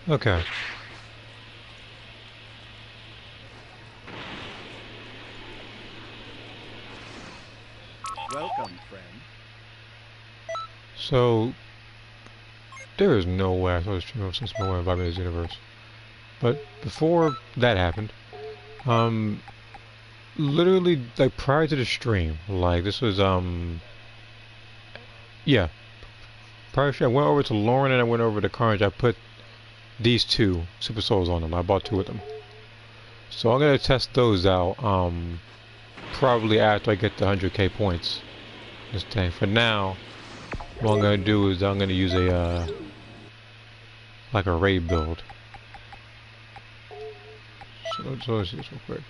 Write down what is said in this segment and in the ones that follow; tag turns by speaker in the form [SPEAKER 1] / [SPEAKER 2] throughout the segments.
[SPEAKER 1] Okay.
[SPEAKER 2] Welcome, friend.
[SPEAKER 1] So there is no way I thought this stream was since nowhere invited me to this universe. But before that happened, um, literally like prior to the stream, like this was yeah, prior to the stream, I went over to Lauren and I went over to Carnage. I put these two Super Souls on them. I bought two of them. So I'm gonna test those out. Probably after I get the 100k points. This thing. For now, what I'm gonna do is I'm gonna use a like a raid build. So let's see this real quick.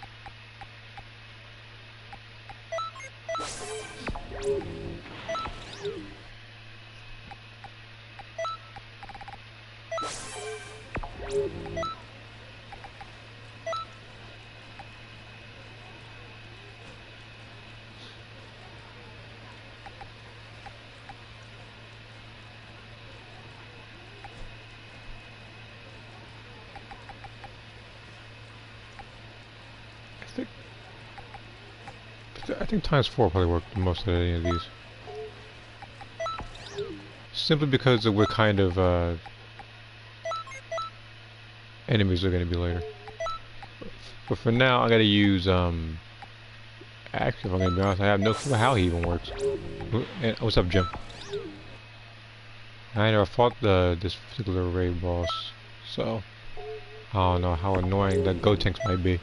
[SPEAKER 1] I think times 4 probably work the most of any of these. Simply because of what kind of enemies are going to be later. But for now, I got to use actually, if I'm going to be honest, I have no clue how he even works. What's up, Jim? I never fought this particular raid boss, so I don't know how annoying the Gotenks might be.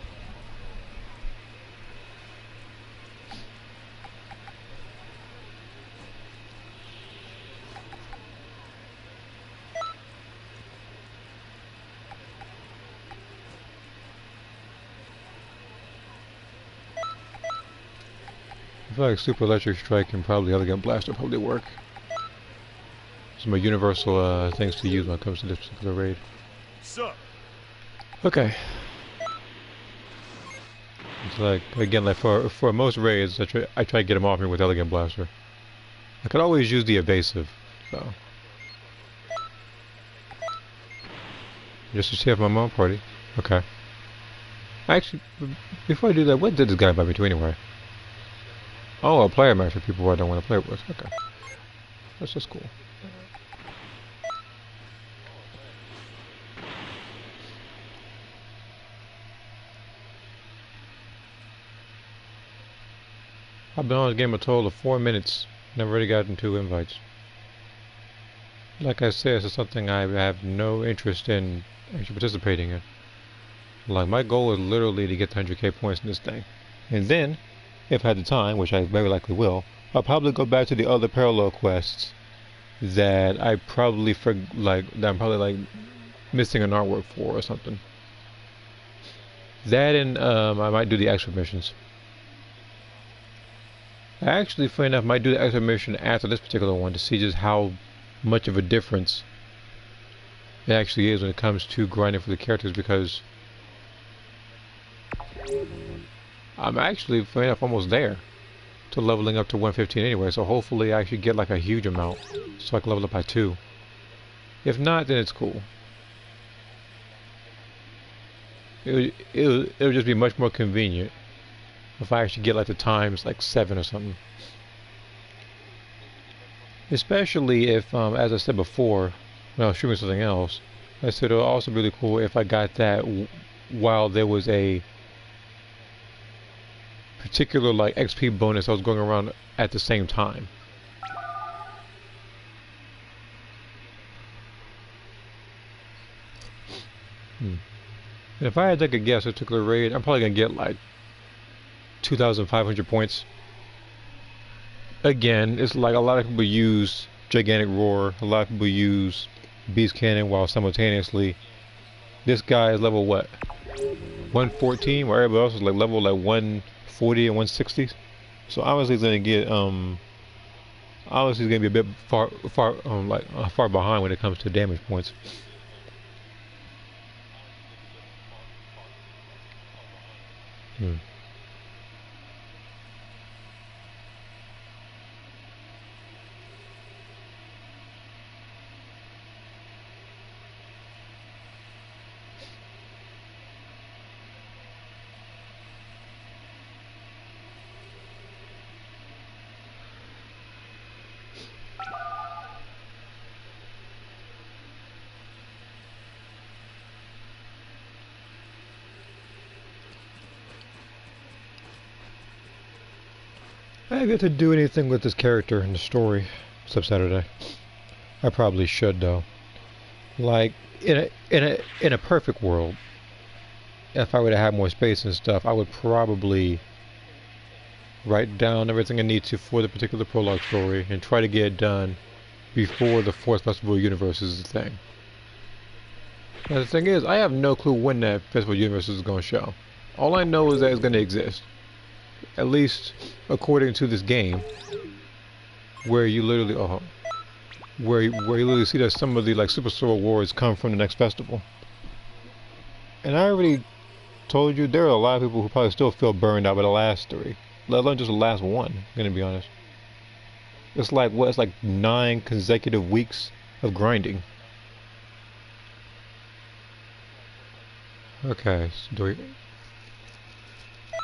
[SPEAKER 1] I feel like Super Electric Strike and probably Elegant Blast will probably work. Some universal things to use when it comes to this particular raid.
[SPEAKER 2] Sup?
[SPEAKER 1] Okay. It's like, again, like for most raids, I try to get them off me with Elegant Blaster. I could always use the evasive, so. Just to see if I'm on party. Okay. Actually, before I do that, what did this guy invite me to anyway? Oh, a player match for people who I don't want to play with. Okay. That's just cool. I've been on this game a total of 4 minutes. Never really gotten 2 invites. Like I said, this is something I have no interest in actually participating in. Like, my goal is literally to get the 100k points in this thing. And then, if I had the time, which I very likely will, I'll probably go back to the other parallel quests that I probably that I'm probably like missing an artwork for or something. That and I might do the extra missions. I actually, funny enough, might do the extra mission after this particular one to see just how much of a difference it actually is when it comes to grinding for the characters, because I'm actually, funny enough, almost there to leveling up to 115 anyway, so hopefully I actually get like a huge amount so I can level up by 2. If not, then it's cool. It'll just be much more convenient if I actually get like the times like 7 or something. Especially if, as I said before, when I was streaming something else, I said it would also be really cool if I got that while there was a particular like XP bonus I was going around at the same time. And if I had to take a guess, a particular raid, I'm probably gonna get like 2,500 points. Again, it's like a lot of people use Gigantic Roar, a lot of people use Beast Cannon while simultaneously this guy is level what? 114, while everybody else is like level like 140 and 160. So obviously he's gonna get obviously he's gonna be a bit far behind when it comes to damage points. I have yet to do anything with this character in the story, except Saturday. I probably should though. Like in a perfect world, if I were to have more space and stuff, I would probably write down everything I need to for the particular prologue story and try to get it done before the fourth festival universe is a thing. Now the thing is, I have no clue when that festival universe is going to show. All I know is that it's going to exist. At least according to this game, where you literally where you literally see that some of the like superstore awards come from the next festival. And I already told you there are a lot of people who probably still feel burned out by the last three, let alone just the last one. I'm gonna be honest. It's like what? It's like 9 consecutive weeks of grinding. Okay, so do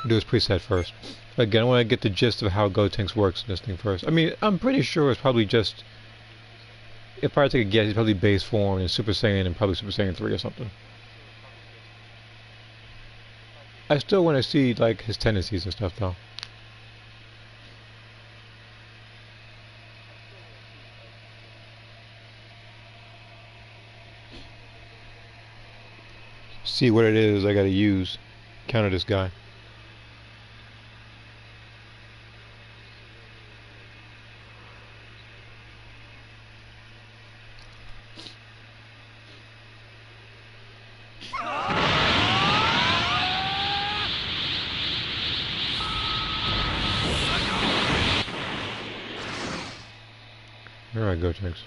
[SPEAKER 1] this preset first. Again, I want to get the gist of how Gotenks works in this thing first. I mean, I'm pretty sure it's probably just, if I take a guess, he's probably base form and Super Saiyan and probably Super Saiyan 3 or something. I still want to see like his tendencies and stuff though. See what it is I gotta use. Counter this guy. Alright, Gotenks.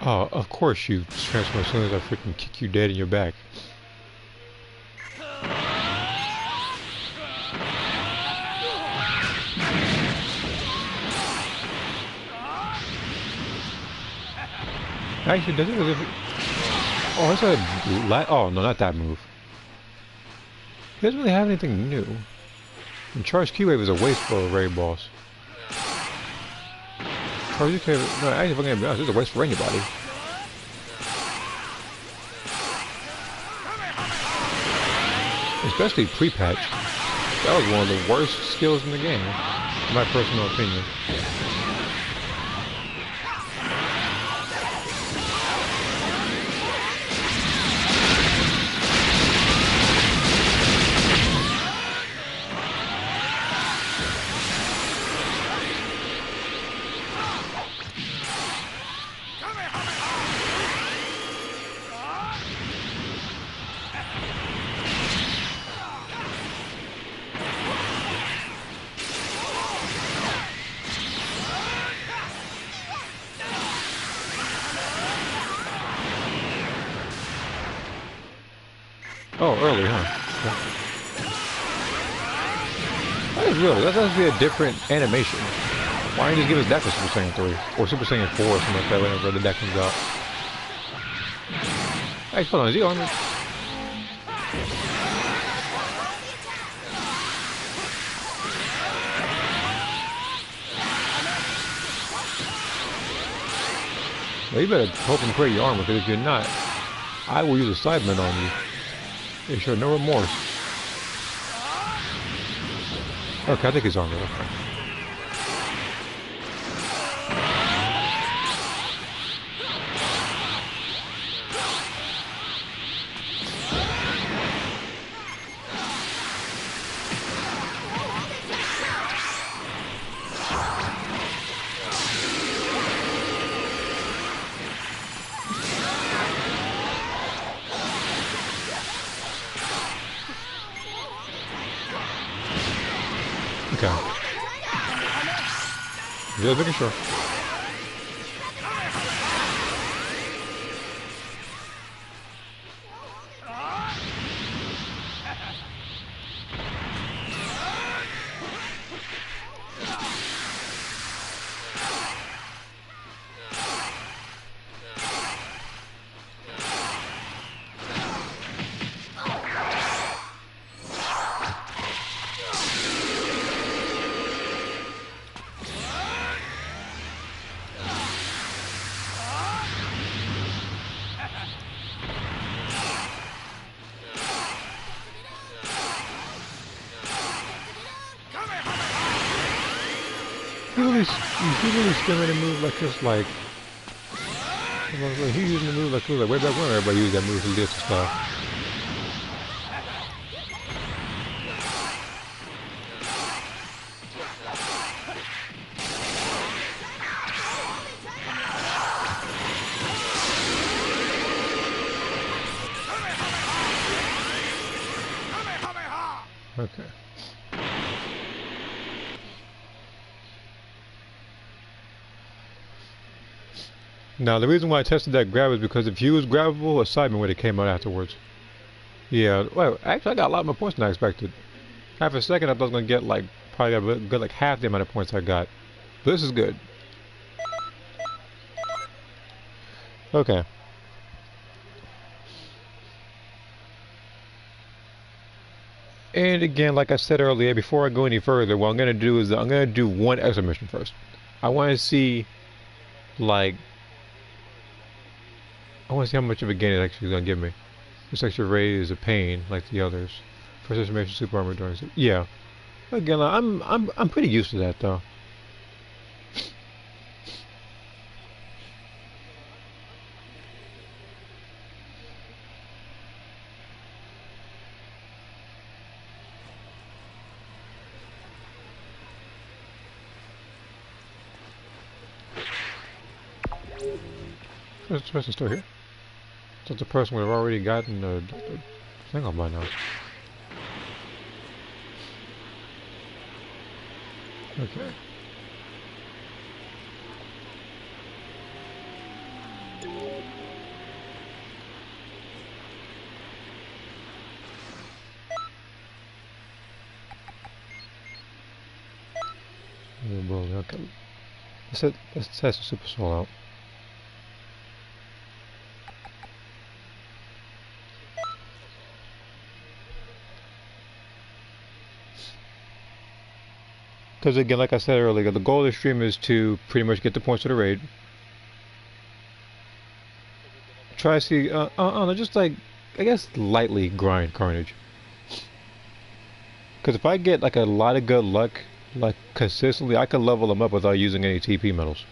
[SPEAKER 1] Oh, of course you transform as soon as I freaking kick you dead in your back. Actually, does it? Oh, it's a... Oh, no, not that move. He doesn't really have anything new. And Charge Key-Wave is a waste for a raid boss. Charge Key-Wave... No, actually, if I'm gonna be honest, it's a waste for anybody. especially pre-patch. That was one of the worst skills in the game, in my personal opinion. Oh, early, huh? Yeah. That is real. That's actually a different animation. Why didn't you just give us that for Super Saiyan 3? Or Super Saiyan 4 or something like that whenever the deck comes out. Hey, hold on, is he on it? Well, you better hope and pray your armor, because if you're not, I will use a Sidemen on you. They show no remorse. Okay, I think he's armored. Okay. Okay. Just making sure. He really still made a move like this, like he using the move like it was like way back when everybody used that move to this stuff. Okay. Now, the reason why I tested that grab is because if he was grabbable, a Sidemen would have came out afterwards. Yeah, well, actually I got a lot more points than I expected. Half a second I thought I was going to get like, probably get like half the amount of points I got. But this is good. Okay. And again, like I said earlier, before I go any further, what I'm going to do is I'm going to do one extra mission first. I want to see, like, I want to see how much of a gain it actually is going to give me. This extra raise is a pain, like the others. First information, super armor during. Yeah. Again, I'm pretty used to that though. This person's still here. So the person would have already gotten the thing on by now. Okay. Okay. Let's test the Super Soul out. Because again, like I said earlier, the goal of the stream is to pretty much get the points of the raid. Try to see, I don't know, just like, I guess lightly grind Carnage. Because if I get like a lot of good luck, like consistently, I can level them up without using any TP medals.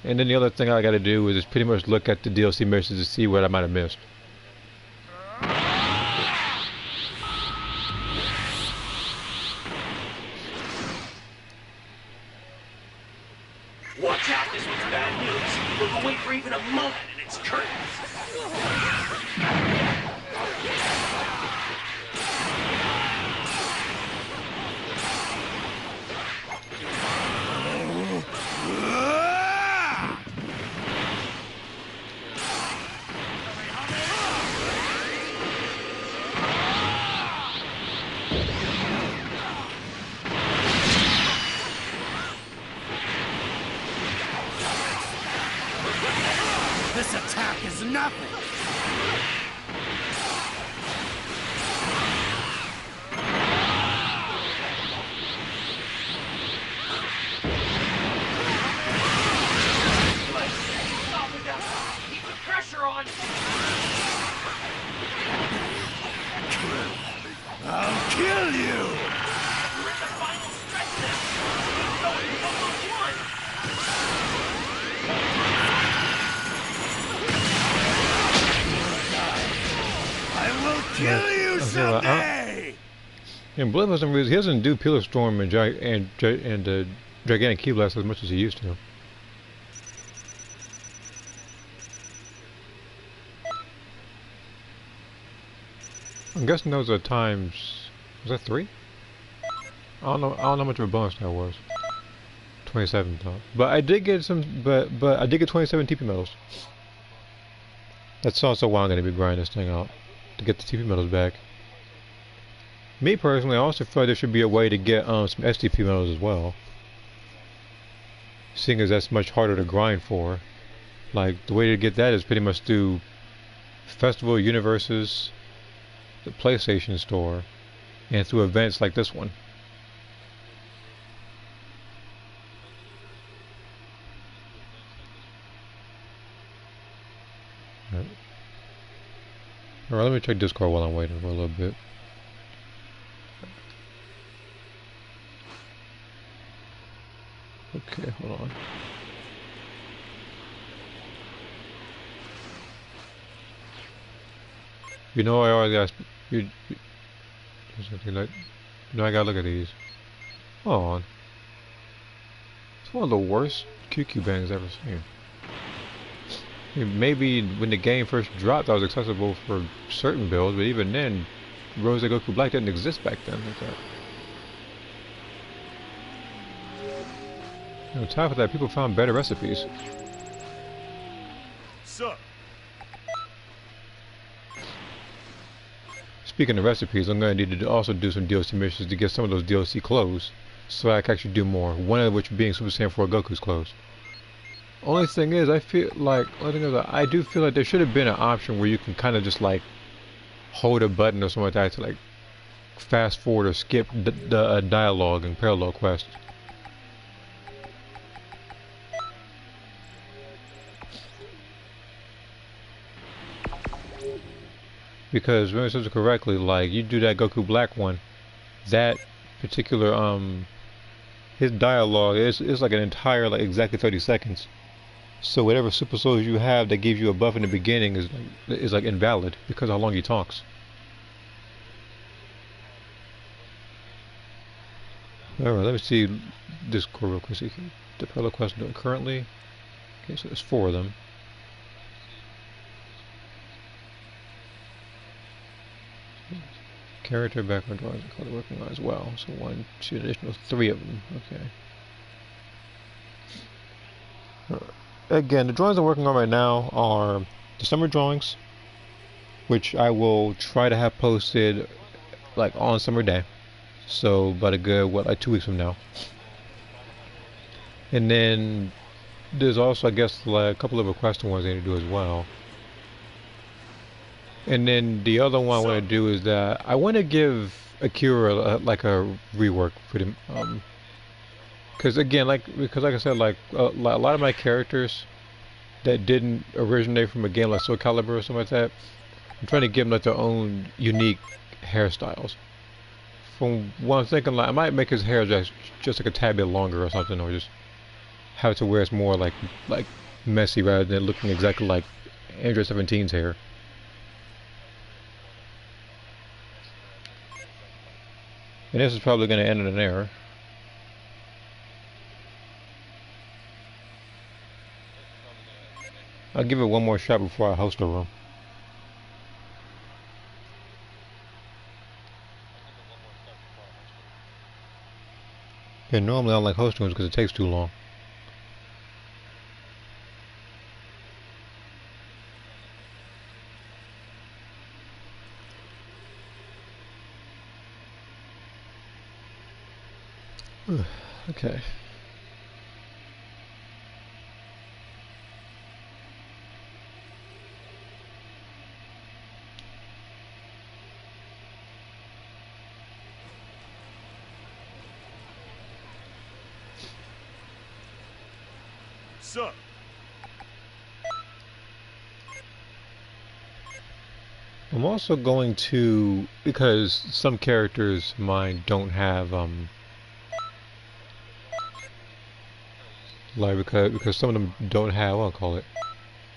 [SPEAKER 1] And then the other thing I got to do is just pretty much look at the DLC missions to see what I might have missed.
[SPEAKER 2] Watch out, this one's bad news. We'll wait for even a moment and it's curtains.
[SPEAKER 3] This attack is nothing!
[SPEAKER 2] Keep the pressure on!
[SPEAKER 3] I'll kill you!
[SPEAKER 2] We're at the final stretch now! Go, one!
[SPEAKER 3] I will kill you someday!
[SPEAKER 1] And Blood he doesn't do Pillar Storm and Gigantic Key Blast as much as he used to. I'm guessing those are times. Was that 3? I don't know how much of a bonus that was. 27 though. But I did get some. But I did get 27 TP medals. That's also why I'm going to be grinding this thing out to get the TP medals back. Me personally, I also feel like there should be a way to get some STP medals as well. Seeing as that's much harder to grind for. Like the way to get that is pretty much through Festival Universes, the PlayStation Store, and through events like this one. Alright, let me check Discord while I'm waiting for a little bit. Okay, hold on. You know I always got you know I gotta look at these. Hold on. It's one of the worst QQ bangs I've ever seen. Maybe when the game first dropped that was accessible for certain builds, but even then Rose Goku Black didn't exist back then like that. On top of that, people found better recipes.
[SPEAKER 3] So.
[SPEAKER 1] Speaking of recipes, I'm going to need to also do some DLC missions to get some of those DLC clothes, so I can actually do more. One of which being Super Saiyan 4 Goku's clothes. Only thing is, I do feel like there should have been an option where you can kind of just like hold a button or something like that to like fast forward or skip the dialogue and parallel quests. Because if I remember correctly, like you do that Goku Black one, that particular his dialogue is like an entire like exactly 30 seconds. So whatever super souls you have that gives you a buff in the beginning is like invalid because of how long he talks. Alright, let me see Discord real quick. See the parallel quest doing currently. Okay, so there's 4 of them. Character background drawings are called working on as well. So 1, 2, additional 3 of them. Okay. Again, the drawings I'm working on right now are the summer drawings, which I will try to have posted like on summer day. So about a good like 2 weeks from now. And then there's also I guess like a couple of requested ones I need to do as well. And then the other one I want to do is that I want to give Akira like a rework for them, because like I said, like a lot of my characters that didn't originate from a game like Soul Calibur or something like that, I'm trying to give them like their own unique hairstyles from what I'm thinking, like I might make his hair just like a tad bit longer or something, or just have it to where it's more like messy rather than looking exactly like Android 17's hair. And this is probably going to end in an error. I'll give it one more shot before I host a room. Yeah, normally I don't like hosting rooms because it takes too long. Okay.
[SPEAKER 3] Sir.
[SPEAKER 1] I'm also going to, because some characters mine don't have like because some of them don't have, what I'll call it,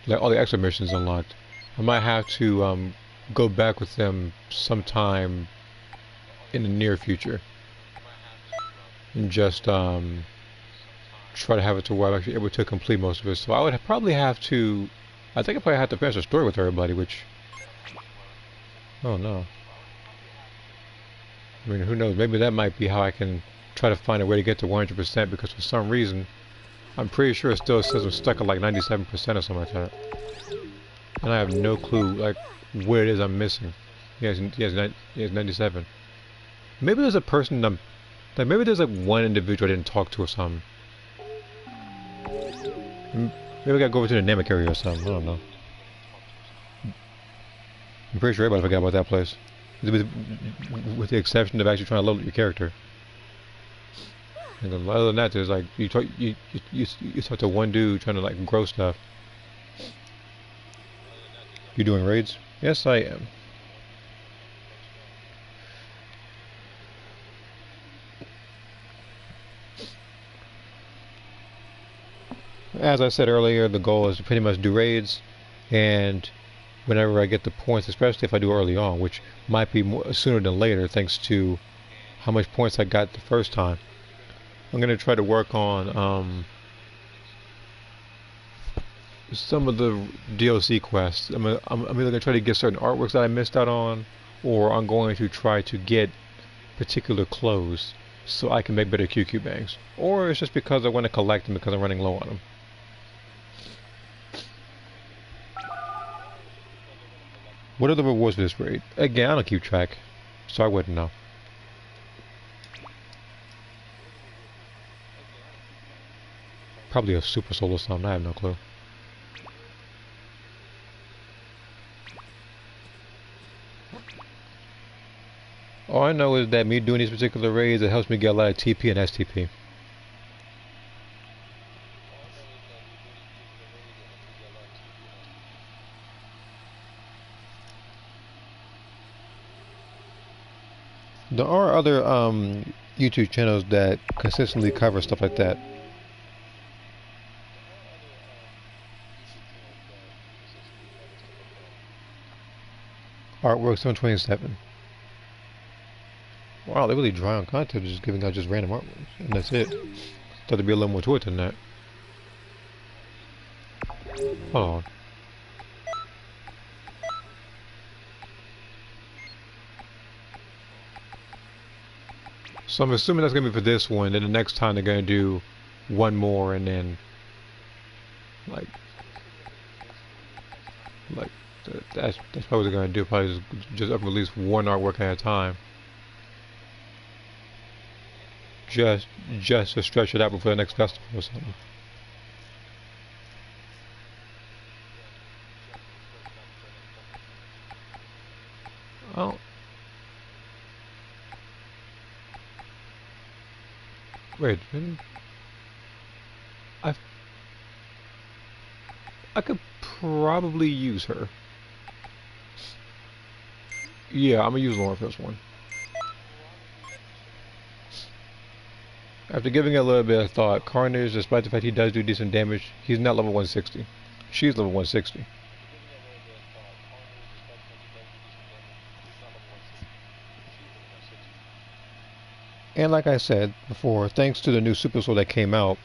[SPEAKER 1] like all the extra missions unlocked. I might have to go back with them sometime in the near future and just try to have it to where I'm actually able to complete most of it. So I would probably have to, I think I probably have to finish the story with everybody, which, oh no. I mean, who knows? Maybe that might be how I can try to find a way to get to 100% because for some reason, I'm pretty sure it still says I'm stuck at like 97% or something like that. And I have no clue, like, what it is I'm missing. He has 97. Maybe there's a person, like, maybe there's like one individual I didn't talk to or something. Maybe I gotta go over to the Namek area or something, I don't know. I'm pretty sure everybody forgot about that place. With the exception of actually trying to level up your character. And then other than that, there's like you talk to one dude trying to like grow stuff. You doing raids? Yes, I am. As I said earlier, the goal is to pretty much do raids, and whenever I get the points, especially if I do early on, which might be more, sooner than later, thanks to how much points I got the first time. I'm gonna try to work on some of the DLC quests. I'm either gonna try to get certain artworks that I missed out on, or I'm going to try to get particular clothes so I can make better QQ bangs. Or it's just because I want to collect them because I'm running low on them. What are the rewards for this raid? Again, I don't keep track, so I wouldn't know. Probably a super soul or something, I have no clue. All I know is that me doing these particular raids, it helps me get a lot of TP and STP. There are other YouTube channels that consistently cover stuff like that. Artwork 727. Wow, they're really dry on content, just giving out just random artworks, and that's it. Thought there'd be a little more to it than that. Hold on. So I'm assuming that's gonna be for this one, and the next time they're gonna do one more, and then like that's probably what they're gonna do. Probably just up release one artwork at a time, just to stretch it out before the next festival or something. Oh. Wait, I could probably use her. Yeah, I'm gonna use Lauren for this one. After giving it a little bit of thought, Carnage, despite the fact he does do decent damage, he's not level 160. She's level 160. And like I said before, thanks to the new Super Soul that came out,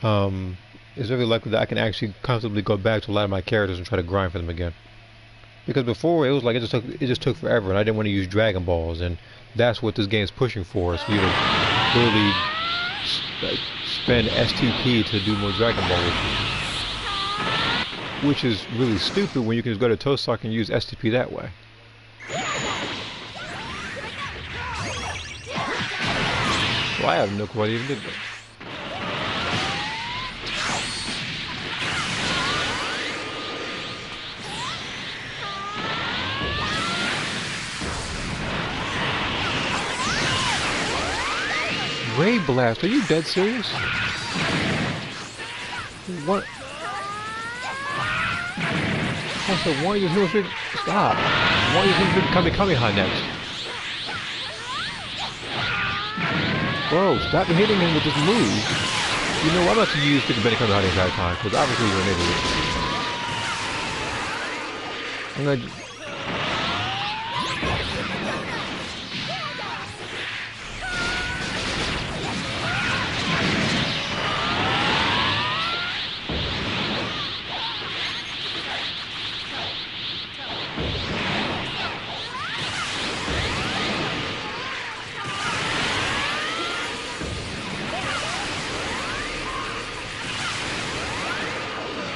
[SPEAKER 1] it's very likely that I can actually comfortably go back to a lot of my characters and try to grind for them again. Because before it was like it just took forever, and I didn't want to use Dragon Balls, and that's what this game is pushing for, is for you to really spend STP to do more Dragon Balls, which is really stupid when you can just go to Toastock and use STP that way. Well, I have no clue what I even did that. Ray Blast, are you dead serious? What? I said, why are you doing stop? Why are you doing Kamehameha next? Bro, stop hitting him with this move. You know, I'm about to use Big Benny Kamehameha the entire time, because obviously you're an idiot. I'm gonna...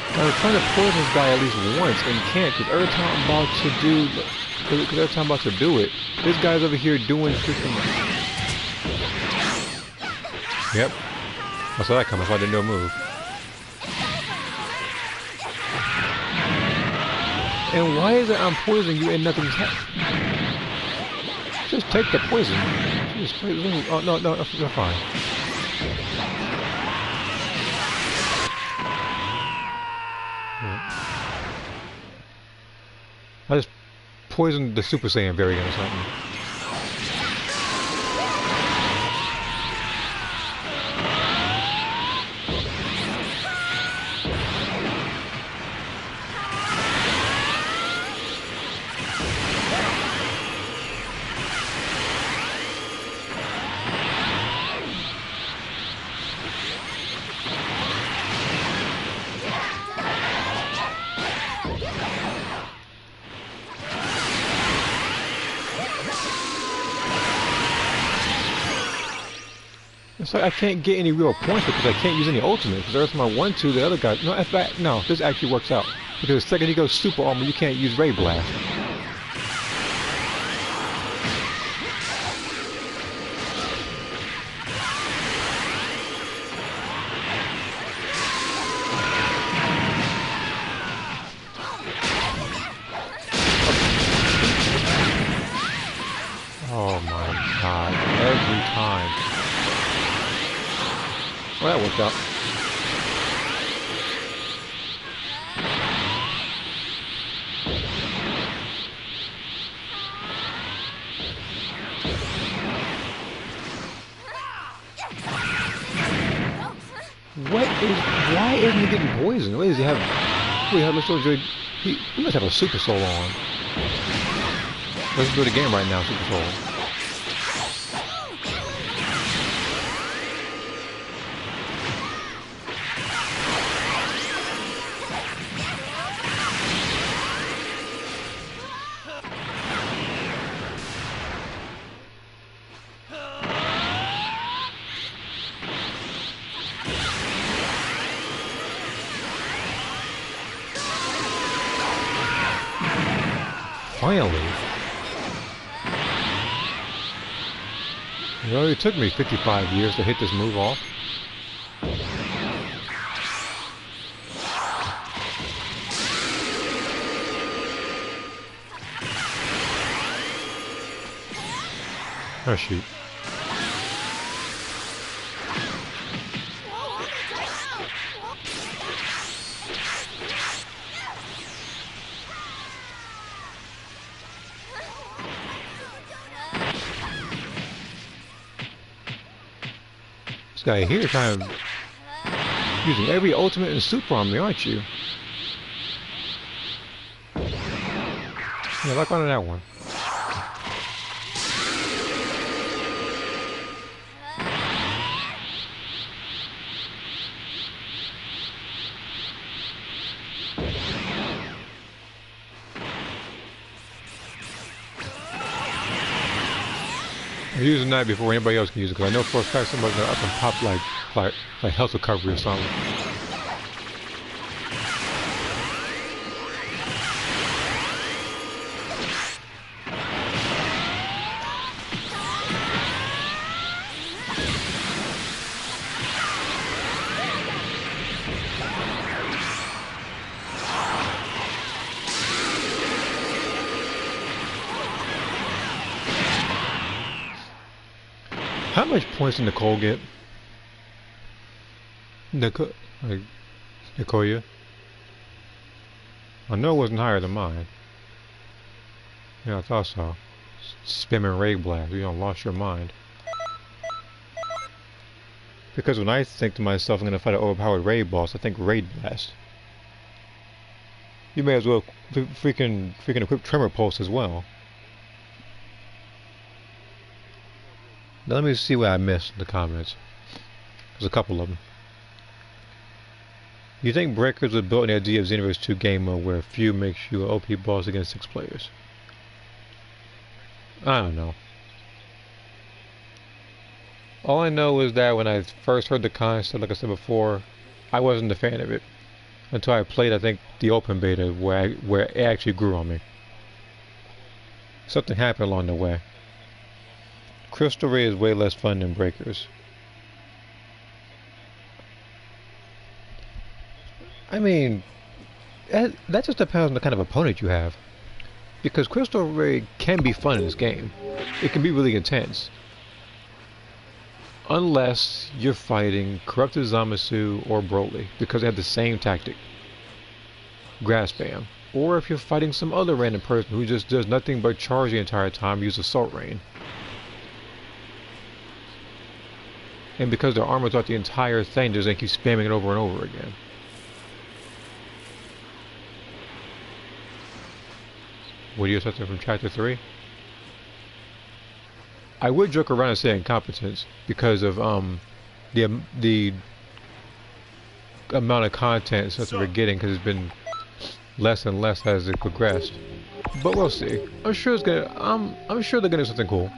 [SPEAKER 1] I was trying to poison this guy at least once and can't, because every time I'm about to do it, this guy's over here doing freaking... Yep. I saw that coming, so I didn't do a move. And why is it I'm poisoning you and nothing's happening? Just take the poison. Jeez, oh, no, you're fine. I just poisoned the Super Saiyan variant or something. It's like I can't get any real points because I can't use any ultimate. Because every time I want to, the other guy... No, in fact, no, this actually works out. Because the second he goes super armor, you can't use Ray Blast. Oh my god, every time. Well, that worked out. Why isn't he getting poisoned? What does he have? He must have a Super Soul on. Let's do it again right now, Super Soul. Finally. It only took me 55 years to hit this move off. Oh shoot. guy here kind of using every ultimate and super on me, aren't you? Yeah, like on that one. I'm using that before anybody else can use it, because I know for a fact somebody's gonna up and pop like health recovery or something. How much points did Nicole get? Nicole, like, Nicoya? I know it wasn't higher than mine. Yeah, I thought so. Spamming Raid Blast, you don't lost your mind. Because when I think to myself I'm gonna fight an overpowered Raid boss, I think Raid Blast. You may as well freaking equip Tremor Pulse as well. Now let me see what I missed in the comments. There's a couple of them. Do you think Breakers was built in the idea of Xenoverse 2 game mode where few makes you an OP boss against 6 players? I don't know. All I know is that when I first heard the concept, like I said before, I wasn't a fan of it. Until I played, I think, the open beta where it actually grew on me. Something happened along the way. Crystal Ray is way less fun than Breakers. I mean, that just depends on the kind of opponent you have. Because Crystal Ray can be fun in this game. It can be really intense. Unless you're fighting Corrupted Zamasu or Broly, because they have the same tactic. Grass Spam. Or if you're fighting some other random person who just does nothing but charge the entire time, use Assault Rain. And because their armor throughout the entire thing, they keep spamming it over and over again. What do you expect from Chapter 3? I would joke around and say incompetence because of the amount of content since we're getting, because it's been less and less as it progressed. But we'll see. I'm sure it's gonna. I'm sure they're gonna do something cool.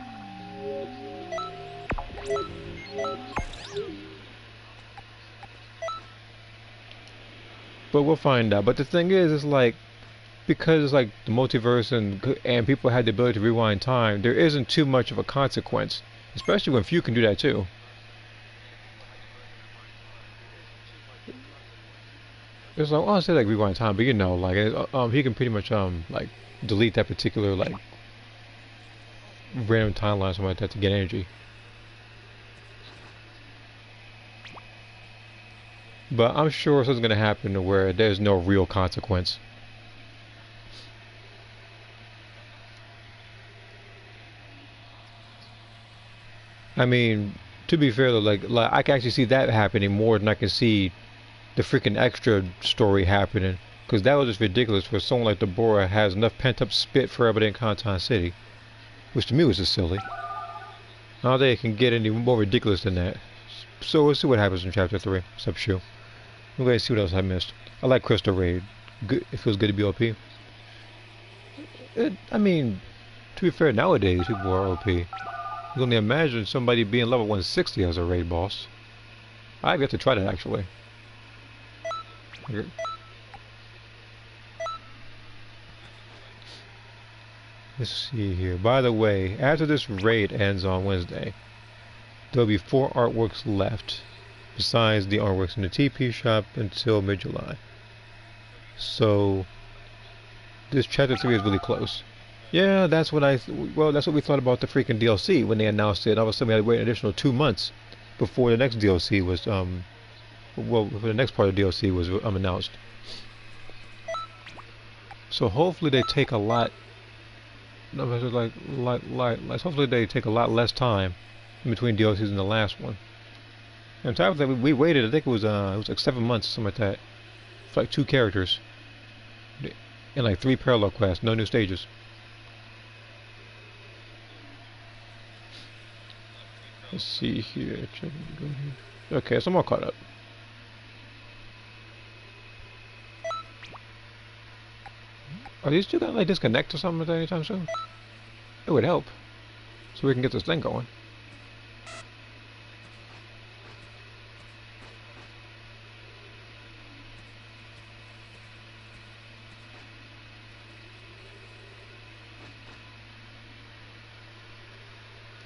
[SPEAKER 1] But we'll find out. But the thing is, it's like, because it's like the multiverse and people had the ability to rewind time, there isn't too much of a consequence, especially when few can do that too. It's like, well, I say like rewind time, but you know, like he can pretty much like delete that particular like random timeline or something like that to get energy. But I'm sure something's gonna happen where there's no real consequence. I mean, to be fair though, like I can actually see that happening more than I can see the freaking extra story happening, because that was just ridiculous for someone like Deborah has enough pent-up spit for everybody in Conton City, which to me was just silly. I don't think it can get any more ridiculous than that. So we'll see what happens in Chapter 3. Except Shu. I'm going to see what else I missed. I like Crystal Raid. Good, it feels good to be OP. I mean, to be fair, nowadays people are OP. You can only imagine somebody being level 160 as a raid boss. I've yet to try that actually. Let's see here. By the way, after this raid ends on Wednesday, there'll be 4 artworks left, besides the artworks in the TP shop, until mid-July. So this Chapter 3 is really close. Yeah, that's what that's what we thought about the freaking DLC when they announced it. All of a sudden we had to wait an additional 2 months before the next DLC was before the next part of the DLC was announced. So hopefully they take a lot. Hopefully they take a lot less time in between DLCs than the last one. On top of that, we waited. I think it was like 7 months, something like that, for like 2 characters, and like 3 parallel quests, no new stages. Let's see here. Okay, so I'm all caught up. Are these two gonna like disconnect or something anytime soon? It would help, so we can get this thing going.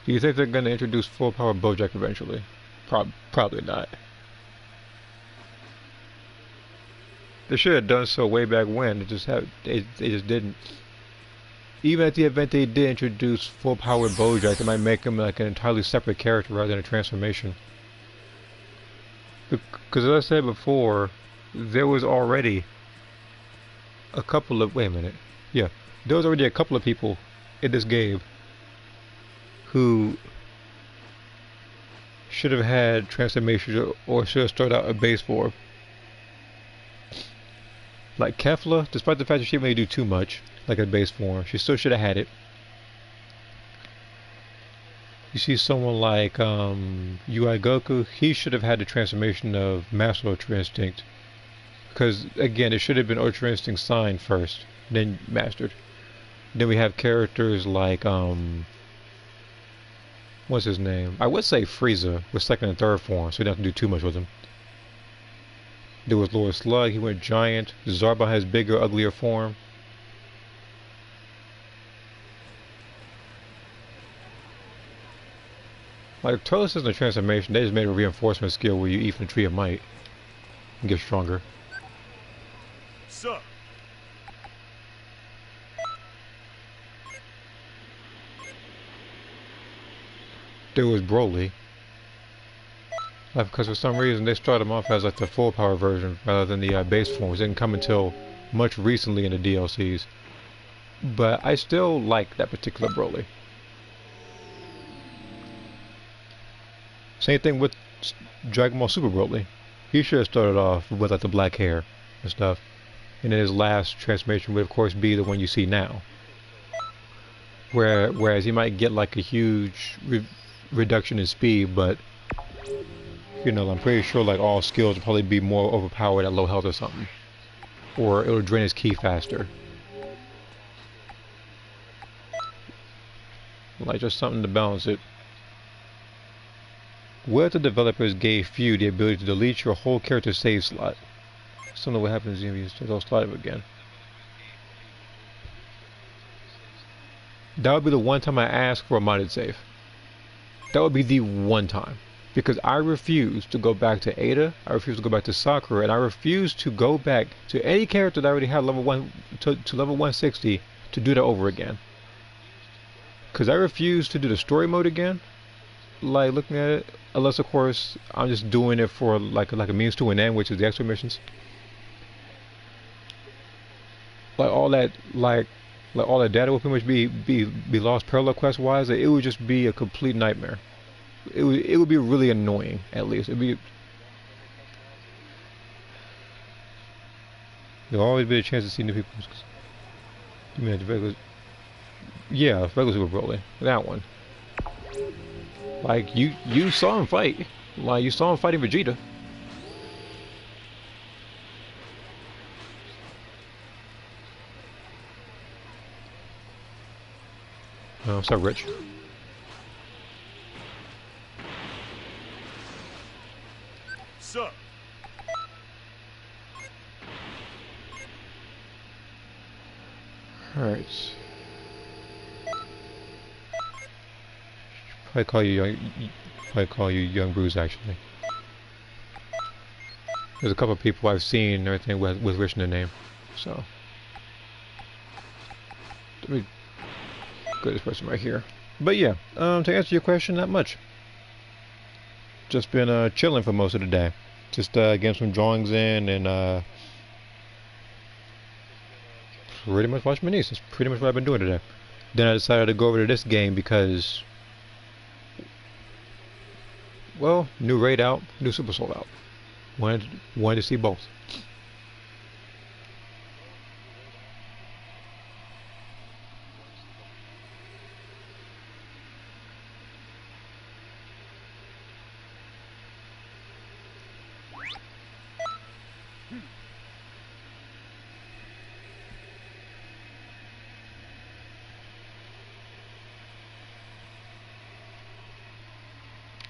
[SPEAKER 1] Do you think they're going to introduce full power Bojack eventually? Probably not. They should have done so way back when. They just didn't. Even at the event they did introduce full power Bojack, they might make him like an entirely separate character rather than a transformation. Because as I said before, there was already a couple of there was already a couple of people in this game who should have had transformations or should have started out a base form. Like Kefla, despite the fact that she may do too much, like a base form, she still should have had it. You see someone like UI Goku, he should have had the transformation of Master Ultra Instinct. Because, again, it should have been Ultra Instinct signed first, then mastered. Then we have characters like, what's his name? I would say Frieza with second and third form, so we don't have to do too much with him. There was Lord Slug, he went giant. Zarba has bigger, uglier form. Like, Turles isn't a transformation, they just made a reinforcement skill where you eat from the Tree of Might and get stronger.
[SPEAKER 3] Sir.
[SPEAKER 1] There was Broly. Like, because for some reason they started him off as like the full power version rather than the base form, which didn't come until much recently in the DLCs. But I still like that particular Broly. Same thing with Dragon Ball Super Broly. He should have started off with like the black hair and stuff. And then his last transformation would of course be the one you see now. Whereas he might get like a huge reduction in speed, but you know, I'm pretty sure like all skills will probably be more overpowered at low health or something. Or it'll drain his ki faster. Like just something to balance it. What if the developers gave you the ability to delete your whole character save slot? Something what happens if you start those slot again. That would be the one time I ask for a modded save. That would be the one time. Because I refuse to go back to Ada, I refuse to go back to Sakura, and I refuse to go back to any character that I already had level 1 to level 160 to do that over again. Because I refuse to do the story mode again, like looking at it, unless of course I'm just doing it for like a means to an end, which is the extra missions. Like all that all that data would pretty much be lost parallel quest wise. It would just be a complete nightmare. It would be really annoying, at least. There'll always be a chance to see new people. You mean the regular? Yeah, regular Super Broly. That one. Like you saw him fight. Like you saw him fighting Vegeta. Oh, so rich.
[SPEAKER 3] Sir.
[SPEAKER 1] Alright. Probably call you Young Bruce actually. There's a couple of people I've seen and everything with Rich in the name. So let me go to this person right here. But yeah, to answer your question, not much. Just been chilling for most of the day. Just getting some drawings in and pretty much watching my niece. That's pretty much what I've been doing today. Then I decided to go over to this game because Well, new raid out, new Super Soul out. Wanted to see both.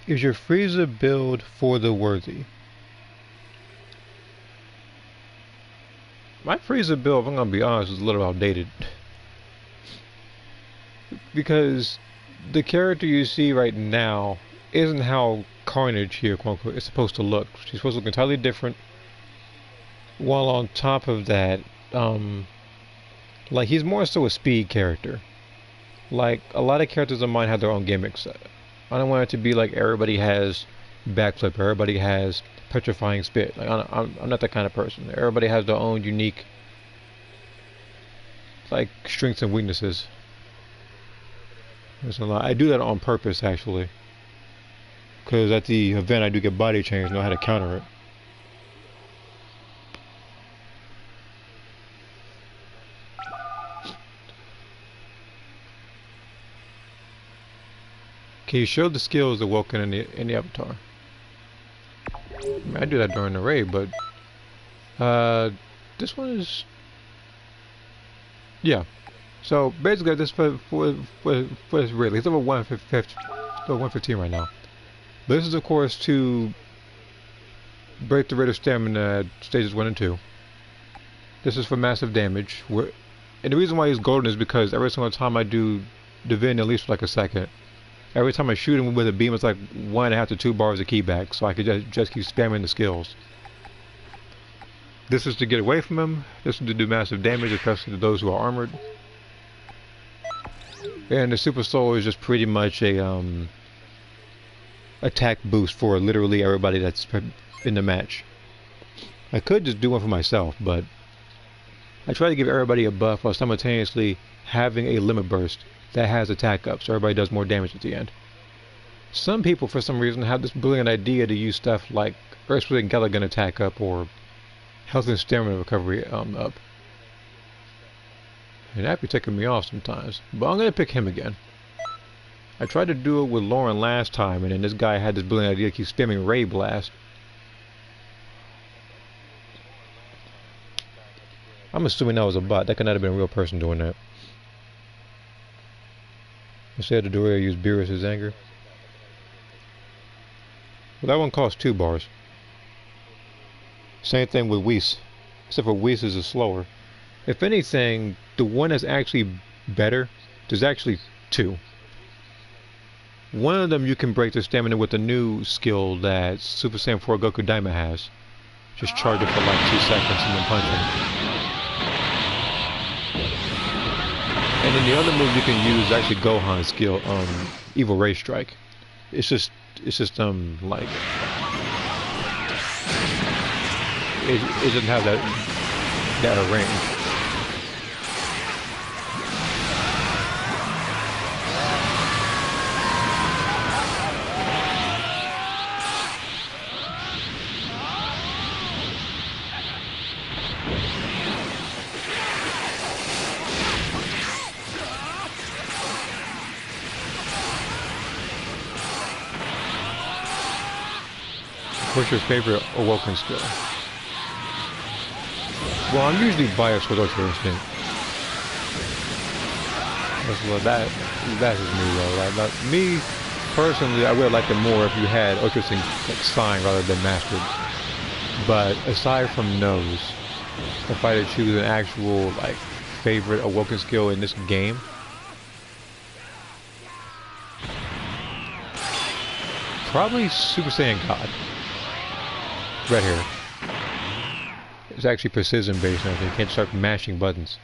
[SPEAKER 1] Is your Frieza build for the worthy? My Frieza build, if I'm gonna be honest, is a little outdated. Because the character you see right now isn't how Carnage here, quote unquote, is supposed to look. She's supposed to look entirely different. While on top of that, like he's more so a speed character. Like a lot of characters of mine have their own gimmicks. I don't want it to be like everybody has backflip, everybody has petrifying spit. Like I'm not that kind of person. Everybody has their own unique like strengths and weaknesses. There's a lot. I do that on purpose actually, because at the event I do get body change, know how to counter it. Can you show the skills awoken in the avatar? I mean, I do that during the raid, but this one is yeah. So basically, this for this raid, it's over 115 right now. But this is of course to break the rate of stamina at stages 1 and 2. This is for massive damage. And the reason why he's golden is because every single time I do Divin, at least for like a second. Every time I shoot him with a beam, it's like 1.5 to 2 bars of keyback, so I could just keep spamming the skills. This is to get away from him. This is to do massive damage, especially to those who are armored. And the Super Soul is just pretty much a attack boost for literally everybody that's in the match. I could just do one for myself, but I try to give everybody a buff while simultaneously having a limit burst that has attack up, so everybody does more damage at the end. Some people, for some reason, have this brilliant idea to use stuff like Earthsplit and Galagun attack up, or health and stamina recovery up. And that be ticking me off sometimes, but I'm gonna pick him again. I tried to do it with Lauren last time, and then this guy had this brilliant idea to keep spamming Ray Blast. I'm assuming that was a bot. That could not have been a real person doing that. Instead, the Doria used Beerus' anger. Well, that one costs 2 bars. Same thing with Whis. Except for Whis is slower. If anything, the one that's actually better, there's actually 2. One of them you can break the stamina with a new skill that Super Saiyan 4 Goku Daima has. Just charge it for like 2 seconds and then punch him. And then the other move you can use is actually Gohan's skill, Evil Ray Strike. It's just like it doesn't have that range. What's your favorite awoken skill? Well, I'm usually biased with Ultra Instinct. That's just me though. Like, me personally, I would like it more if you had Ultra Instinct like signed rather than mastered. But aside from those, if I had to choose an actual like favorite awoken skill in this game, probably Super Saiyan God. Right here. It's actually precision based now, so you can't start mashing buttons.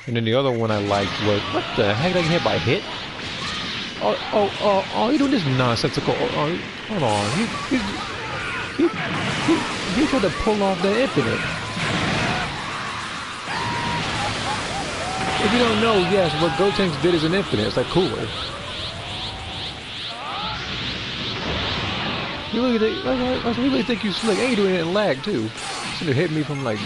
[SPEAKER 1] And then the other one I liked was, what the heck, did I get hit by hit? Oh, you're doing this nonsensical, hold on, he tried to pull off the infinite. If you don't know, yes, what Gotenks did is an infinite, it's like cooler. You really think you slick? I ain't doing it in lag too. Should have hit me from like.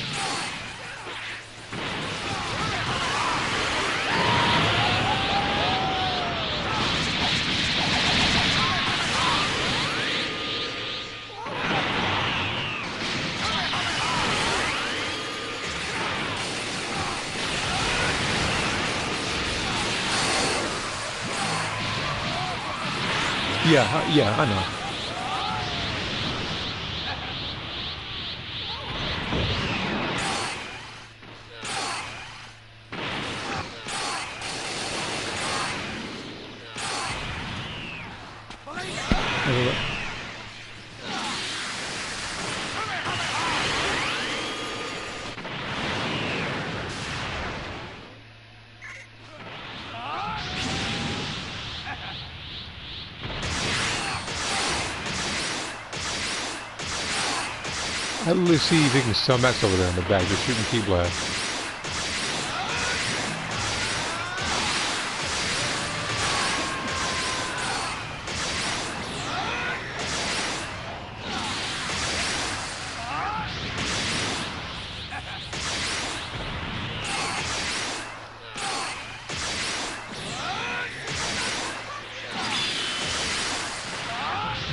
[SPEAKER 1] Yeah, I know. I literally see Viking Max over there in the back, just shooting key blast.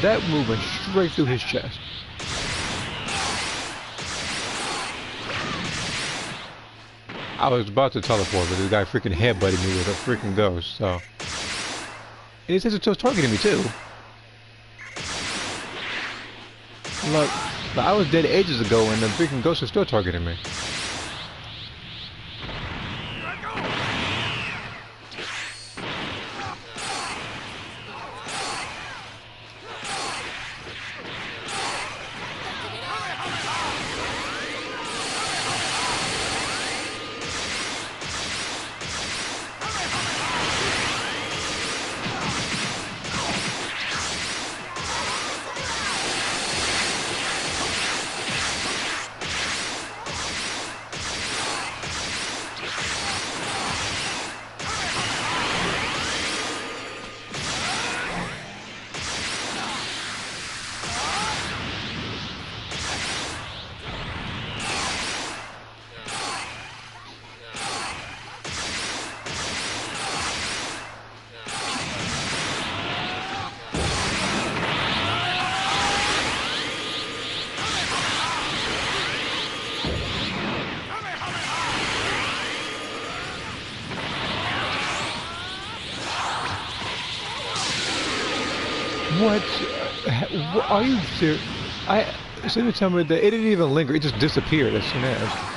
[SPEAKER 1] That move went straight through his chest. I was about to teleport, but this guy freaking headbutted me with a freaking ghost, so. And he says it's targeting me too. Look, I was dead ages ago and the freaking ghost is still targeting me. What? Are you serious? So you tell me that it didn't even linger, it just disappeared as soon as.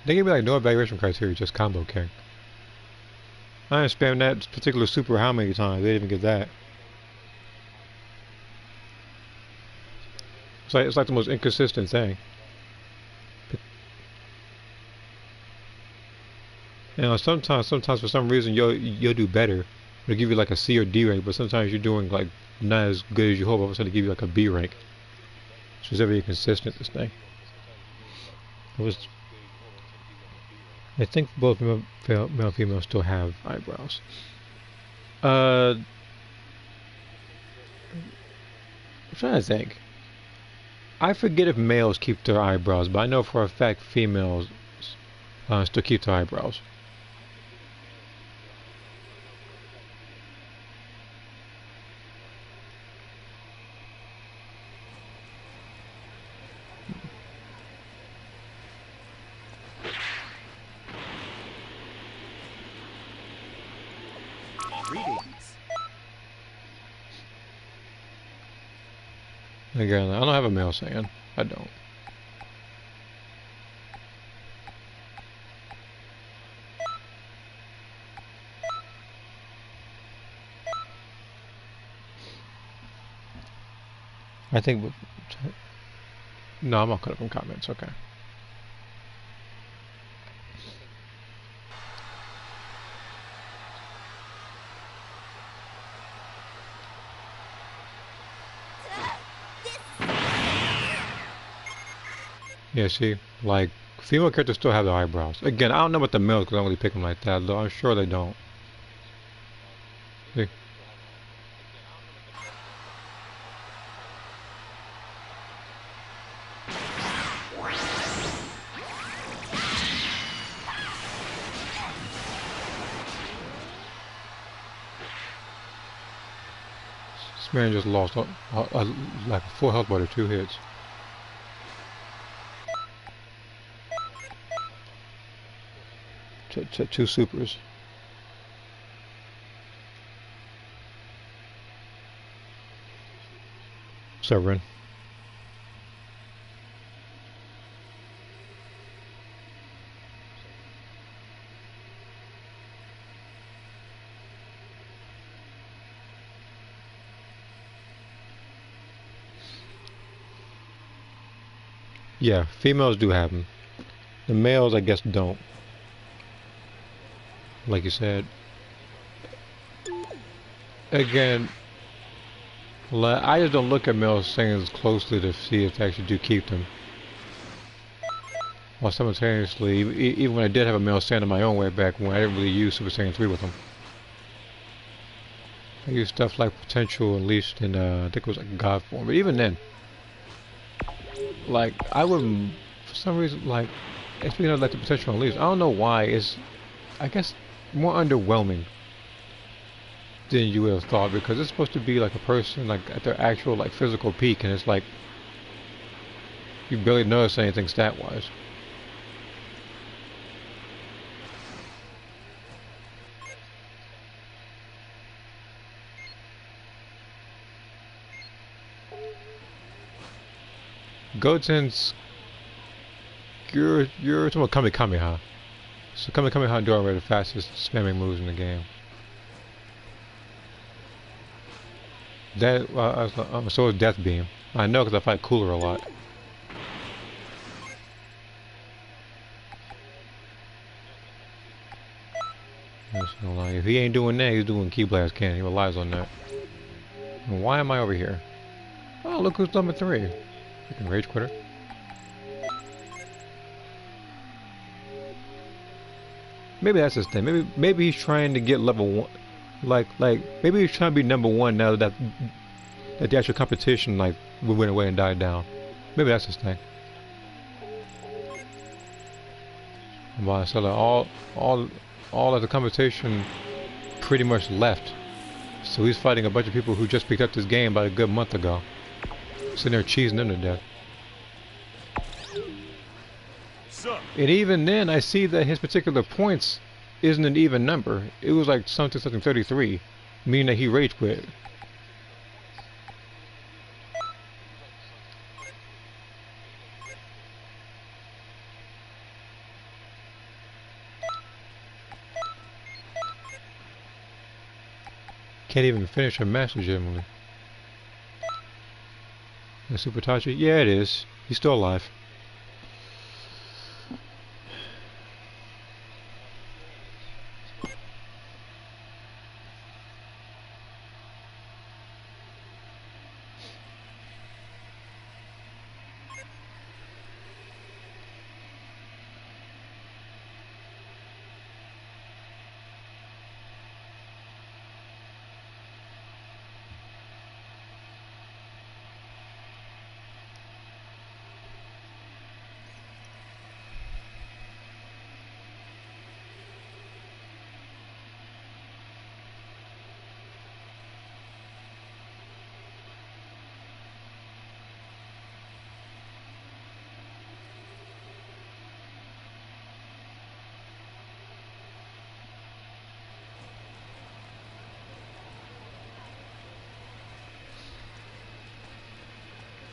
[SPEAKER 1] They gave me like no evaluation criteria, just combo king. I didn't spam that particular super how many times, they didn't even get that. It's like the most inconsistent thing. You know, sometimes for some reason you'll do better. It'll give you like a C or D rank, but sometimes you're doing like not as good as you hope. All of a sudden, they give you like a B rank. It's just very inconsistent. This thing. I think both male and female still have eyebrows. I'm trying to think. I forget if males keep their eyebrows, but I know for a fact females still keep their eyebrows. Again, I don't have a male saying. I don't. I think. No, I'm not cut up from comments. Okay. Yeah, see, like female characters still have their eyebrows. Again, I don't know about the males because I don't really pick them like that, though I'm sure they don't. See? This man just lost like a full health bar to 2 hits. Two supers. Severin. Yeah, females do have them. The males, I guess, don't. Like you said. Again, I just don't look at male singers closely to see if they actually do keep them. While simultaneously, even when I did have a male stand in my own way back when, I didn't really use Super Saiyan 3 with them. I used stuff like Potential Unleashed in, I think it was like God form. But even then, like, I wouldn't, for some reason, like, speaking of like the Potential Unleashed, I don't know why, it's, I guess, more underwhelming than you would have thought, because it's supposed to be like a person, like, at their actual, like, physical peak, and it's like, you barely notice anything stat-wise. Goten's, you're talking about Kamehameha. So Kamehameha and Dora are the fastest spamming moves in the game. That so is Death Beam. I know because I fight Cooler a lot. If he ain't doing that, he's doing Key Blast Cannon. He relies on that. And why am I over here? Oh, look who's number 3. Freaking Rage Quitter. Maybe that's his thing. Maybe he's trying to get level 1. Like maybe he's trying to be number 1 now that the actual competition like went away and died down. Maybe that's his thing. But so all of the competition pretty much left. So he's fighting a bunch of people who just picked up this game about a good month ago. Sitting there cheesing them to death. And even then, I see that his particular points isn't an even number. It was like something 33, meaning that he rage quit. Can't even finish a match legitimately. And Super Tachi? Yeah, it is. He's still alive.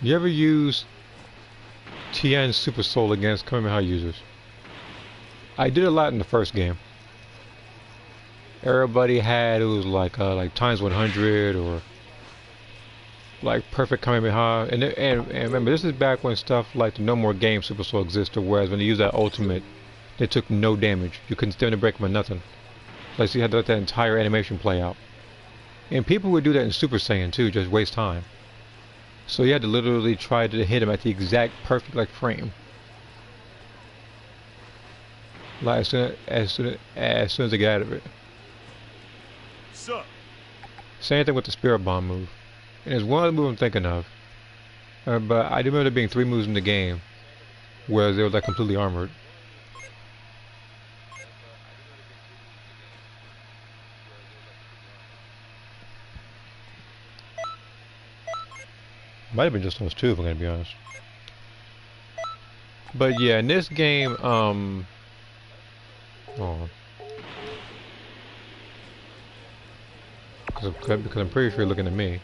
[SPEAKER 1] You ever use TN Super Soul against Kamehameha users? I did a lot in the first game. Everybody had, it was like times 100 or like perfect Kamehameha. And remember, this is back when stuff like the No More Game Super Soul existed, whereas when they used that ultimate, they took no damage. You couldn't stand a break them or nothing. Like, so you had to let that entire animation play out. And people would do that in Super Saiyan too, just waste time. So you had to literally try to hit him at the exact perfect like frame. Like as soon as they get out of it.
[SPEAKER 3] Sir.
[SPEAKER 1] Same thing with the Spirit Bomb move. And there's one other move I'm thinking of. But I do remember there being 3 moves in the game where they were like completely armored. Might have been just those 2 if I'm gonna be honest. But yeah, in this game, hold on. Because I'm pretty sure you're looking at me.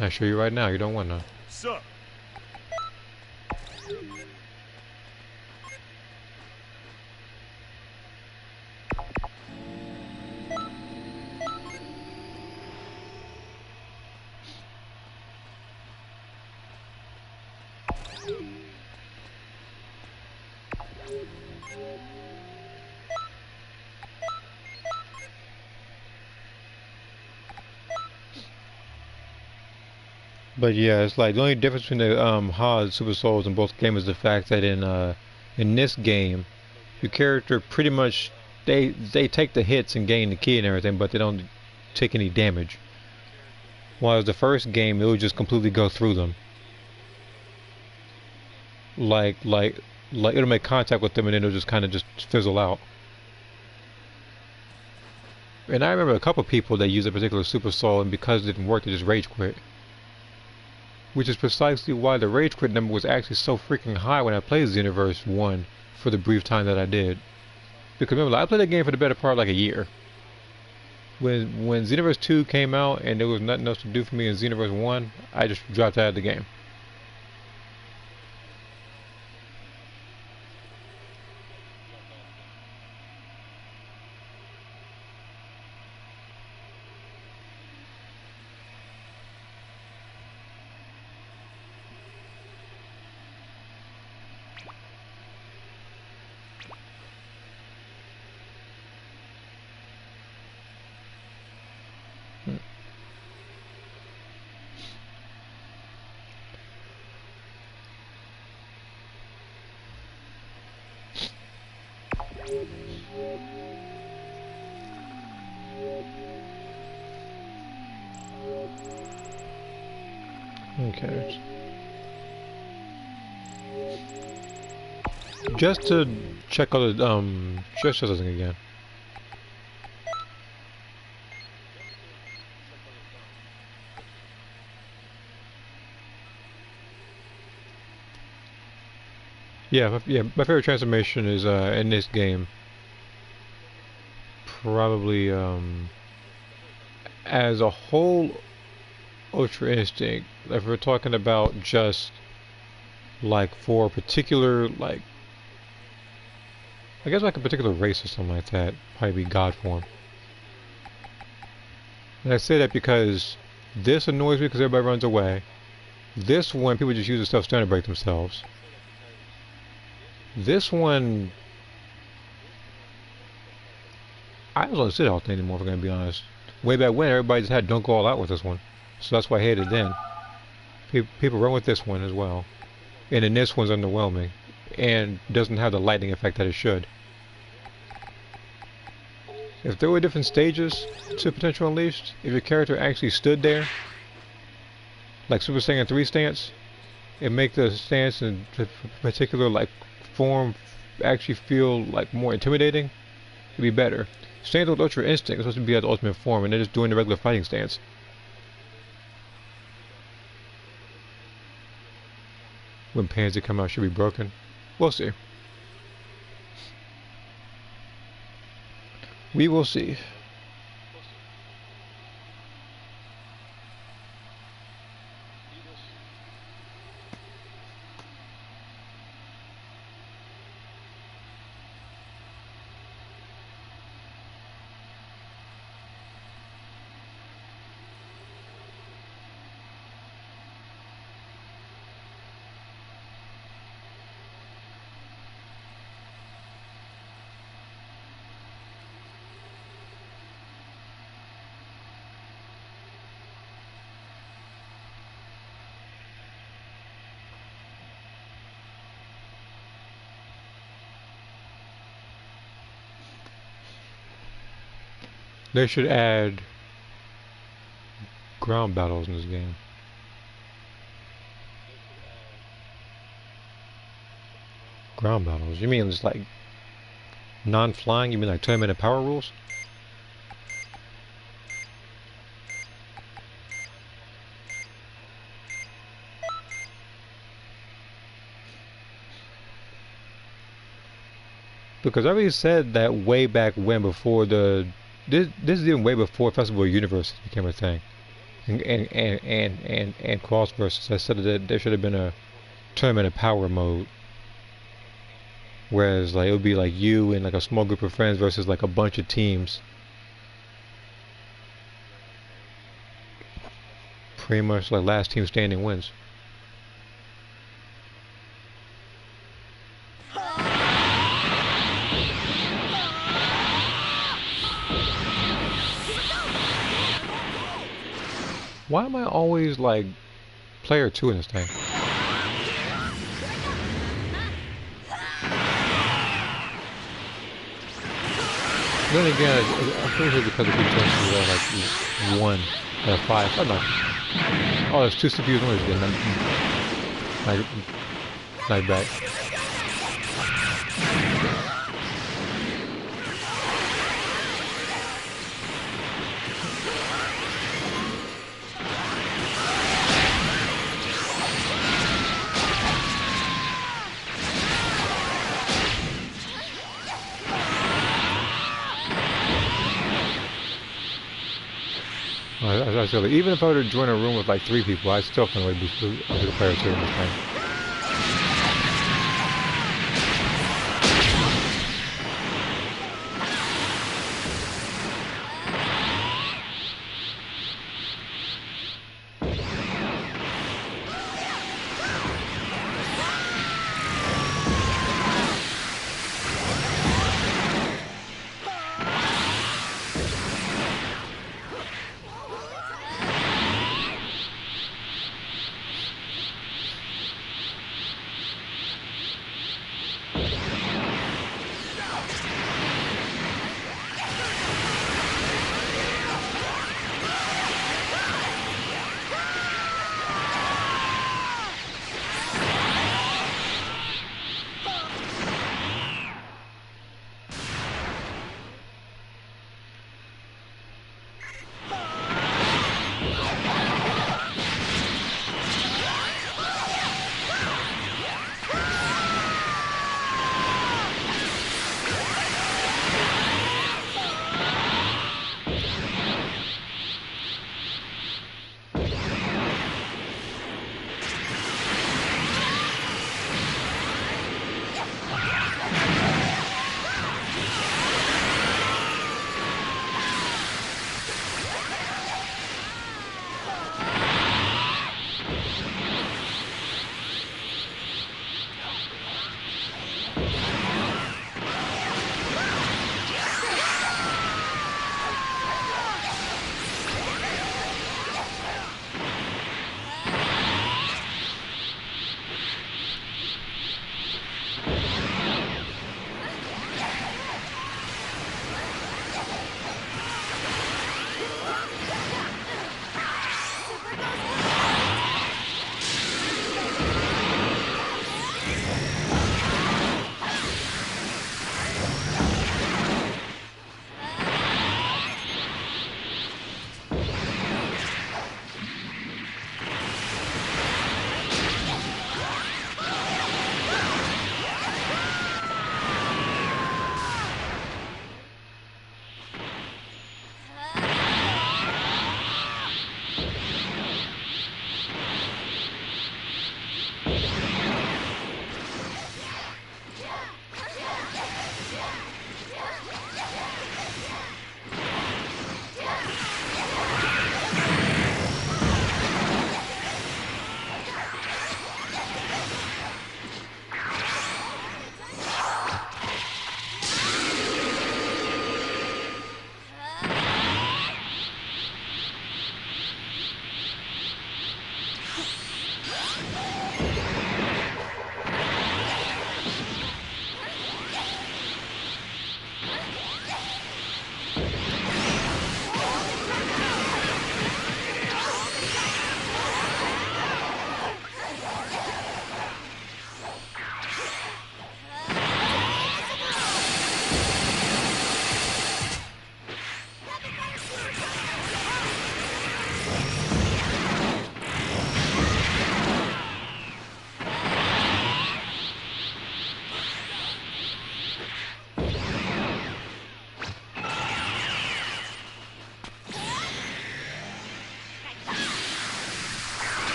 [SPEAKER 1] I show you right now, you don't want to.
[SPEAKER 3] Sir.
[SPEAKER 1] But yeah, it's like the only difference between the HOD and Super Souls in both games is the fact that in this game, your character pretty much they take the hits and gain the key and everything, but they don't take any damage. While the first game, it would just completely go through them. Like like it'll make contact with them and then it'll just kind of just fizzle out. And I remember a couple people that used a particular Super Soul, and because it didn't work, they just rage quit. Which is precisely why the rage quit number was actually so freaking high when I played Xenoverse 1 for the brief time that I did. Because remember, I played that game for the better part of like a year. When Xenoverse 2 came out and there was nothing else to do for me in Xenoverse 1, I just dropped out of the game. Okay. Just to check out the stress testing again. Yeah, my favorite transformation is in this game. Probably as a whole, Ultra Instinct. If we're talking about just like for a particular like, I guess like a particular race or something like that, probably be God form. And I say that because this annoys me because everybody runs away. This one, people just use the stuff standard break themselves. This one, I don't see that thing anymore, if I'm gonna be honest. Way back when, everybody just had don't go all out with this one. So that's why I hated it then. People run with this one as well. And then this one's underwhelming. And doesn't have the lightning effect that it should. If there were different stages to Potential Unleashed, if your character actually stood there, like Super Saiyan 3 stance, it make the stance in particular like form actually feel like more intimidating, it'd be better. Stance with Ultra Instinct is supposed to be at the ultimate form, and they're just doing the regular fighting stance. When Pansy come out, should be broken. We'll see. We will see. They should add ground battles in this game. Ground battles? You mean just like non-flying? You mean like tournament power rules? Because I already said that way back when, before this is even way before Festival of Universe became a thing, and cross versus. I said that there should have been a tournament of power mode, whereas like it would be like you and like a small group of friends versus like a bunch of teams. Pretty much like last team standing wins. Why am I always like player 2 in this thing? Then again, I'm pretty sure because it keeps going to like 1 out of 5. Oh no. Oh, there's 2 CPUs noise again. Night back. Even if I were to join a room with like 3 people, I still find a way to be a player 2 in this thing.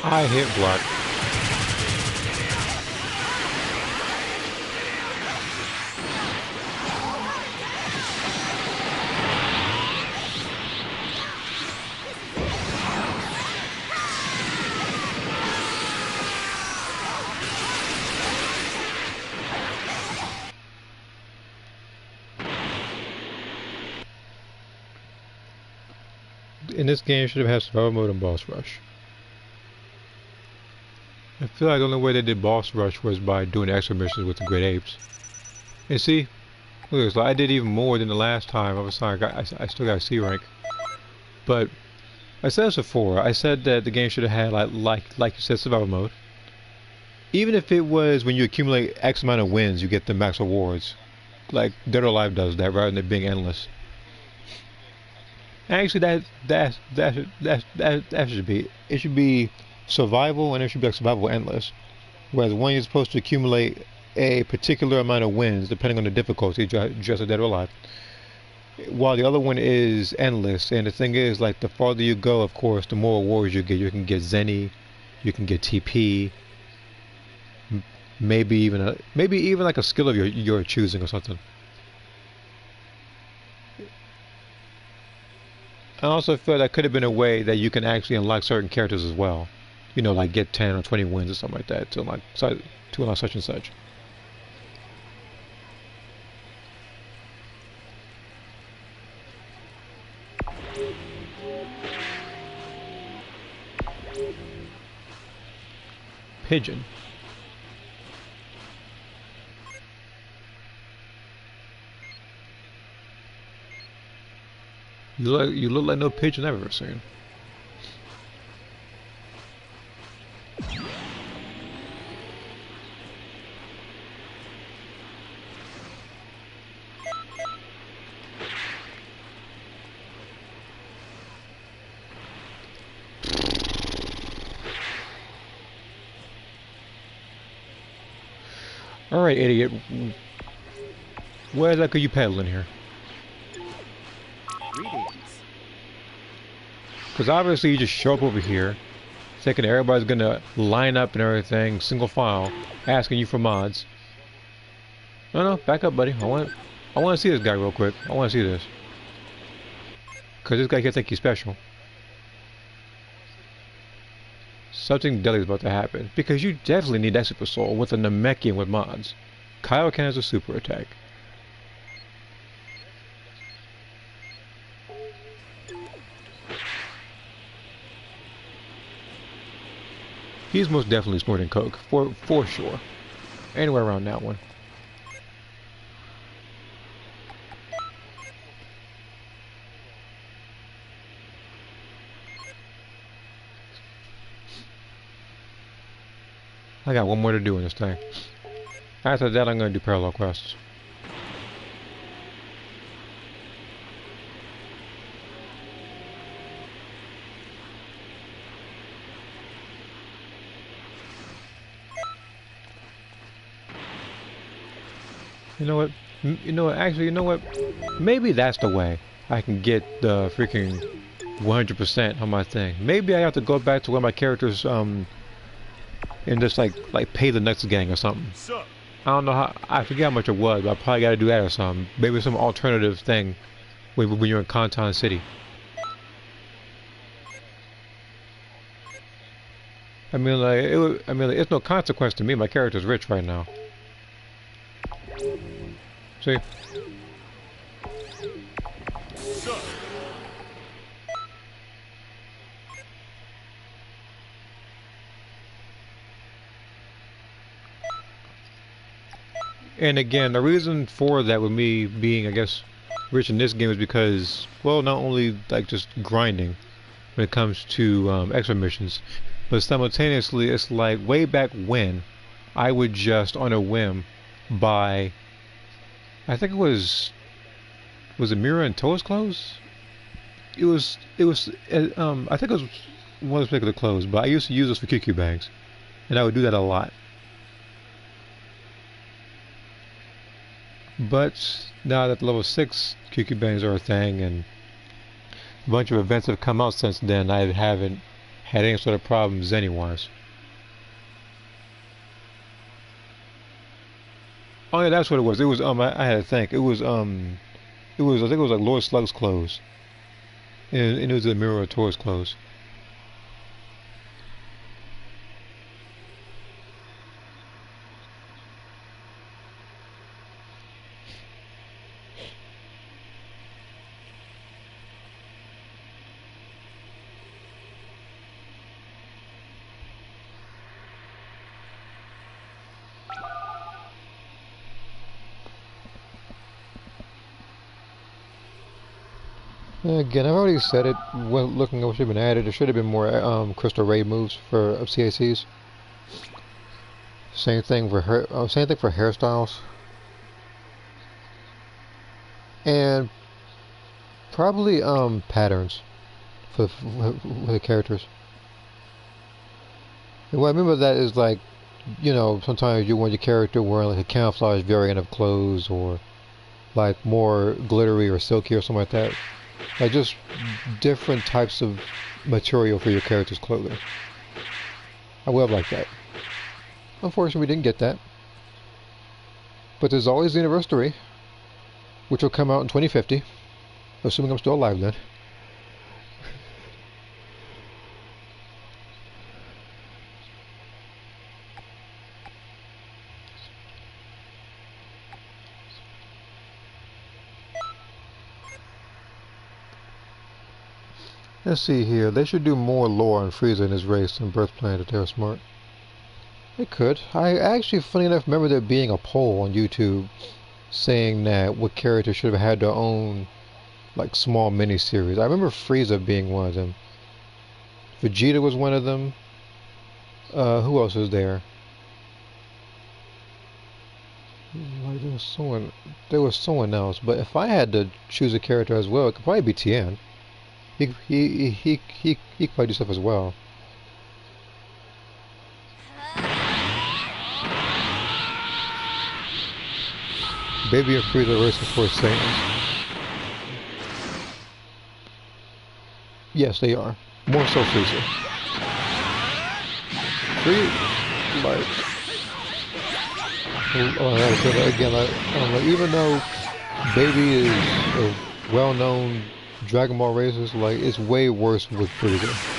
[SPEAKER 1] I hit block. In this game, should have had survival mode and boss rush. I feel like the only way they did boss rush was by doing extra missions with the great apes. And see, look at this. I did even more than the last time. I still got a C rank. But I said this before. I said that the game should have had like you said, survival mode. Even if it was when you accumulate X amount of wins, you get the max rewards. Like Dead or Alive does that, rather than it being endless. Actually, that should be. It should be survival, and it should be like survival endless. Whereas one you're supposed to accumulate a particular amount of wins depending on the difficulty, just like Dead or Alive. While the other one is endless, and the thing is, like the farther you go, of course, the more rewards you get. You can get Zenny, you can get TP, maybe even like a skill of your choosing or something. I also feel that could have been a way that you can actually unlock certain characters as well. You know, like get 10 or 20 wins or something like that to unlock such and such. Pigeon. You look like no pigeon I've ever seen. Alright, idiot. Where exactly are you peddling here?
[SPEAKER 3] Greetings.
[SPEAKER 1] Because obviously you just show up over here, thinking everybody's gonna line up and everything, single file, asking you for mods. No, back up, buddy. I want to see this guy real quick. I want to see this. Because this guy can't think he's special. Something deadly is about to happen. Because you definitely need that super soul with a Namekian with mods. Kaioken has a super attack. He's most definitely snorting coke, for sure. Anywhere around that one. I got one more to do in this thing. After that, I'm going to do parallel quests. You know what? Actually, you know what? Maybe that's the way I can get the freaking 100% on my thing. Maybe I have to go back to where my characters, and just like pay the next gang or something.
[SPEAKER 3] Sup?
[SPEAKER 1] I don't know how. I forget how much it was, but I probably got to do that or something. Maybe some alternative thing when you're in Kantan City. I mean, like, it's no consequence to me. My character's rich right now. See?
[SPEAKER 3] Sup?
[SPEAKER 1] And again, the reason for that with me being, I guess, rich in this game is because, well, not only like just grinding when it comes to extra missions, but simultaneously it's like way back when I would just on a whim buy, I think it was it Mira and Toa's clothes? I think it was one of those particular clothes, but I used to use those for QQ bags, and I would do that a lot. But now that level 6 QQ bangs are a thing and a bunch of events have come out since then, I haven't had any sort of problems Zenny-wise. Oh yeah, that's what it was. It was I had to think. It was I think it was like Lord Slug's clothes, and it was the Mirror of Tor's clothes. Again, I've already said it. When looking at what should have been added, there should have been more crystal ray moves for CACs. Same thing for same thing for hairstyles, and probably patterns for the characters. And what I remember that is like, sometimes you want your character wearing like a camouflage variant of clothes, or like more glittery or silky or something like that. Like just different types of material for your character's clothing. I would have liked that. Unfortunately, we didn't get that. But there's always the anniversary, which will come out in 2050, assuming I'm still alive then. Let's see here. They should do more lore on Frieza and his race and birth planet if they were smart. They could. I actually, funny enough, remember there being a poll on YouTube saying that what character should have had their own, like, small mini-series. I remember Frieza being one of them. Vegeta was one of them. Who else was there? Like, there was someone else. But if I had to choose a character as well, it could probably be Tien. He could probably do stuff as well. Baby and Frieza racing for Saiyans. Yes, they are. More so Frieza. Even though Baby is a well-known Dragon Ball racer, like, it's way worse with Frieza.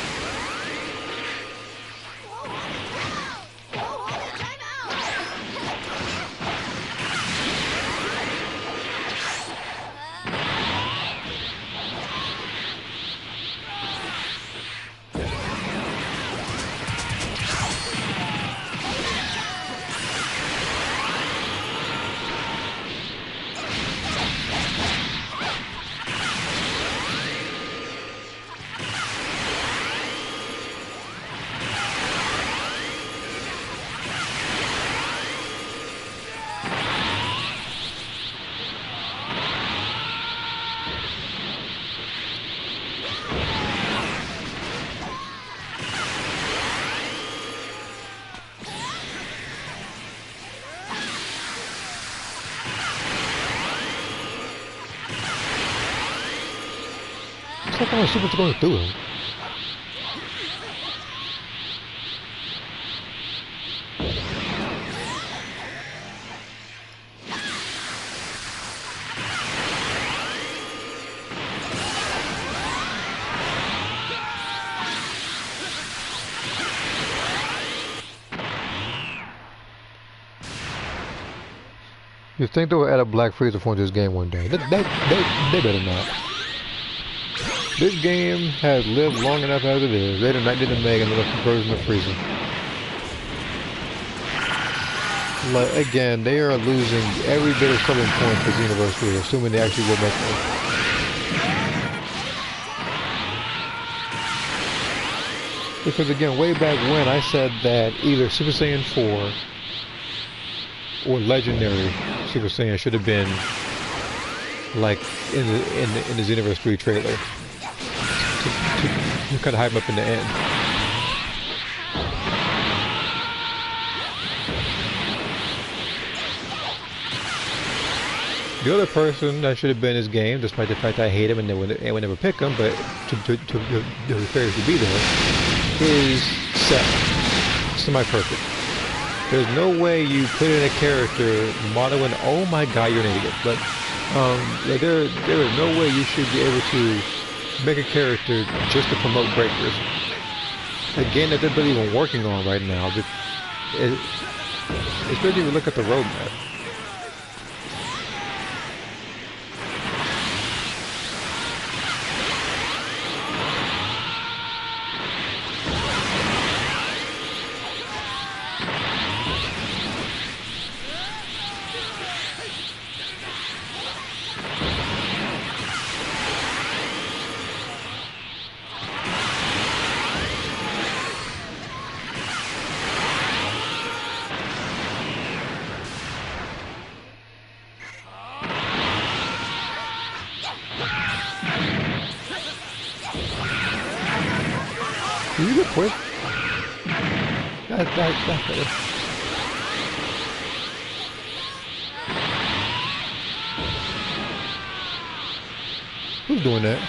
[SPEAKER 1] It's like I'm super going through him. You think they will add a Black Frieza form to this game one day? They better not. This game has lived long enough as it is. They do not need to make another version of Frieza. Like, again, they are losing every bit of selling point for Xenoverse 3, assuming they actually will make one. Because again, way back when I said that either Super Saiyan 4 or Legendary Super Saiyan should have been like in the Xenoverse 3 trailer. To kind of hype up in the end. The other person that should have been in this game, despite the fact I hate him and would never pick him, but to fair to be there, is Seth. Semi-perfect. There's no way you put in a character modeling, oh my god, you're an idiot. But yeah, there is no way you should be able to make a character just to promote breakers. Again, that they're barely even working on right now. Especially if you look at the roadmap. You get quick. That's better. Who's doing that?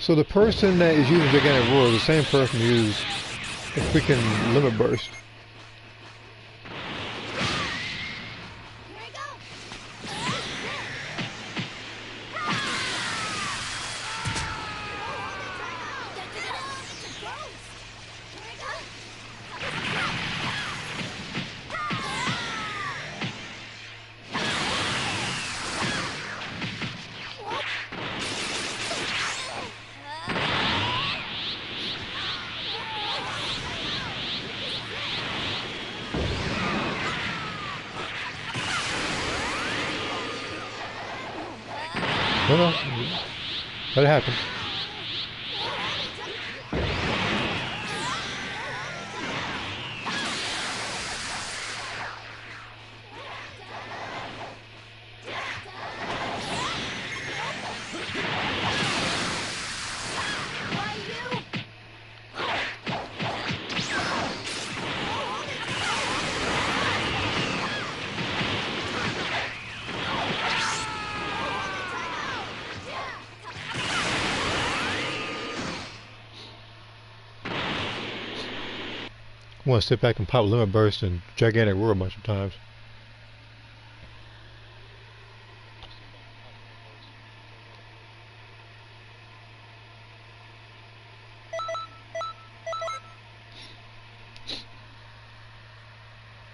[SPEAKER 1] So the person that is using Gigantic Roar is the same person who used a freaking Limit Burst. No, no. Let it happen. I want to sit back and pop Limit Burst and Gigantic Roar a bunch of times.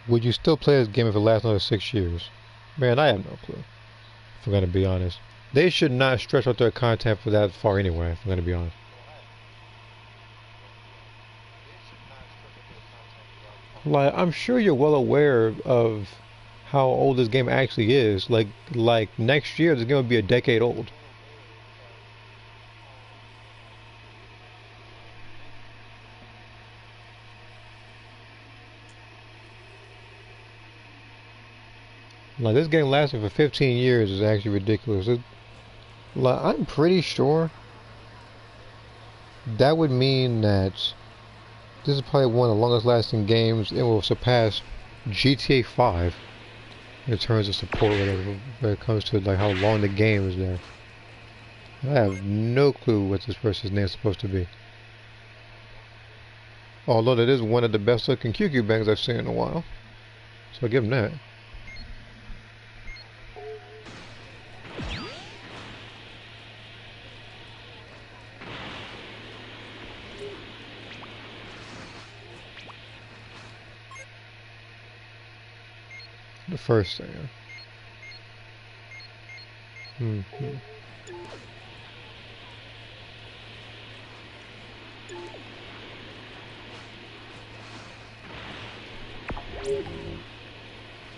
[SPEAKER 1] Would you still play this game if it lasts another 6 years? Man, I have no clue. If I'm going to be honest. They should not stretch out their content for that far anyway, if I'm going to be honest. Like, I'm sure you're well aware of how old this game actually is. Like next year, this game will be a decade old. Like, this game lasting for 15 years is actually ridiculous. Like, I'm pretty sure that would mean that this is probably one of the longest lasting games. It will surpass GTA 5 in terms of support, whatever, when it comes to like how long the game is there. I have no clue what this person's name is supposed to be. Although that is one of the best looking QQ bangs I've seen in a while. So I'll give him that. The first thing.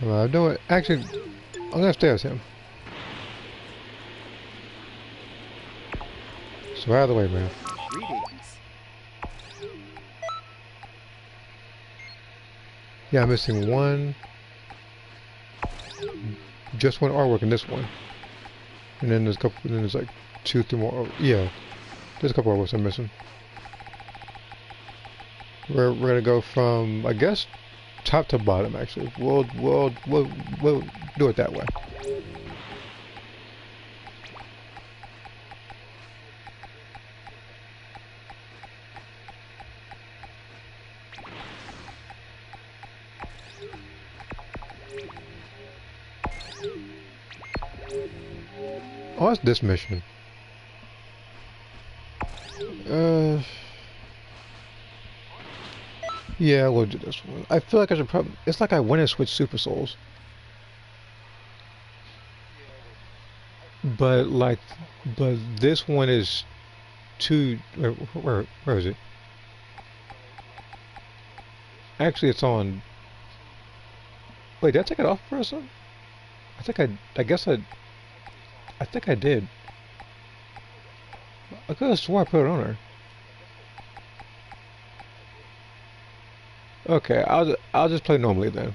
[SPEAKER 1] I'm doing. Actually, I'm gonna stay with him. So out of the way, man. Yeah, I'm missing one. Just one artwork in this one, and then there's a couple. Then there's like 2, 3 more. Yeah, there's a couple artworks I'm missing. We're gonna go from, I guess, top to bottom, actually. We'll do it that way. Oh, that's this mission. Yeah, we'll do this one. I feel like I should probably. It's like I went and switched Super Souls, but like, but this one is too. Where is it? Actually, it's on. Wait, did I take it off for a second? I think I guess I think I did. I could have swore I put it on her. Okay, I'll just play normally then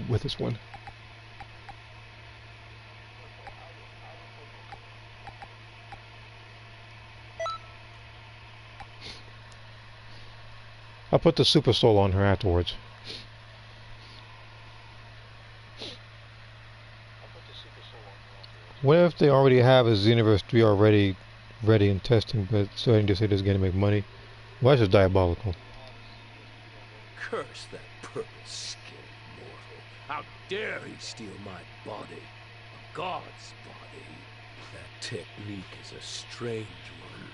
[SPEAKER 1] with this one. I'll put the Super Soul on her afterwards. What if they already have a Xenoverse 3 already ready and testing, but so I can just say this is going to make money? Well, that's just diabolical.
[SPEAKER 4] Curse that purple-skinned mortal. How dare he steal my body? A god's body. That technique is a strange one.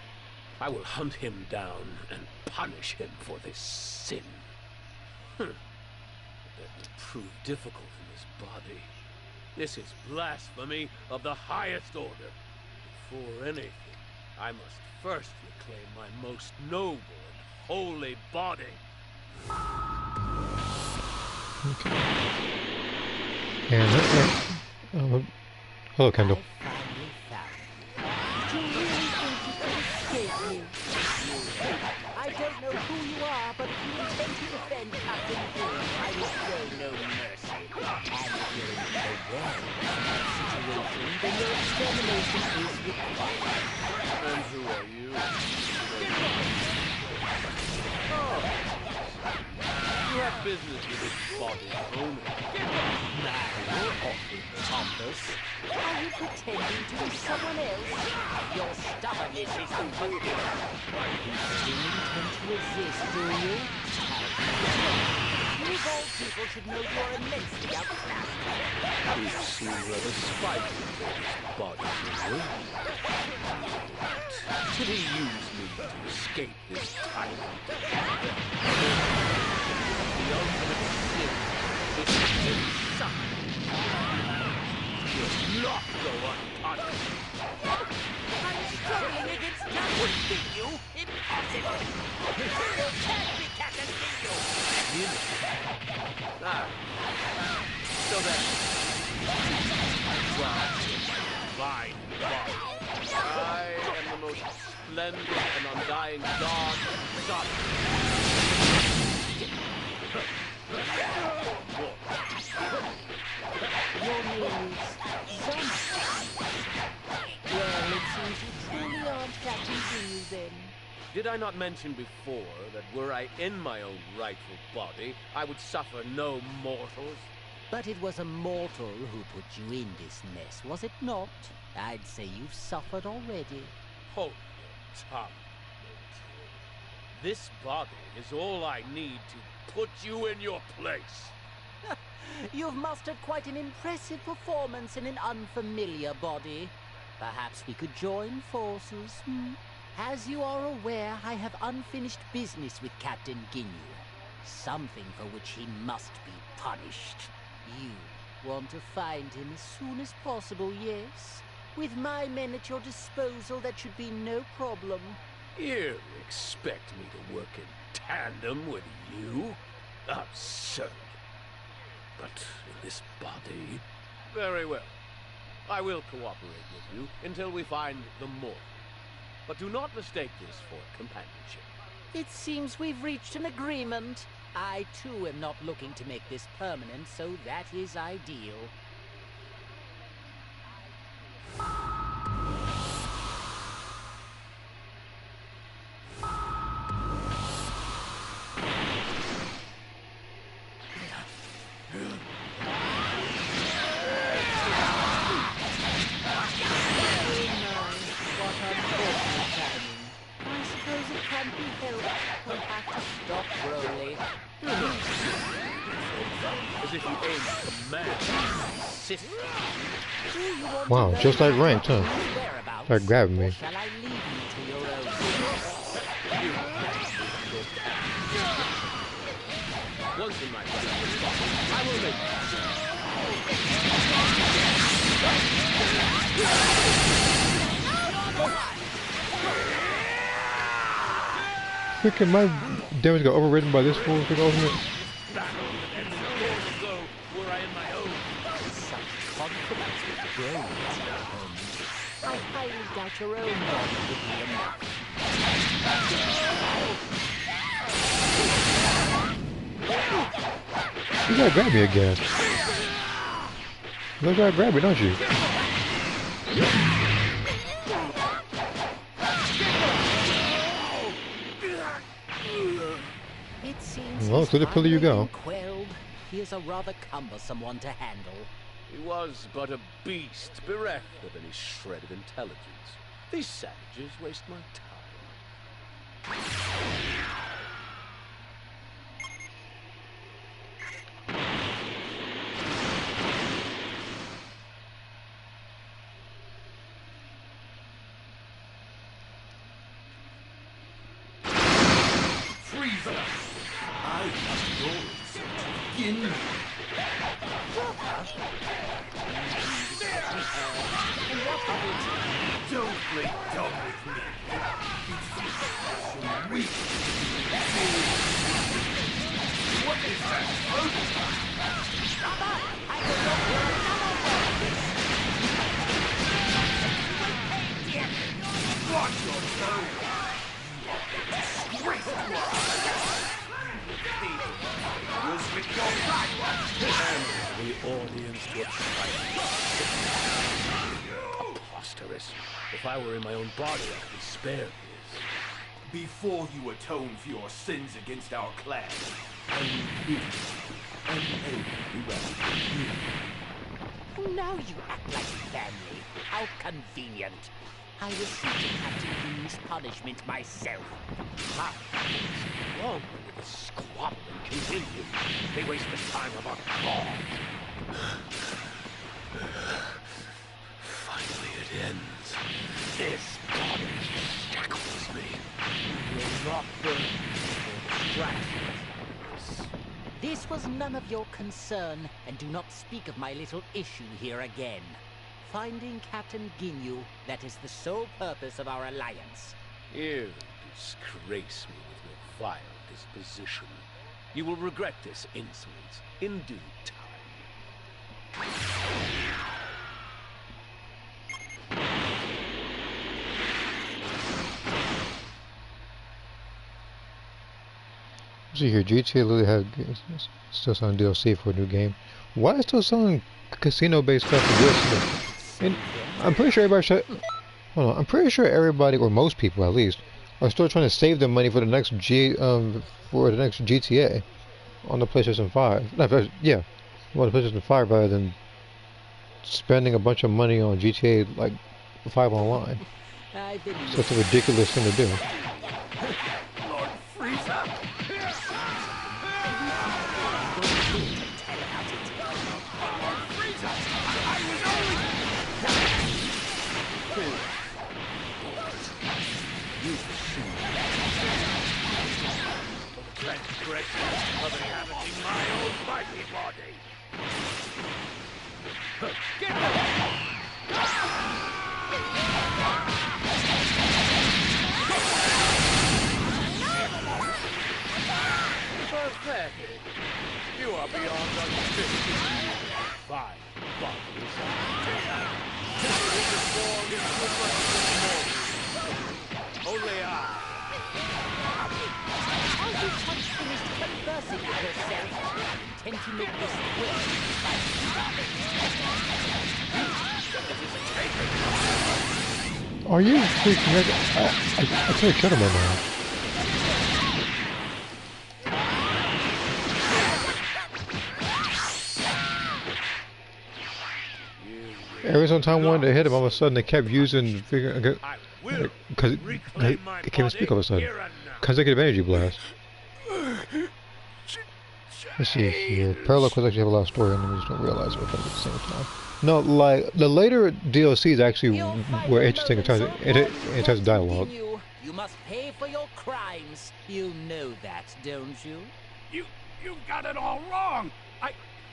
[SPEAKER 4] I will hunt him down and punish him for this sin. But that will prove difficult in this body. This is blasphemy of the highest order. Before anything, I must first reclaim my most noble and holy body.
[SPEAKER 1] Okay. And hello, Kendall.
[SPEAKER 5] I don't know who you are, but if you intend to defend Captain Bull, I will show no mercy. And if you're aware of the situation, then your extermination is required.
[SPEAKER 4] And who are you? Oh. You have business with this body's owner.
[SPEAKER 5] Now, awfully pompous. Are you pretending to be someone else? Your stubbornness is unforgivable. You still intend to resist, do you? You of all people should know you are immensely outclassed.
[SPEAKER 4] You seem rather spiteful for this body, do you? Should he use me to escape this tyrant? The ultimate sin is to suffer. Will not go unpunished.
[SPEAKER 5] I'm struggling against Captain Ginyu. Impossible. You can't be Captain Ginyu.
[SPEAKER 4] Really? Ah. So then, fine body. I am the most splendid and undying god, son.
[SPEAKER 5] Your news. Well, it seems you truly aren't Captain Ginyu then.
[SPEAKER 4] Did I not mention before that were I in my own rightful body, I would suffer no mortals?
[SPEAKER 5] But it was a mortal who put you in this mess, was it not? I'd say you've suffered already.
[SPEAKER 4] Hold your tongue, mortal. This body is all I need to put you in your place.
[SPEAKER 5] You've mustered quite an impressive performance in an unfamiliar body. Perhaps we could join forces, As you are aware, I have unfinished business with Captain Ginyu. Something for which he must be punished. You want to find him as soon as possible, yes? With my men at your disposal, that should be no problem.
[SPEAKER 4] You expect me to work in tandem with you? Absurd. But in this body... Very well. I will cooperate with you until we find the mortal. But do not mistake this for companionship.
[SPEAKER 5] It seems we've reached an agreement. I, too, am not looking to make this permanent, so that is ideal.
[SPEAKER 4] man. Sister.
[SPEAKER 5] Do you want
[SPEAKER 1] Wow,
[SPEAKER 5] to know
[SPEAKER 1] just like
[SPEAKER 5] my
[SPEAKER 1] ranked, huh?
[SPEAKER 5] whereabouts,
[SPEAKER 1] Start grabbing
[SPEAKER 5] or
[SPEAKER 1] me.
[SPEAKER 5] shall I leave you to your own?
[SPEAKER 4] Once in my life, I will make
[SPEAKER 1] Freaking my damage got overridden by this fool. Freaking ultimate.
[SPEAKER 4] go were I in my own.
[SPEAKER 5] Such confidence with drones. I highly doubt your own body would be enough.
[SPEAKER 1] You gotta grab me again. You gotta grab me, don't you?
[SPEAKER 5] It seems
[SPEAKER 1] Well,
[SPEAKER 5] he's
[SPEAKER 1] to the pillar you
[SPEAKER 5] finally
[SPEAKER 1] go.
[SPEAKER 5] been quelled. He is a rather cumbersome one to handle.
[SPEAKER 4] He was but a beast, bereft of any shred of intelligence. These savages waste my time.
[SPEAKER 2] Freezer! I have yours. Begin. Don't play dumb with me. It's weak. What is that? Watch your tone. Disgrace to us. Was with your pride.
[SPEAKER 4] The audience to a triumph. Preposterous. If I were in my own body, I could be spared this.
[SPEAKER 2] Before you atone for your sins against our clan, I will give you an oath to you.
[SPEAKER 5] Now you act like family. How convenient. I received Captain Doom's punishment myself.
[SPEAKER 4] How long will this squabbling continue? They waste the time of our god. Finally it ends. This body shackles me. You will not burn or distract me.
[SPEAKER 5] This was none of your concern, and do not speak of my little issue here again. Finding Captain Ginyu, that is the sole purpose of our alliance.
[SPEAKER 4] You disgrace me with your vile disposition. You will regret this insolence in due time.
[SPEAKER 1] See here, GTA literally have still selling DLC for a new game. Why is still selling casino-based stuff for DLC? And I'm pretty sure everybody hold on, I'm pretty sure everybody, or most people at least, are still trying to save their money for the next GTA on the PlayStation 5. No, yeah, on the PlayStation 5 rather than spending a bunch of money on GTA like 5 online.
[SPEAKER 5] I believe
[SPEAKER 1] Such a ridiculous thing to do.
[SPEAKER 2] Lord Frieza!
[SPEAKER 4] Transgression of inhabiting my own mighty body. Get pathetic. You are beyond understanding. Fine bodies. Only I.
[SPEAKER 5] Are you quite finished conversing with yourself? I intend to make this quick.
[SPEAKER 1] Are you freaking I can't shut him right now. Every single time I wanted to hit him, all of a sudden they kept using because they can't even speak all of a sudden. Consecutive energy blast. Let's see here. Parallel quests actually have a lot of story in them, we just don't realize it with them at the same time. No, like, the later DLCs actually were interesting in terms of dialogue.
[SPEAKER 5] Continue. You must pay for your crimes. You know that, don't you?
[SPEAKER 6] You've got it all wrong.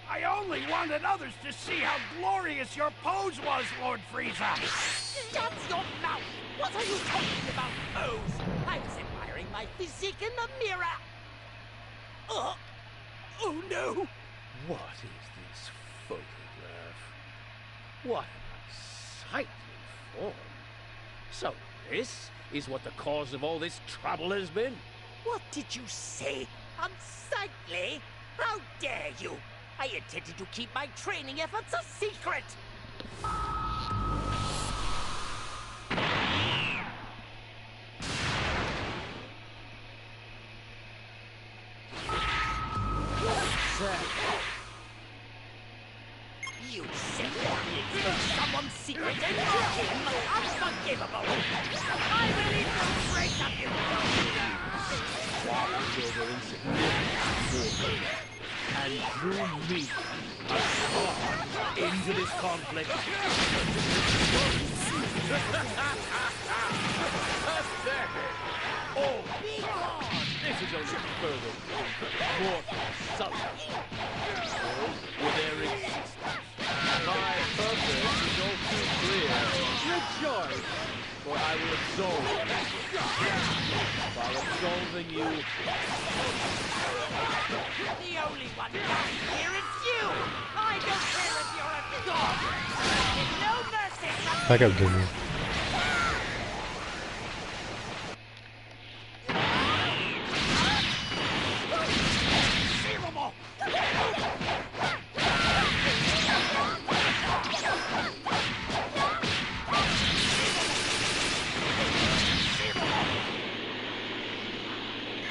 [SPEAKER 6] I only wanted others to see how glorious your pose was, Lord Frieza.
[SPEAKER 5] Shut your mouth! What are you talking about, pose? I was admiring my physique in the mirror. Oh no!
[SPEAKER 4] What is this photograph? What an unsightly form. So this is what the cause of all this trouble has been?
[SPEAKER 5] What did you say? Unsightly? How dare you? I intended to keep my training efforts a secret! You set me against someone's secret and kill him! Unforgivable! I will eat the brains of you!
[SPEAKER 4] And through me, a god into this conflict. Pathetic! Oh, this is only further mortal substance. With their existence. My purpose is all too clear. Rejoice, for I will absolve you. By absolving you,
[SPEAKER 5] The only one dying here is you! I don't care if you're a god! No mercy!
[SPEAKER 1] Back up, Jimmy.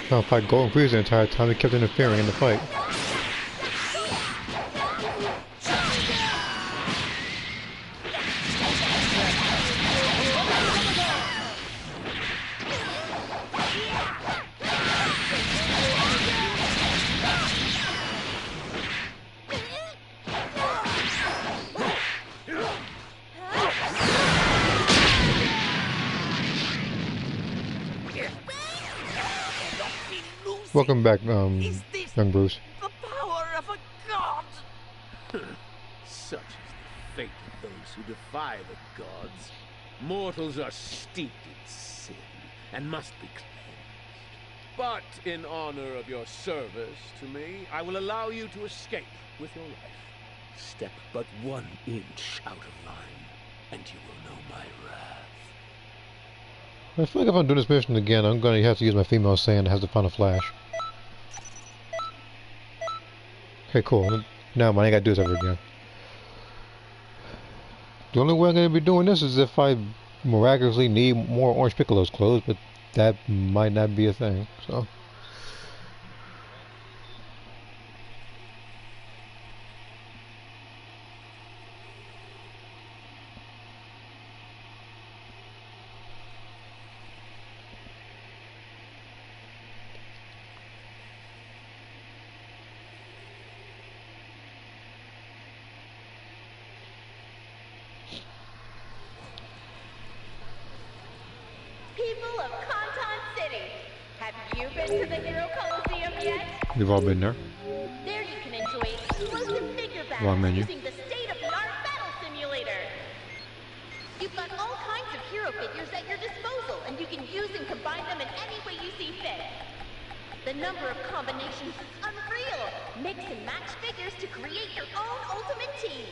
[SPEAKER 1] Trying to fight Golden Frieza the entire time, he kept interfering in the fight. Welcome back, young Bruce.
[SPEAKER 5] The power of a god!
[SPEAKER 4] such is the fate of those who defy the gods. Mortals are steeped in sin and must be cleansed. But in honor of your service to me, I will allow you to escape with your life. Step but 1 inch out of line, and you will know my wrath.
[SPEAKER 1] I feel like if I'm doing this mission again, I'm going to have to use my female Saiyan that has the final flash. Okay, cool. Now I ain't got to do this ever again. The only way I'm going to be doing this is if I miraculously need more Orange Piccolo's clothes, but that might not be a thing, so...
[SPEAKER 7] People of Canton City, have you been to the Hero Coliseum yet?
[SPEAKER 1] We've all been there.
[SPEAKER 7] There you can enjoy explosive figure
[SPEAKER 1] Wrong
[SPEAKER 7] battles
[SPEAKER 1] menu.
[SPEAKER 7] using the state-of-the-art battle simulator. You've got all kinds of hero figures at your disposal, and you can use and combine them in any way you see fit. The number of combinations is unreal. Mix and match figures to create your own ultimate team.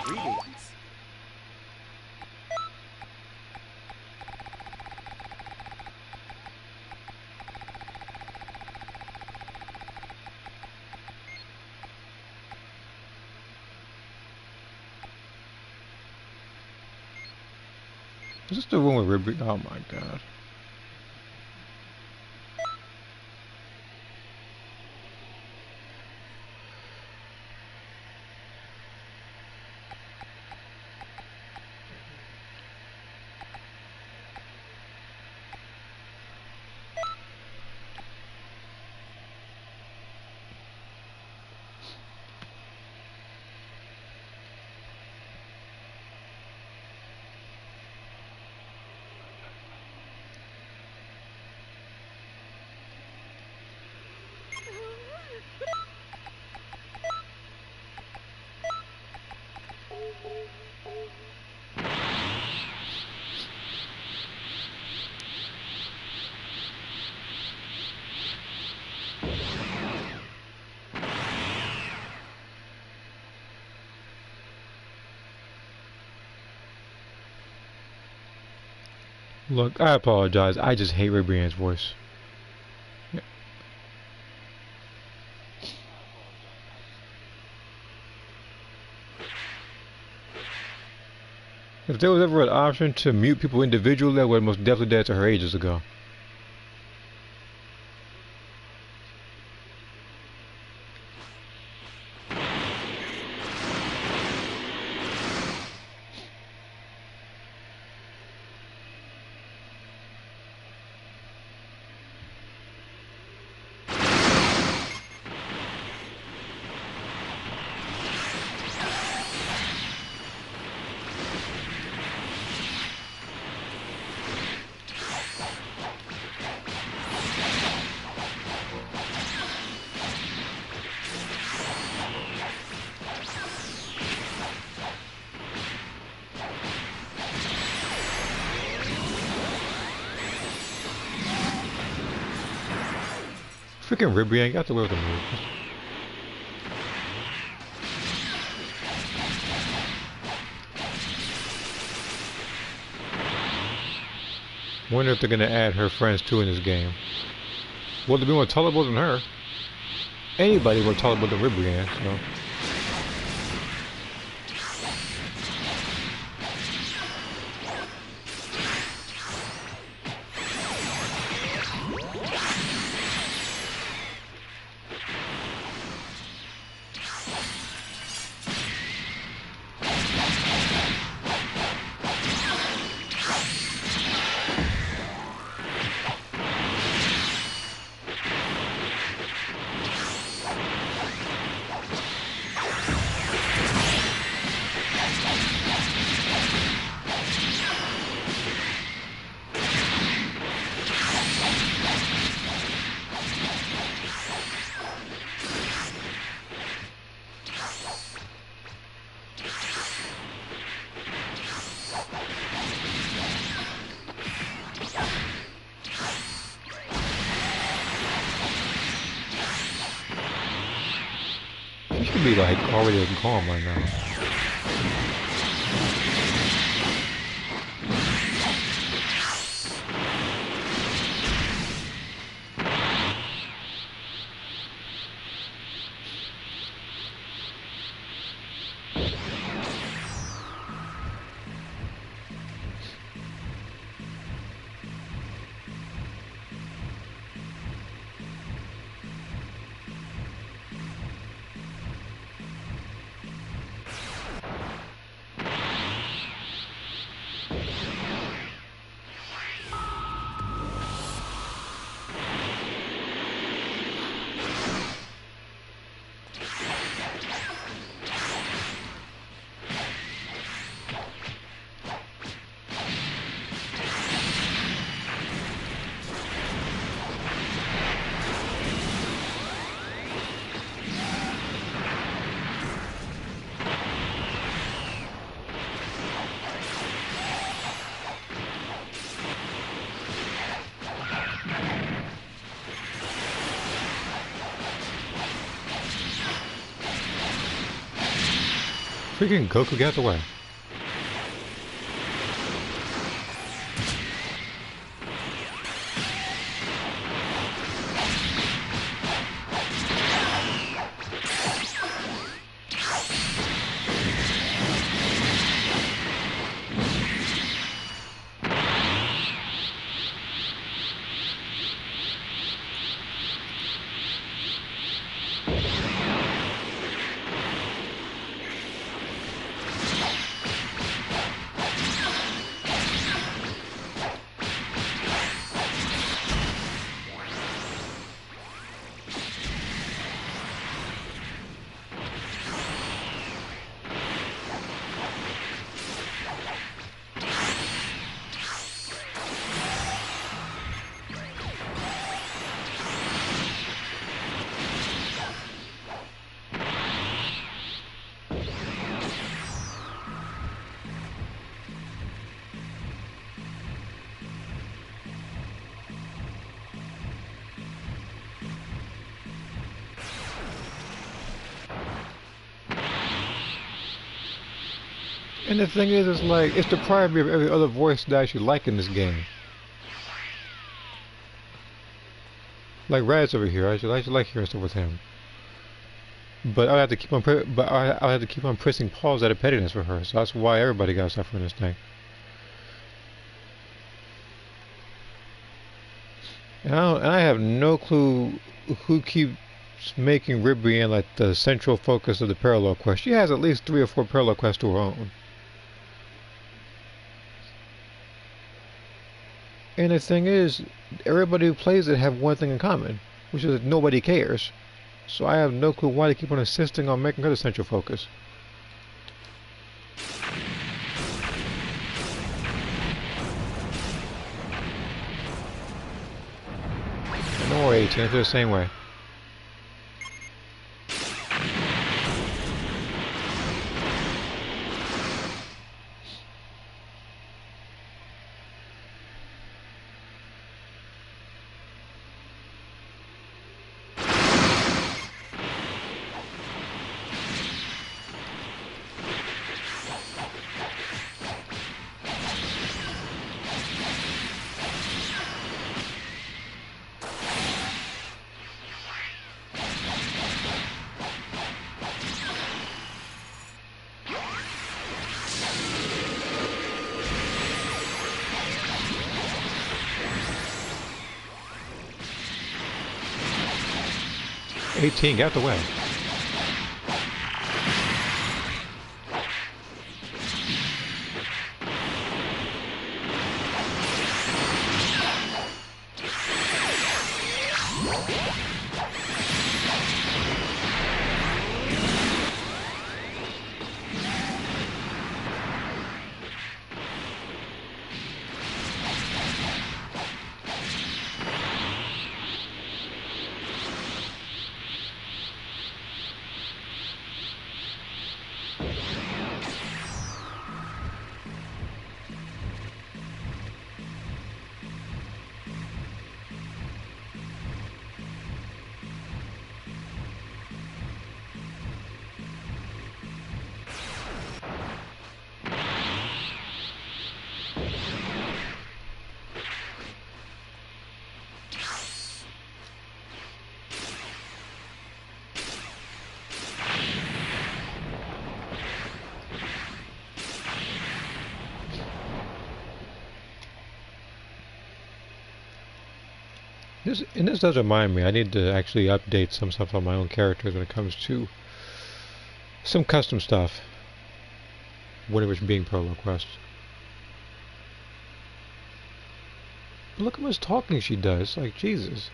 [SPEAKER 6] Greetings.
[SPEAKER 1] Is this the one with Ribby? Oh my god. Look, I apologize. I just hate Ribrian's voice. Yeah. If there was ever an option to mute people individually, I would have most definitely did it to her ages ago. Freaking Ribrian got the way with the move. Wonder if they're gonna add her friends too in this game. Well, they'll be more tolerable than her. Anybody more tolerable than Ribrian, so. He should be like already calm right now. Freaking Goku, get out the way. And the thing is, it's like, it's deprived me of every other voice that I actually like in this game. Like Raz over here, I actually like hearing stuff with him. But I have to keep on, I have to keep on pressing pause out of pettiness for her. So that's why everybody got stuff from this thing. And I have no clue who keeps making Ribrianne like the central focus of the parallel quest. She has at least 3 or 4 parallel quests to her own. And the thing is, everybody who plays it have one thing in common, which is that nobody cares. So I have no clue why they keep on insisting on making her the central focus. And don't worry, 18, I feel the same way. Get out the way. This does remind me, I need to actually update some stuff on my own characters when it comes to some custom stuff. One of which being prologue quests. But look how much talking she does, like Jesus.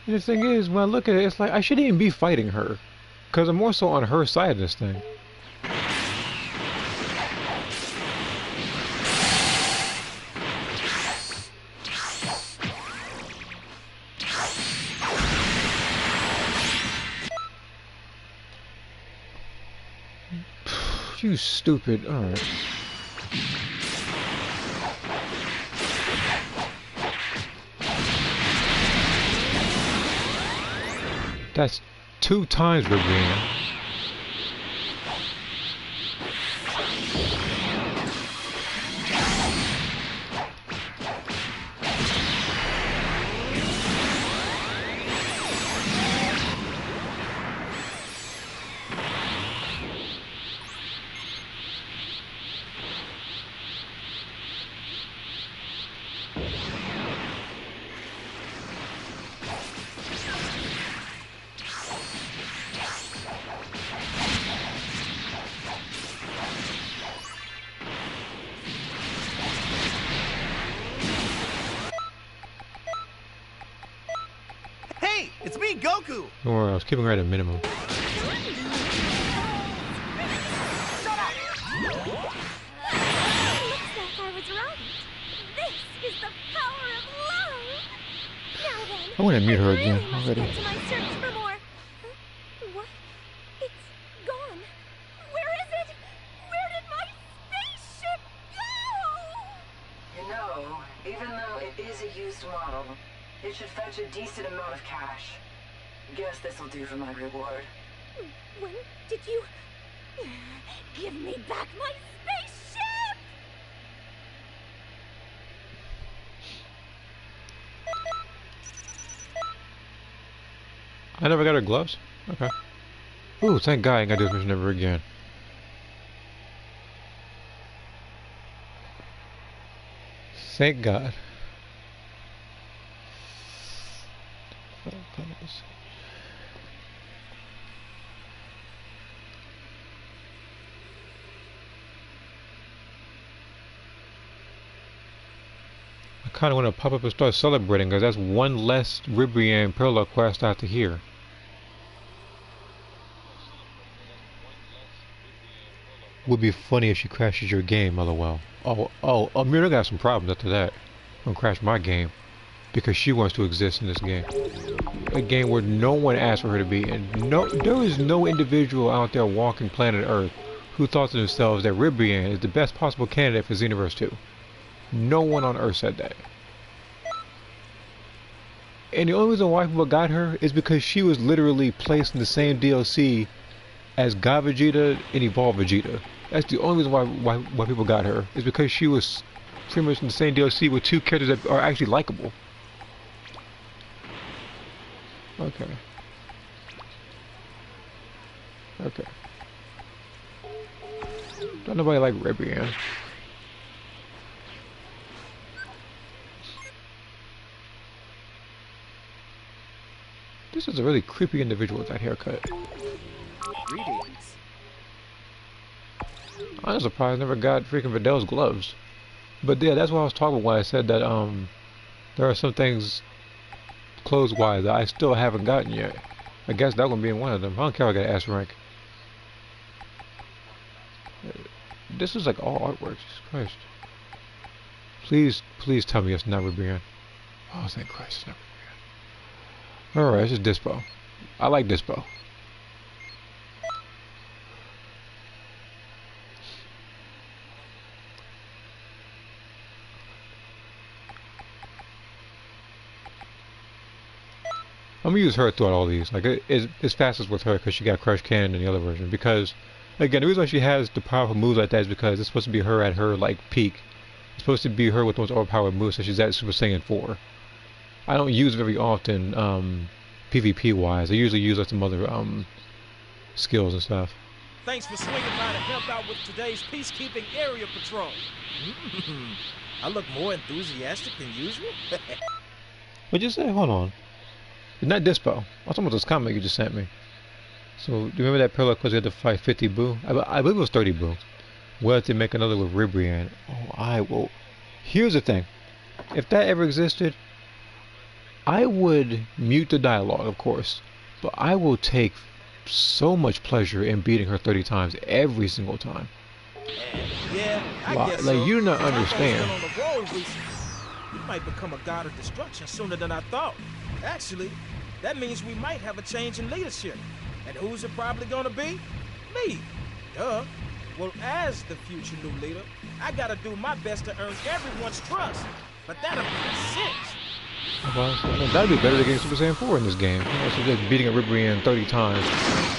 [SPEAKER 1] And the thing is, when I look at it, it's like I shouldn't even be fighting her, because I'm more so on her side of this thing. You stupid. Alright. That's 2 times Ribrianne.
[SPEAKER 8] Hey, it's me, Goku!
[SPEAKER 1] Don't worry, I was keeping her at a minimum. I want to mute her again already.
[SPEAKER 9] To my search for more. What? It's gone. Where is it? Where did my spaceship go?
[SPEAKER 10] You know, even though it is a used model, it should fetch a decent amount of cash. Guess this'll do for my reward.
[SPEAKER 9] When did you give me back my spaceship?
[SPEAKER 1] I never got her gloves? Okay. Ooh, thank God I ain't got to do this mission ever again. Thank God. I kind of want to pop up and start celebrating because that's one less Ribrian parallel quest I have to hear. Would be funny if she crashes your game, lol. Amira got some problems after that. Gonna crash my game because she wants to exist in this game. A game where no one asked for her to be, and there is no individual out there walking planet Earth who thought to themselves that Ribrian is the best possible candidate for Xenoverse 2. No one on Earth said that. And the only reason why people got her is because she was literally placed in the same DLC as God Vegeta and Evolve Vegeta. That's the only reason why people got her, is because she was pretty much in the same DLC with two characters that are actually likable. Okay. Okay. Don't nobody like Ribrian. This is a really creepy individual with that haircut.
[SPEAKER 8] Greetings.
[SPEAKER 1] I'm surprised I never got freaking Videl's gloves. But yeah, that's what I was talking about when I said that there are some things clothes-wise that I still haven't gotten yet. I guess that one being one of them. I don't care if I got S rank. This is like all artwork, Jesus Christ. Please tell me it's not Ribrian. Oh, thank Christ, it's not Ribrian. Alright, this is Dispo. I like Dispo. I'm gonna use her throughout all these. Like it's fastest with her because she got Crush Cannon in the other version. Because again, the reason why she has the powerful moves like that is because it's supposed to be her at her like peak. It's supposed to be her with the most overpowered moves, so she's at Super Saiyan 4. I don't use it very often, PvP wise. I usually use like some other skills and stuff.
[SPEAKER 11] Thanks for swinging by to help out with today's peacekeeping area patrol. I look more enthusiastic than usual.
[SPEAKER 1] What'd you say? Hold on. It's not Dispo. I'm talking about this comic you just sent me. So, do you remember that parallel quest you had to fight 50 Boo? I believe it was 30 Boo. Well, to make another with Ribrian. Oh, I will. Here's the thing. If that ever existed, I would mute the dialogue, of course. But I will take so much pleasure in beating her 30 times every single time.
[SPEAKER 11] Yeah, I
[SPEAKER 1] Wow,
[SPEAKER 11] guess
[SPEAKER 1] like,
[SPEAKER 11] so.
[SPEAKER 1] you do not understand.
[SPEAKER 11] On the road recently. You might become a god of destruction sooner than I thought. Actually, that means we might have a change in leadership. And who's it probably gonna be? Me. Duh. Well, as the future new leader, I gotta do my best to earn everyone's trust. But that'll be a cinch.
[SPEAKER 1] Well, that'd be better than getting Super Saiyan 4 in this game. So just beating a Ribrian 30 times.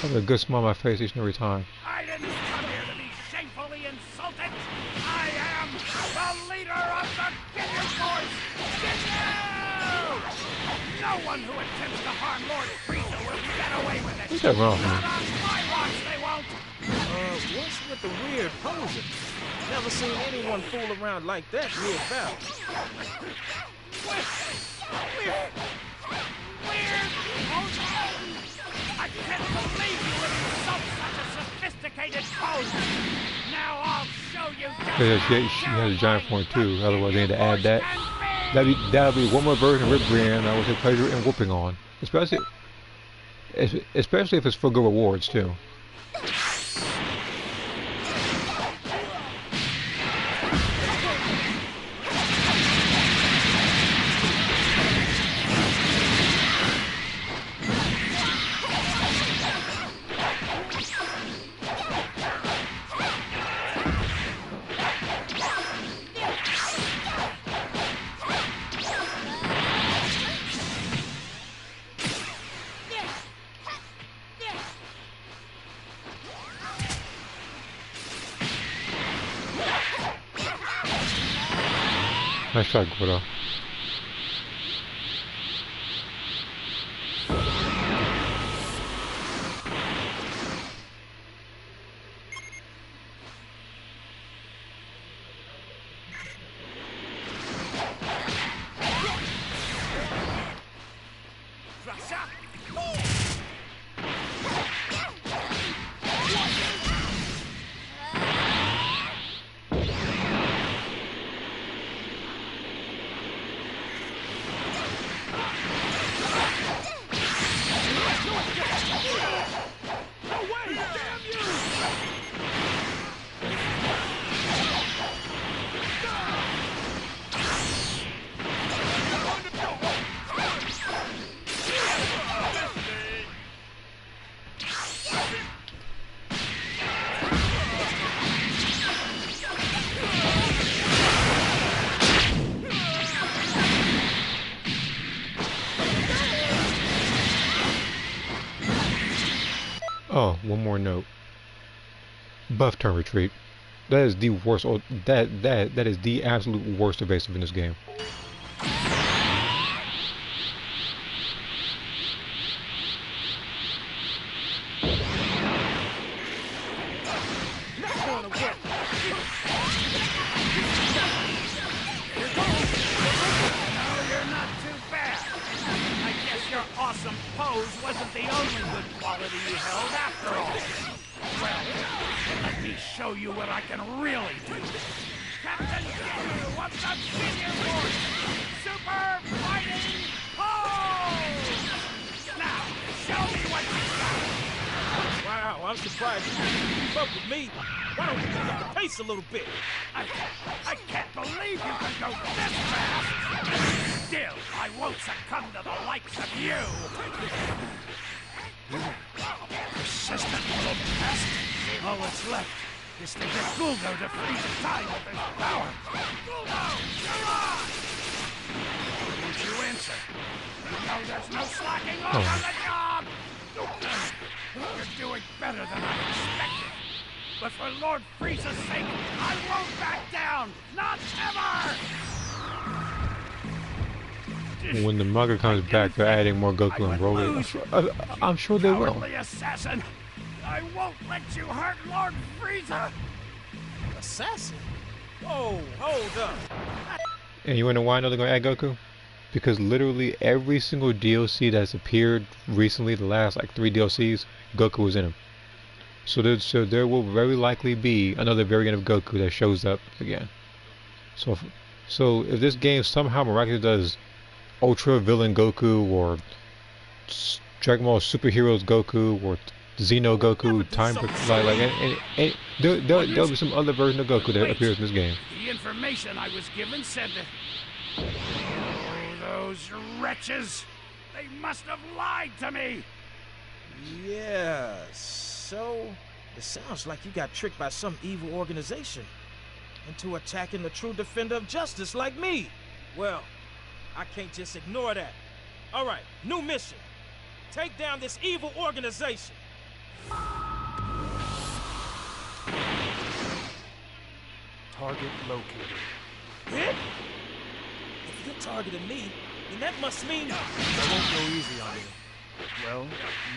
[SPEAKER 1] Having a good smile on my face each and every time.
[SPEAKER 6] I didn't come here to be shamefully insulted. I am the leader of the Ginyu Force. Ginyu! No one who attempts to harm Lord Frieza will get away with it.
[SPEAKER 1] What's that wrong with me?
[SPEAKER 6] Not on my watch, they won't.
[SPEAKER 11] What's with the weird posing? Never seen anyone fool around like that near battle.
[SPEAKER 6] Weird. I can't believe you would insult such a sophisticated pose. Now I'll show you.
[SPEAKER 1] Yeah, she has a giant form too. Otherwise, they need to add that. That'll be one more version of Ribrian I would take pleasure in whooping on. Especially, especially if it's for good rewards too. Nice shot, Gordo. Oh, one more note. Buff turn retreat. That is the worst. That is the absolute worst evasive in this game.
[SPEAKER 6] Awesome pose wasn't the only good quality you held after all. Well, let me show you what I can really do. Captain Ginyu of the Senior Force! Super Fighting Pose! Now, show me what you got!
[SPEAKER 11] Wow, I'm surprised you can keep up with me. Why don't you pick up the pace a little bit?
[SPEAKER 6] I can't believe you can go this fast! Still, I won't succumb to the likes of you! Persistent little pest! All that's left is to get Guldo to freeze time with his power! Guldo, you're on! Won't you answer? You know there's no slacking off on the job! You're doing better than I expected! But for Lord Frieza's sake, I won't back down! Not ever!
[SPEAKER 1] When the manga comes back, they're adding more Goku and Broly. I'm sure they will.
[SPEAKER 6] Cowardly assassin! I won't let you hurt Lord Frieza!
[SPEAKER 11] Assassin? Whoa, hold up.
[SPEAKER 1] And you wanna know why I know they're gonna add Goku? Because literally every single DLC that's appeared recently, the last like 3 DLCs, Goku was in them. So there will very likely be another variant of Goku that shows up again. So if this game somehow miraculously does Ultra Villain Goku or Dragon Ball Superheroes Goku or Xeno Goku, there'll be some other version of Goku that appears in this game.
[SPEAKER 6] The information I was given said that... Oh, those wretches! They must have lied to me!
[SPEAKER 11] Yeah, so... It sounds like you got tricked by some evil organization into attacking the true defender of justice like me. Well, I can't just ignore that. All right, new mission. Take down this evil organization.
[SPEAKER 3] Target located.
[SPEAKER 11] Hit? If you're targeting me, then that must mean...
[SPEAKER 3] I won't go easy on you. Well,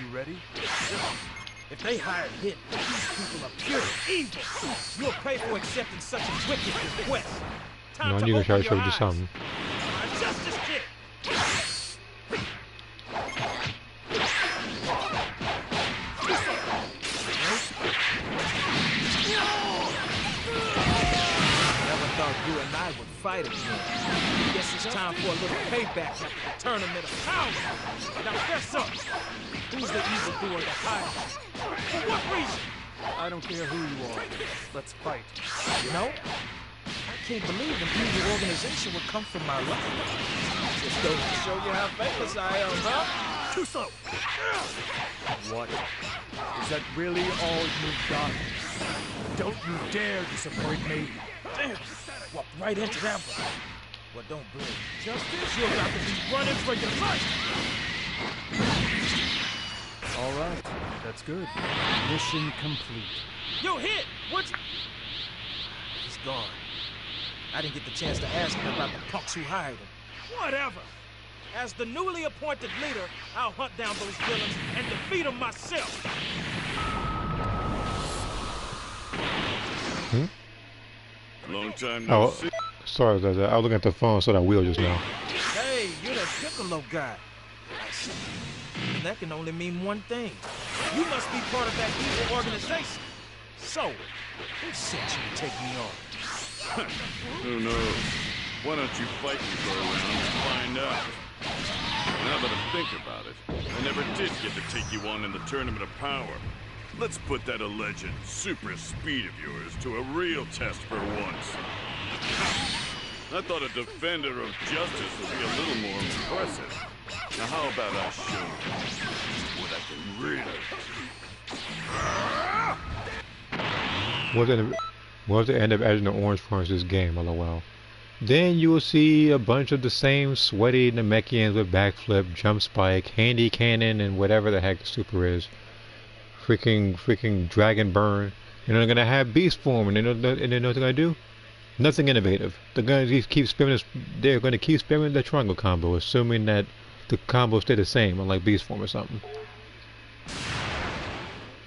[SPEAKER 3] you ready?
[SPEAKER 11] If they hired Hit, these people are pure evil. You'll pay for accepting such a wicked request. Time
[SPEAKER 1] You
[SPEAKER 11] to
[SPEAKER 1] can
[SPEAKER 11] open
[SPEAKER 1] show
[SPEAKER 11] your
[SPEAKER 1] you
[SPEAKER 11] eyes.
[SPEAKER 1] something.
[SPEAKER 11] My justice kid. Never thought thought you and I would fight again. Guess it's time for a little payback after the tournament of power. Now fess up. Who's the evildoer that hired you? For what reason?
[SPEAKER 3] I don't care who you are. Let's fight.
[SPEAKER 11] You know, I can't believe an evil organization would come from my life. Just goes to show you how famous I am, huh?
[SPEAKER 3] Too slow. What? Is that really all you've got? Don't you dare disappoint me.
[SPEAKER 11] Damn, walked right into that one. Well, don't blink. Justice, you're about to be running for your life.
[SPEAKER 3] All right, that's good. Mission complete.
[SPEAKER 11] You hit! What's... He's gone. I didn't get the chance to ask him about the punks who hired him. Whatever. As the newly appointed leader, I'll hunt down those villains and defeat them myself.
[SPEAKER 12] Long time no see.
[SPEAKER 1] Sorry about that. I was looking at the phone, so that wheel just now.
[SPEAKER 11] Hey, you're that Piccolo guy. I see. And that can only mean one thing. You must be part of that evil organization. So, who sent you to take me on?
[SPEAKER 12] Who knows? Why don't you fight me for a round and find out? Now that I think about it, I never did get to take you on in the Tournament of Power. Let's put that alleged super speed of yours to a real test for once. I thought a defender of justice would be a little more impressive. Now how about I show you what I can really...
[SPEAKER 1] What if they end up adding the orange points to this game, lol. Then you will see a bunch of the same sweaty Namekians with backflip, jump spike, handy cannon, and whatever the heck the super is. Freaking dragon burn. And they're gonna have beast form, and they know what they're gonna do? Nothing innovative. They're gonna keep spamming. They're gonna keep spamming the triangle combo, assuming that the combos stay the same, unlike beast form or something.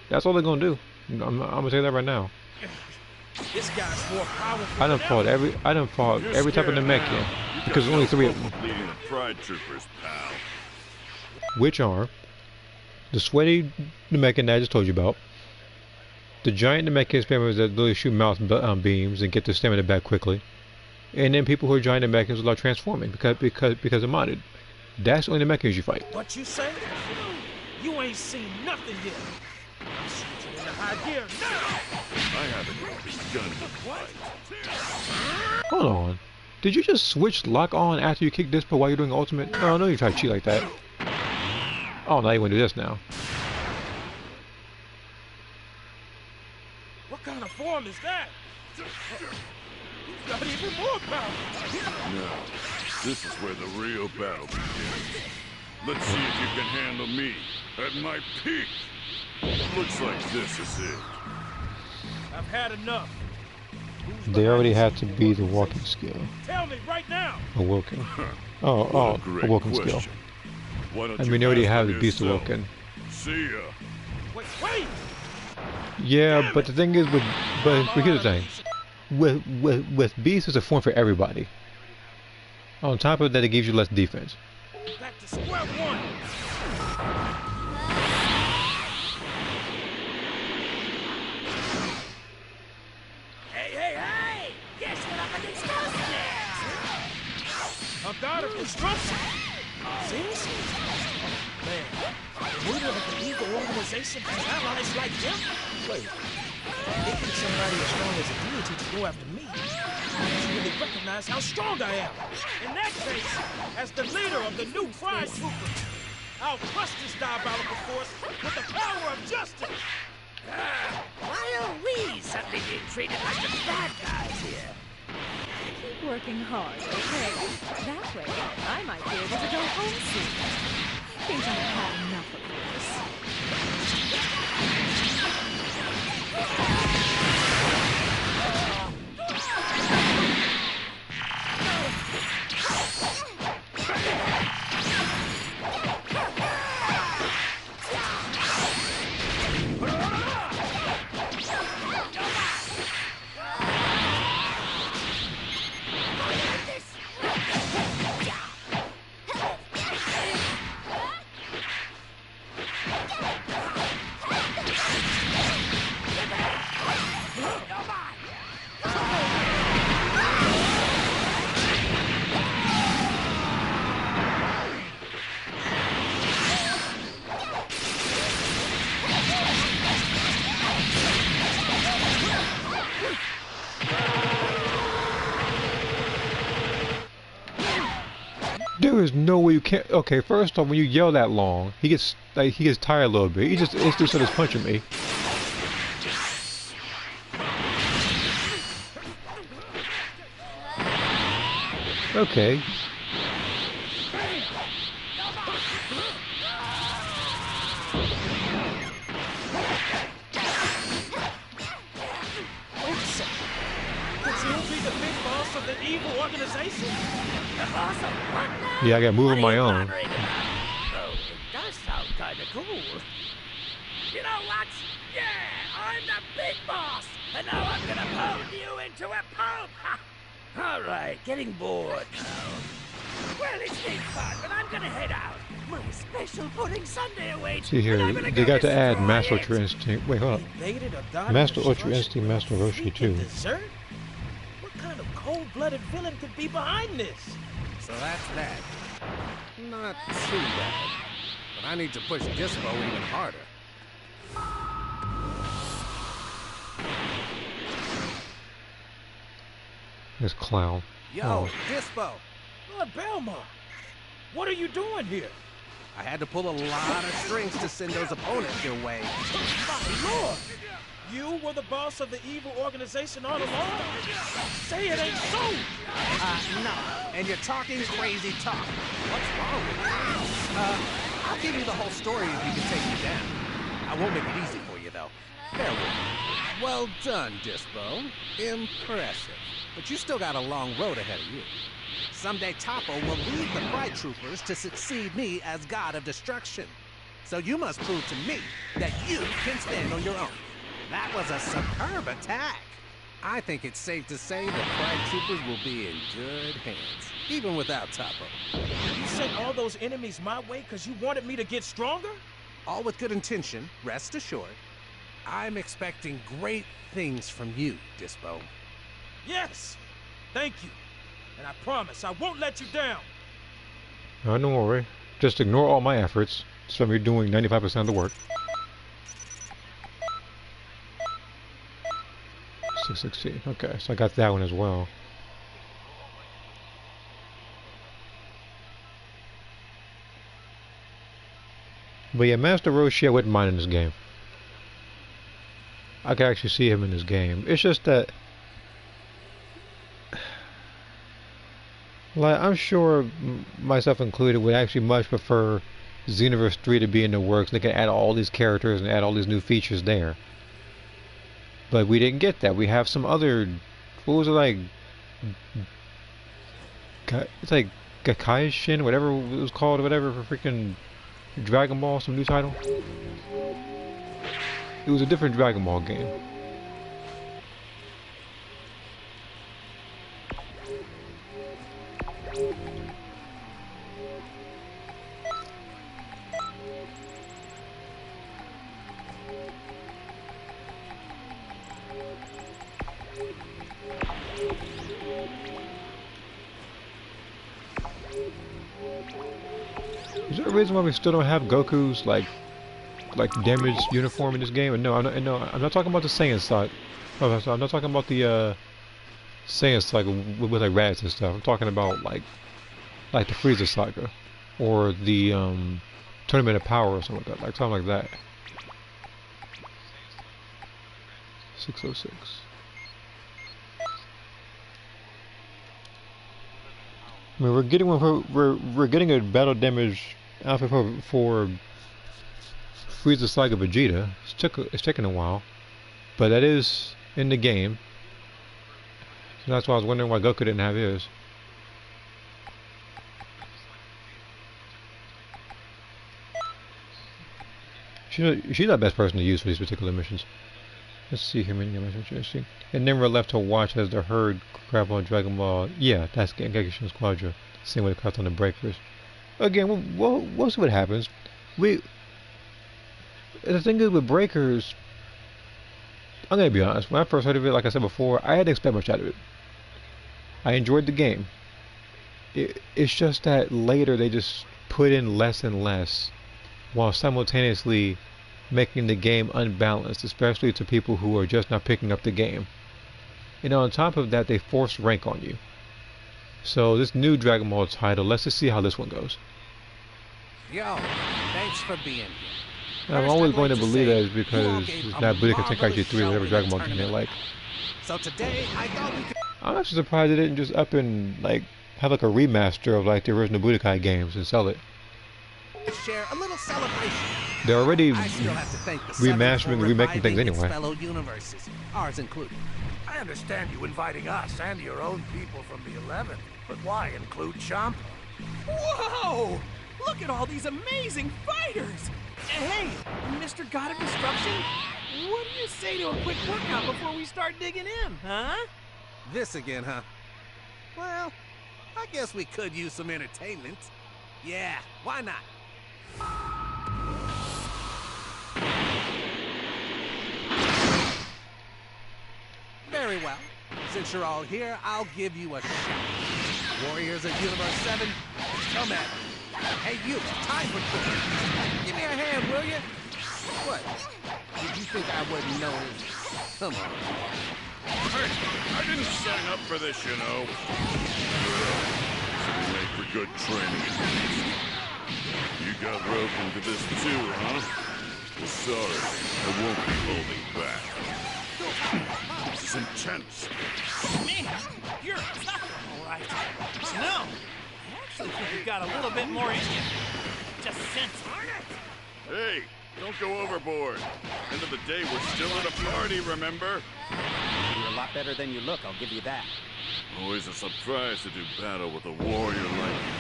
[SPEAKER 1] That's all they're gonna do. I'm gonna say that right now.
[SPEAKER 11] This guy's more powerful.
[SPEAKER 1] I done fought every type of Namekian because there's only 3 of them.
[SPEAKER 12] Leading the Pride Troopers, pal.
[SPEAKER 1] Which are the sweaty Namekian that I just told you about, the giant Namekian spammers that literally shoot mouth beams and get the stamina back quickly, and then people who are giant Namekians without transforming because they're modded. That's the only Namekians you fight.
[SPEAKER 11] What you say? You ain't seen nothing yet. I'm shooting in the high gear now.
[SPEAKER 12] I haven't begun to fight.
[SPEAKER 1] Hold on. Did you just switch lock on after you kick Dispo while you're doing ultimate? No, I know you try to cheat like that. Oh, now you want to do this now.
[SPEAKER 11] What kind of form is that? You've got even more power.
[SPEAKER 12] Now, this is where the real battle begins. Let's see if you can handle me at my peak. Looks like this is it.
[SPEAKER 11] I've had enough.
[SPEAKER 1] They already had to be the walking skill.
[SPEAKER 11] Tell me right now.
[SPEAKER 1] Awoken. Oh, awoken skill. I mean, they already have the beast awoken.
[SPEAKER 12] See ya.
[SPEAKER 11] Wait.
[SPEAKER 1] Yeah, but the thing is, but here's the thing. With beast, it's a form for everybody. On top of that, it gives you less defense.
[SPEAKER 11] Back to square one.
[SPEAKER 6] Hey! Guess what I'm against
[SPEAKER 11] A god of destruction? Seriously? Oh, man. The leader of the evil organization has allies like him? Wait. It takes somebody as strong as a deity to go after me. I don't really recognize how strong I am. In that case, as the leader of the new Pride Troopers, I'll crush this diabolical force with the power of justice.
[SPEAKER 6] Why are we suddenly being treated like the bad guys here?
[SPEAKER 9] Keep working hard, okay? That way, I might be able to go home soon. I think I've had enough of this.
[SPEAKER 1] is no way you can't. Okay, first off, when you yell that long, he gets tired a little bit. He just instantly starts punching me. Okay.
[SPEAKER 11] Wait a second. Could you be the big boss of the evil organization?
[SPEAKER 6] The boss of what now?
[SPEAKER 1] Yeah, I got moving my own.
[SPEAKER 6] Oh, it does sound kind of cool. You know what? Yeah, I'm the big boss, and now I'm gonna pound you into a pulp. All right, getting bored now. Well, it's been fun, but I'm gonna head out. My special pudding sundae awaits.
[SPEAKER 1] See here, they got to add Master Ultra Instinct. Wait, hold up. Master Ultra Instinct, Master Roshi too.
[SPEAKER 11] Dessert? What kind of cold-blooded villain could be behind this?
[SPEAKER 8] So that's that. Not too bad. But I need to push Dispo even harder.
[SPEAKER 1] This clown.
[SPEAKER 8] Yo,
[SPEAKER 1] Oh.
[SPEAKER 8] Dispo!
[SPEAKER 11] Lord Belmont, what are you doing here?
[SPEAKER 8] I had to pull a lot of strings to send those opponents your way.
[SPEAKER 11] My lord! You were the boss of the evil organization all along? Say it ain't so!
[SPEAKER 8] No. And you're talking crazy talk. What's wrong with you? I'll give you the whole story if you can take me down. I won't make it easy for you, though. Bear with me. Well done, Dispo. Impressive. But you still got a long road ahead of you. Someday Toppo will lead the Pride Troopers to succeed me as God of Destruction. So you must prove to me that you can stand on your own. That was a superb attack. I think it's safe to say the Pride Troopers will be in good hands, even without Toppo.
[SPEAKER 11] You sent all those enemies my way because you wanted me to get stronger?
[SPEAKER 8] All with good intention, rest assured. I'm expecting great things from you, Dispo.
[SPEAKER 11] Yes! Thank you. And I promise I won't let you down.
[SPEAKER 1] No, don't worry. Just ignore all my efforts. So you're doing 95% of the work. 616. Okay, so I got that one as well. But yeah, Master Roshi, I wouldn't mind in this game. I can actually see him in this game. It's just that, like, I'm sure myself included would actually much prefer Xenoverse 3 to be in the works. They can add all these characters and add all these new features there. But we didn't get that. We have some other, what was it like? It's like Gakaishin, whatever it was called, whatever for freaking Dragon Ball, some new title. It was a different Dragon Ball game. Is there a reason why we still don't have Goku's like damaged uniform in this game? And no, I'm not talking about the Saiyan side. Oh, I'm not talking about the Saiyan saga with like rats and stuff. I'm talking about like the Frieza saga or the Tournament of Power or something like that. Like something like that. 606. I mean, we're getting a battle damage outfit for Frieza Saga Vegeta. It's taken a while, but that is in the game. So that's why I was wondering why Goku didn't have his. She's the best person to use for these particular missions. Let's see here, interesting. And then we're left to watch as the herd grab on Dragon Ball. Yeah, that's Gengeki Squadron. Same way they craft on the breakers. Again, we'll see what happens. The thing is with breakers, I'm gonna be honest. When I first heard of it, like I said before, I didn't expect much out of it. I enjoyed the game. It's just that later they just put in less and less, while simultaneously making the game unbalanced, especially to people who are just not picking up the game. And on top of that, they force rank on you. So this new Dragon Ball title, let's just see how this one goes.
[SPEAKER 8] Yo, thanks for being here.
[SPEAKER 1] I'm always going to believe that is because it's not Budokai Tenkaichi 3, whatever Dragon Ball game they like.
[SPEAKER 8] So today, I thought we could...
[SPEAKER 1] I'm actually surprised they didn't just up and like have like a remaster of like the original Budokai games and sell it.
[SPEAKER 8] share a little celebration.
[SPEAKER 1] They're already
[SPEAKER 8] I still have to thank the Seventh
[SPEAKER 1] remastering and
[SPEAKER 8] for
[SPEAKER 1] remaking things
[SPEAKER 8] reviving its
[SPEAKER 1] anyway.
[SPEAKER 8] fellow universes, ours included.
[SPEAKER 6] I understand you inviting us and your own people from the 11th, but why include Champa?
[SPEAKER 3] Whoa! Look at all these amazing fighters! Hey, Mr. God of Destruction, what do you say to a quick workout before we start digging in, huh?
[SPEAKER 8] This again, huh? Well, I guess we could use some entertainment. Yeah, why not? Very well. Since you're all here, I'll give you a shot. Warriors of Universe 7, come at me. Hey, you, time for this. Give me a hand, will you? What? Did you think I wouldn't know? Come on.
[SPEAKER 12] Hey, I didn't sign up for this, you know. So we make for good training. You got roped into this too, huh? Well, sorry, I won't be holding back. This is intense.
[SPEAKER 3] Man, you're tough, all right. No, I actually think you got a little bit more in you. Just sense it.
[SPEAKER 12] Hey, don't go overboard. End of the day, we're still at a party, remember?
[SPEAKER 13] You're a lot better than you look, I'll give you that.
[SPEAKER 12] Always a surprise to do battle with a warrior like you.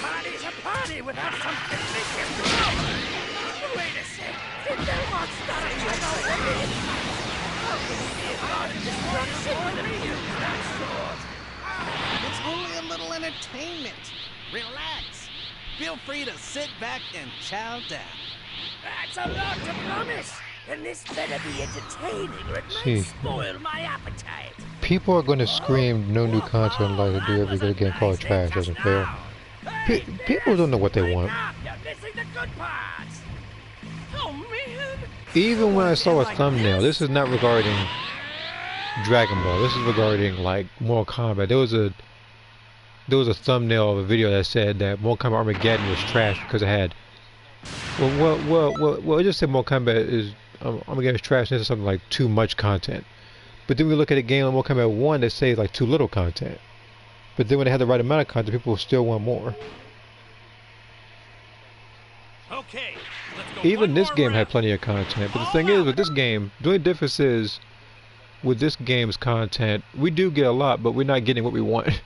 [SPEAKER 6] Party's a party without some Wait a sec. Did Belmont start a fight already?
[SPEAKER 8] It's only a little entertainment. Relax. Feel free to sit back and chow down.
[SPEAKER 6] That's a lot to promise. And this better be entertaining or it
[SPEAKER 1] See.
[SPEAKER 6] might spoil my appetite.
[SPEAKER 1] People are going to scream no new content like they do every good game called trash doesn't fail. People don't know what they want.
[SPEAKER 6] You're missing the good parts.
[SPEAKER 3] Oh, man.
[SPEAKER 1] Even when I saw a thumbnail, this is not regarding Dragon Ball. This is regarding like Mortal Kombat. There was a thumbnail of a video that said that Mortal Kombat Armageddon was trash because it had. Well, it just said Mortal Kombat is Armageddon is trash. And this is something like too much content. But then we look at a game like Mortal Kombat 1 that says like too little content. But then when they had the right amount of content, people still want more.
[SPEAKER 3] Okay, let's go.
[SPEAKER 1] Even this game had plenty of content. But the thing is, with this game, the only difference is, with this game's content, we do get a lot, but we're not getting what we want.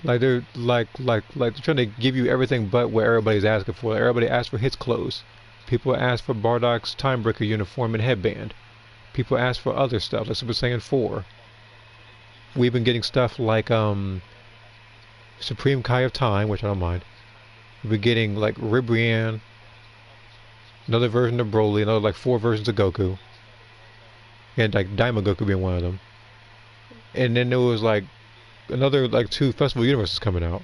[SPEAKER 1] Like they're they're trying to give you everything but what everybody's asking for. Everybody asks for his clothes. People ask for Bardock's Timebreaker uniform and headband. People ask for other stuff, like Super Saiyan 4. We've been getting stuff like Supreme Kai of Time, which I don't mind. We've been getting like Ribrianne, another version of Broly, another like 4 versions of Goku. And like Daima Goku being one of them. And then there was like another like 2 Festival Universes coming out.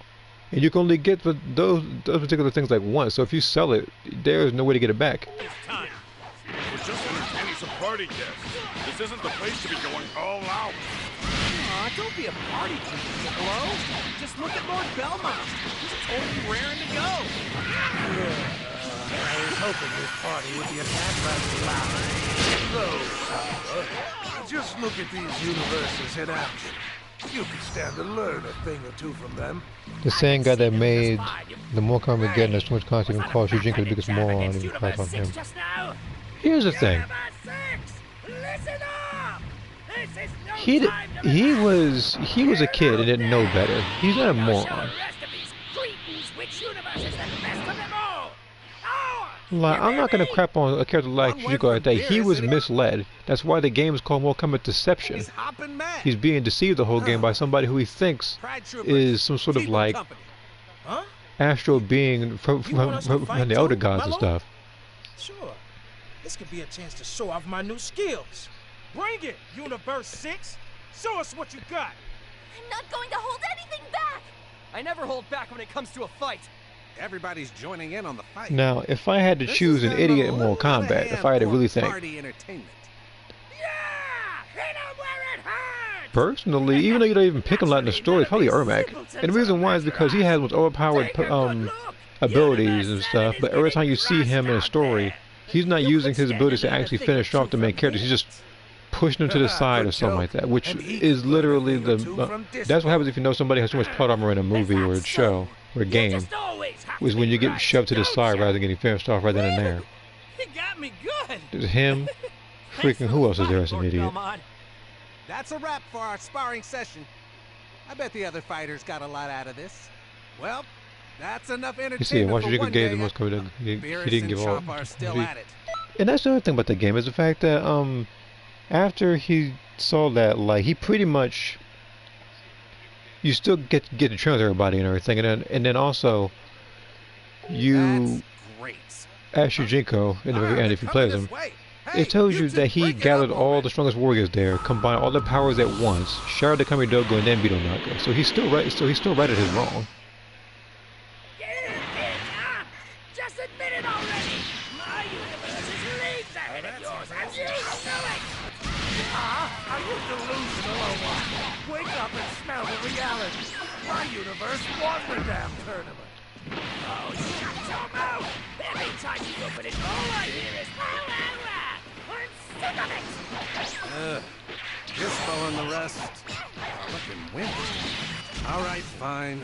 [SPEAKER 1] And you can only get those particular things like once. So if you sell it, there's no way to get it back.
[SPEAKER 12] We're just entertaining some party guests. This isn't the place to be going all out.
[SPEAKER 3] Aw, don't be a party pooper, Piccolo. Just look at Lord Belmont. He's totally raring to go.
[SPEAKER 6] I was hoping this party would be a tad rather loud. So, just look at these universes in action. You can stand to learn a thing or two from them.
[SPEAKER 1] The same guy that made the Mortal Kombat Armageddon has too much content and calls Shujinko the biggest moron and even cries on him. Here's the thing. He was a kid and didn't know better. He's not a moron. Like, I'm not gonna crap on a character like Shujinko like that. He was misled. That's why the game is called Mortal Kombat Deception. He's being deceived the whole game by somebody who he thinks is some sort of like astral being from the elder gods and stuff.
[SPEAKER 11] Sure. This could be a chance to show off my new skills. Bring it, Universe 6! Show us what you got!
[SPEAKER 9] I'm not going to hold anything back!
[SPEAKER 3] I never hold back when it comes to a fight.
[SPEAKER 8] Everybody's joining in on the fight.
[SPEAKER 1] Now, if I had to choose an idiot in Mortal Kombat, if I had to really think,
[SPEAKER 8] Party entertainment.
[SPEAKER 1] personally, even though you don't even pick him a lot in the story, it's probably Ermac. And the reason why is because he has most overpowered abilities and stuff, but every time you see him in a story, he's not using his abilities to actually finish off the main characters. He's just pushing them to the side or something like that, which is literally the... that's what happens if you know somebody has too much plot armor in a movie or a show or a game, is when you get shoved to the side rather than getting finished off right then and there.
[SPEAKER 3] He got me good.
[SPEAKER 1] There's him, freaking who else is there as an idiot?
[SPEAKER 8] That's a wrap for our sparring session. I bet the other fighters got a lot out of this. Well, that's enough entertainment.
[SPEAKER 1] You see,
[SPEAKER 8] for
[SPEAKER 1] Washington
[SPEAKER 8] one
[SPEAKER 1] gave
[SPEAKER 8] day.
[SPEAKER 1] the most covered. He didn't give all.
[SPEAKER 8] Chomp are still at it.
[SPEAKER 1] And that's the other thing about the game is the fact that after he saw that, like, he pretty much, you still get to train with everybody and everything, and then also you ask Yujinko in the very end if you play as him. It tells you that he gathered all the strongest warriors there, combined all their powers at once, shattered the Kamidogo, and then beat Onaga. So he's still right. So he's still right at his wrong.
[SPEAKER 6] Just admit it already! My universe is leagues ahead of yours, and you know it! Are you delusional or what? Wake up and smell the reality. My universe won the damn tournament. Oh, shut your mouth! Every time you open it, all I hear is power! I'm sick of it!
[SPEAKER 8] Gispo and the rest are looking wimpy. All right, fine.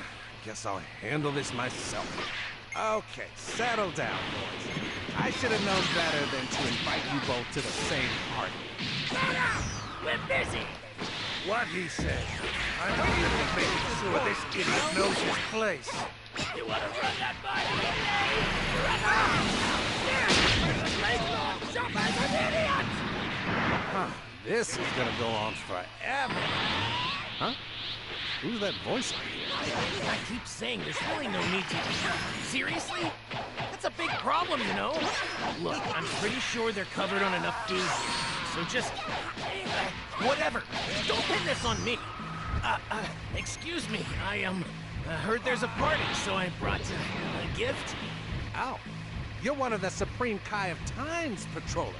[SPEAKER 8] Guess I'll handle this myself. Okay, settle down, boys. I should have known better than to invite you both to the same party.
[SPEAKER 6] Shut up! We're busy!
[SPEAKER 2] What he said. I'm really making sure this idiot knows his place.
[SPEAKER 6] You want to run that by me? Run off! Jump as an idiot!
[SPEAKER 8] Huh, this is gonna go on forever. Huh? Who's that voice I hear?
[SPEAKER 3] I keep saying there's really no need to... Seriously? That's a big problem, you know? Look, I'm pretty sure they're covered on enough food here. So just... whatever. Don't pin this on me. Excuse me. I heard there's a party, so I brought a gift.
[SPEAKER 8] Ow. You're one of the Supreme Kai of Time's patrollers.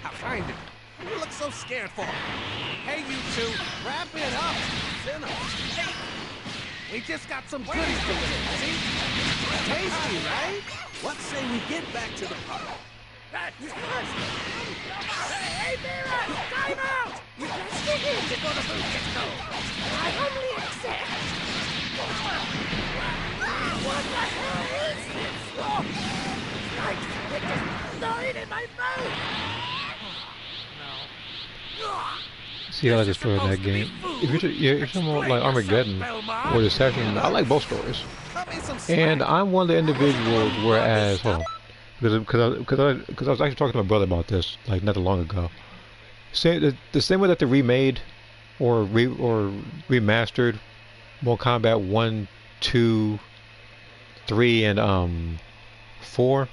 [SPEAKER 8] How kind of you. You look so scared for. Hey, you two, wrap it up. Hey, we just got some goodies delivered, see? Tasty, right? What say we get back to the party?
[SPEAKER 6] Hey, Mira! Time out! You can't stick in to go to food disco. I humbly accept. What the hell is this? Oh, Christ, it just died in my mouth!
[SPEAKER 1] See, I like the story of that game. If you're talking about like Armageddon or the session, I like both stories. And I'm one of the individuals, whereas, hold on, because I was actually talking to my brother about this like not that long ago. The same way that they remade or remastered Mortal Kombat 1, 2, 3, and 4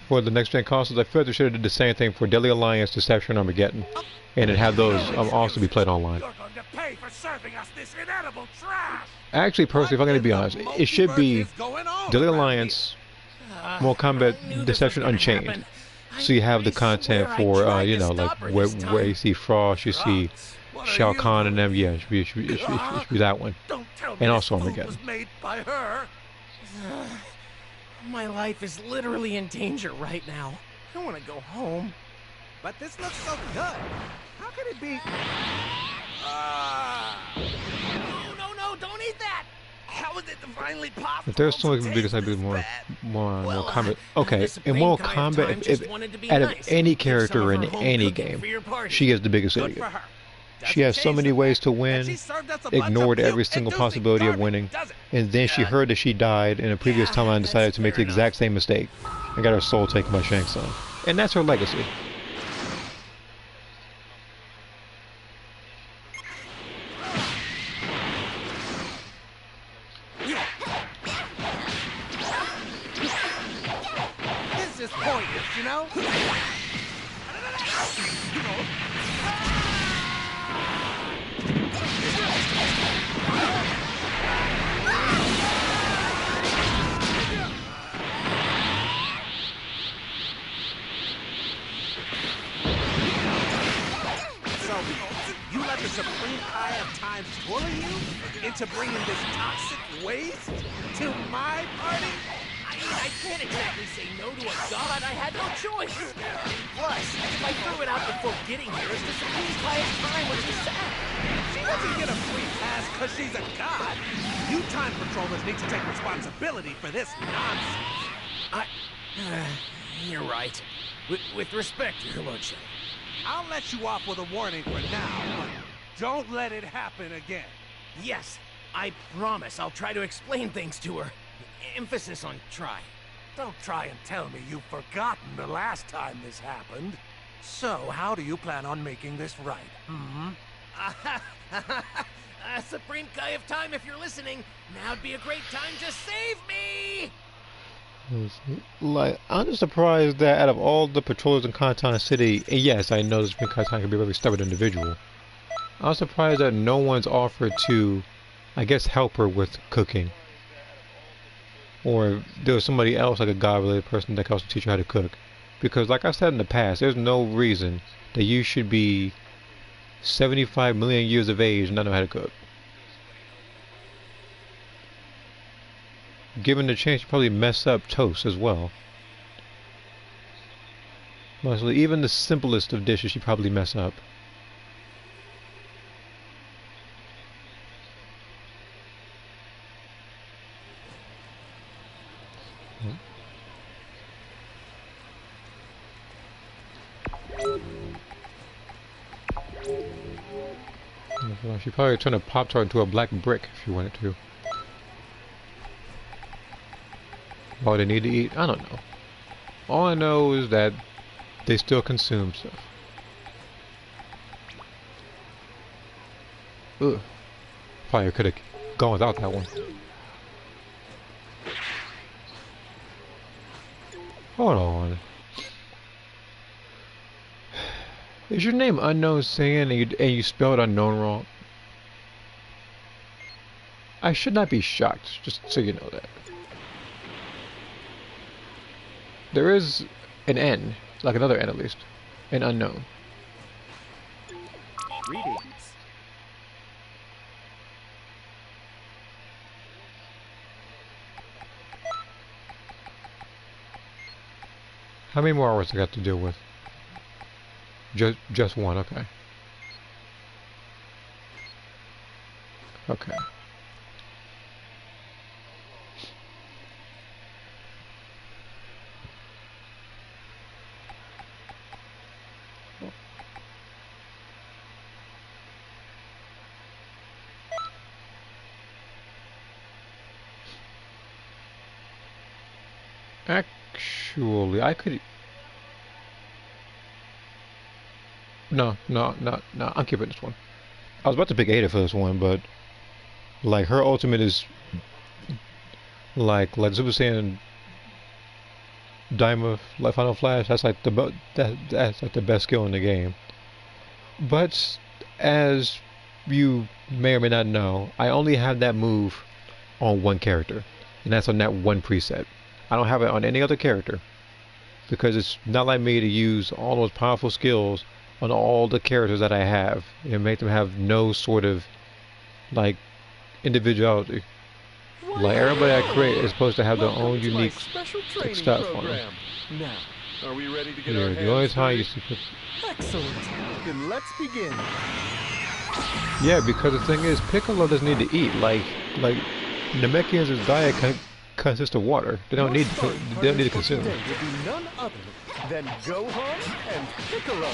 [SPEAKER 1] for the next gen consoles, I feel they should have did the same thing for Deadly Alliance, Deception, and Armageddon, and then have those also be played online.
[SPEAKER 6] You're going to pay for serving us this inedible trash!
[SPEAKER 1] Actually, personally, if I'm going to be honest, it should be Deadly Alliance, Mortal Kombat, Deception, Unchained. So you have the content for, you know, like where you see Frost, you see Shao Kahn and them. Yeah, it should be that one. And also Armageddon.
[SPEAKER 6] Was made by her.
[SPEAKER 3] My life is literally in danger right now. I want to go home.
[SPEAKER 8] But this looks so good. How could it be?
[SPEAKER 6] No, don't eat that! How is it divinely possible?
[SPEAKER 1] If there's something because I'd be more Mortal Kombat. Okay, in Mortal Kombat, if out of any character in any game, she is the biggest idiot. She has so many ways to win, ignored every single possibility of winning, and then she heard that she died in a previous timeline and decided to make the exact same mistake and got her soul taken by Shang Tsung. And that's her legacy.
[SPEAKER 8] This is pointless, you know? So, you let the Supreme Eye of Time bully you into bringing this toxic waste to my party?
[SPEAKER 3] I mean, I can't exactly say no to a god. I had no choice. And plus, if I threw it out before getting here, it's the Supreme Eye of Time would be sad.
[SPEAKER 8] She doesn't get a free pass because she's a god. You time patrollers need to take responsibility for this nonsense.
[SPEAKER 3] You're right. With respect, Your Lordship.
[SPEAKER 8] I'll let you off with a warning for now, but don't let it happen again.
[SPEAKER 3] Yes, I promise I'll try to explain things to her. Emphasis on try.
[SPEAKER 11] Don't try and tell me you've forgotten the last time this happened. So, how do you plan on making this right, hmm?
[SPEAKER 3] Supreme Kai of Time, if you're listening, now'd be a great time to save me!
[SPEAKER 1] Like, I'm just surprised that out of all the patrollers in Conton City, and yes, I know this Conton can be a very stubborn individual, I'm surprised that no one's offered to, I guess, help her with cooking. Or there was somebody else, like a god-related person, that could also teach her how to cook. Because, like I said in the past, there's no reason that you should be 75 million years of age and not know how to cook. Given the chance, you probably mess up toast as well. Mostly, even the simplest of dishes, you probably mess up. She probably turned a Pop-Tart into a black brick if you wanted to. Why they need to eat? I don't know. All I know is that they still consume stuff. Ugh. Probably could have gone without that one. Hold on. Is your name Unknown Singing and you spelled unknown wrong? I should not be shocked, just so you know that. There is an N, like another N at least, an unknown.
[SPEAKER 13] Greetings.
[SPEAKER 1] How many more hours I got to deal with? Just one, okay. Okay. Actually, I could... No, I'm keeping this one. I was about to pick Ada for this one, but... Like, her ultimate is... Like Super Saiyan... Daima, like Final Flash, that's like that's like the best skill in the game. But, as you may or may not know, I only have that move on one character. And that's on that one preset. I don't have it on any other character because it's not like me to use all those powerful skills on all the characters that I have and make them have no sort of like individuality. Like everybody I create is supposed to have their own unique stuff on them.
[SPEAKER 2] Now, are we ready to get
[SPEAKER 1] Yeah,
[SPEAKER 2] our
[SPEAKER 1] the only
[SPEAKER 2] hands
[SPEAKER 1] time you
[SPEAKER 2] dirty?
[SPEAKER 1] see
[SPEAKER 2] Excellent. Then let's begin.
[SPEAKER 1] yeah, because the thing is, Piccolo doesn't need to eat. Like Namekian's diet consists of water. They don't need to consume.
[SPEAKER 2] Today will be none other than Gohan and Piccolo.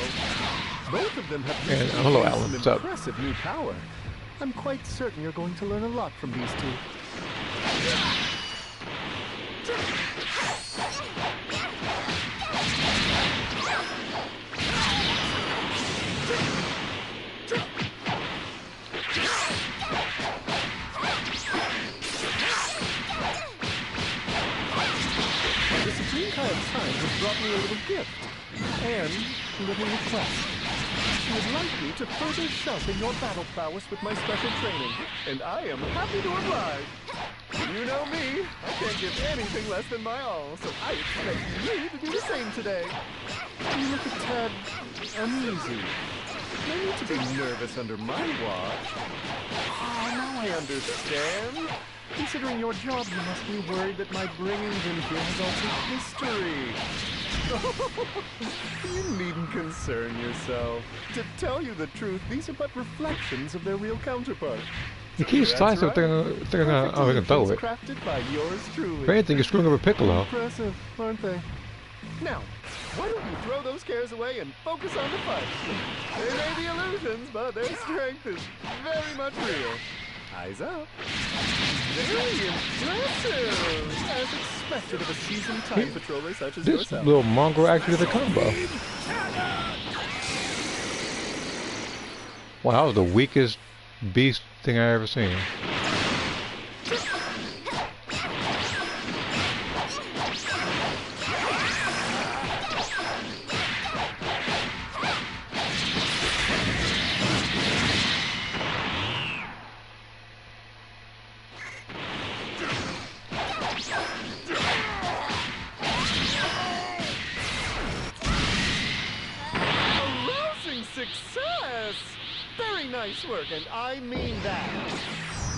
[SPEAKER 2] Both of them have
[SPEAKER 1] And
[SPEAKER 2] recently
[SPEAKER 1] hello,
[SPEAKER 2] gained
[SPEAKER 1] Alan.
[SPEAKER 2] some
[SPEAKER 1] What's up?
[SPEAKER 2] impressive new power. I'm quite certain you're going to learn a lot from these two. The Supreme Kai of
[SPEAKER 14] time has brought me a little gift and a little request. She would like me to further sharpen your battle prowess with my special training, and I am happy to oblige. You know me, I can't give anything less than my all, so I expect you to do the same today. You look a tad uneasy. No need to be nervous under my watch. Ah, now I understand. Considering your job, you must be worried that my bringing them here has altered history. You needn't concern yourself. To tell you the truth, these are but reflections of their real counterparts.
[SPEAKER 1] He keeps slicing, thinking oh, we can throw it.
[SPEAKER 14] Crafted by yours truly.
[SPEAKER 1] If anything, you're screwing over Piccolo.
[SPEAKER 14] Impressive, aren't they? Now, why don't you throw those cares away and focus on the fight? They may be illusions, but their strength is very much real. Eyes up. Very impressive! As expected of a seasoned time patroller such as
[SPEAKER 1] This
[SPEAKER 14] yourself.
[SPEAKER 1] little mongrel actually did a combo. Wow, that was the weakest beast thing I ever seen.
[SPEAKER 14] Success! Very nice work, and I mean that.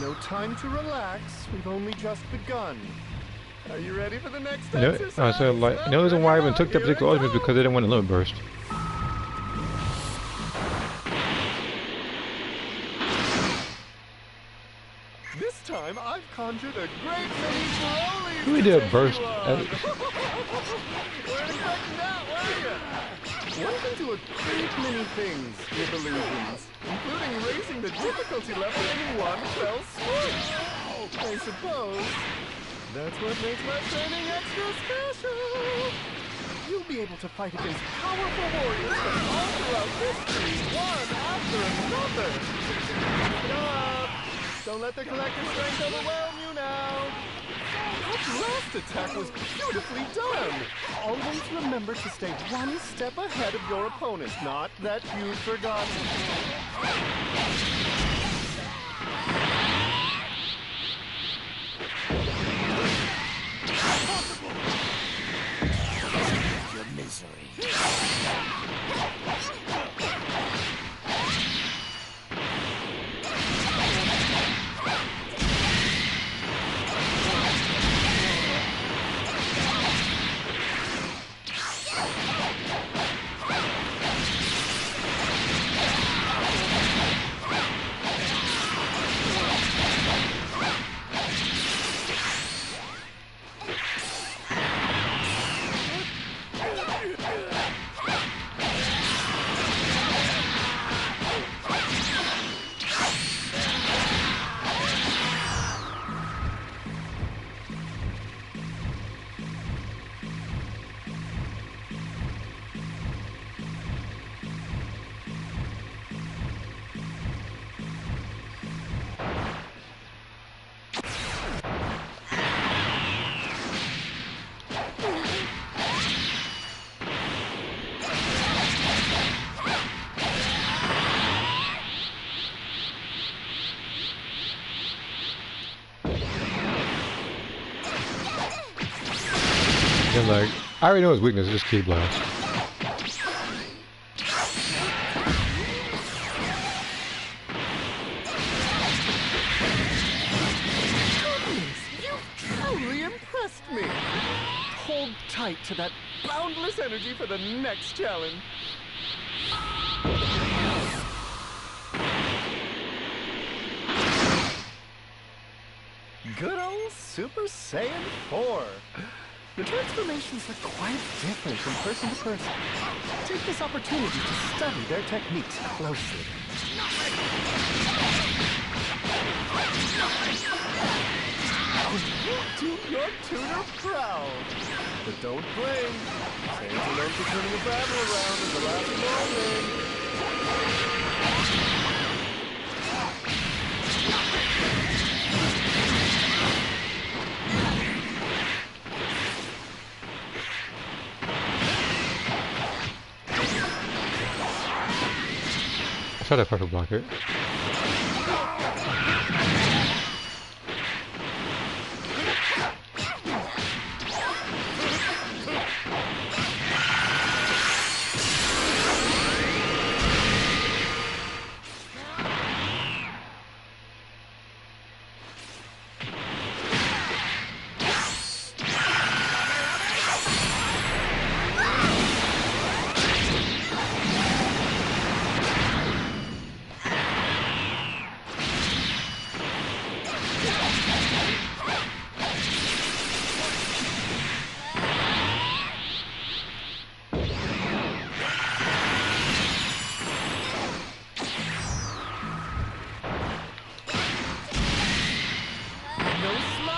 [SPEAKER 14] No time to relax. We've only just begun. Are you ready for the next exercise?
[SPEAKER 1] I said, like, the reason why I even took that particular ultimate is because they didn't want a limit burst.
[SPEAKER 14] This time I've conjured a great many Broly's.
[SPEAKER 1] Who did a burst?
[SPEAKER 14] Weren't expecting that, were you? One can do a great many things with illusions, including raising the difficulty level in one fell swoop. I suppose that's what makes my training extra special. You'll be able to fight against powerful warriors from all throughout history, one after another. Keep it up. Don't let the collector's strength overwhelm you now. That last attack was beautifully done! Always remember to stay one step ahead of your opponent, not that you've forgotten.
[SPEAKER 3] Your misery.
[SPEAKER 1] And like, I already know his weakness is just key blast.
[SPEAKER 14] You've truly impressed me. Hold tight to that boundless energy for the next challenge. Good old Super Saiyan 4. The transformations are quite different from person to person. Take this opportunity to study their techniques closely. Do your tutor proud. But don't blame. Saiyans are known for turning a battle around at the last moment.
[SPEAKER 1] try to pressure block it.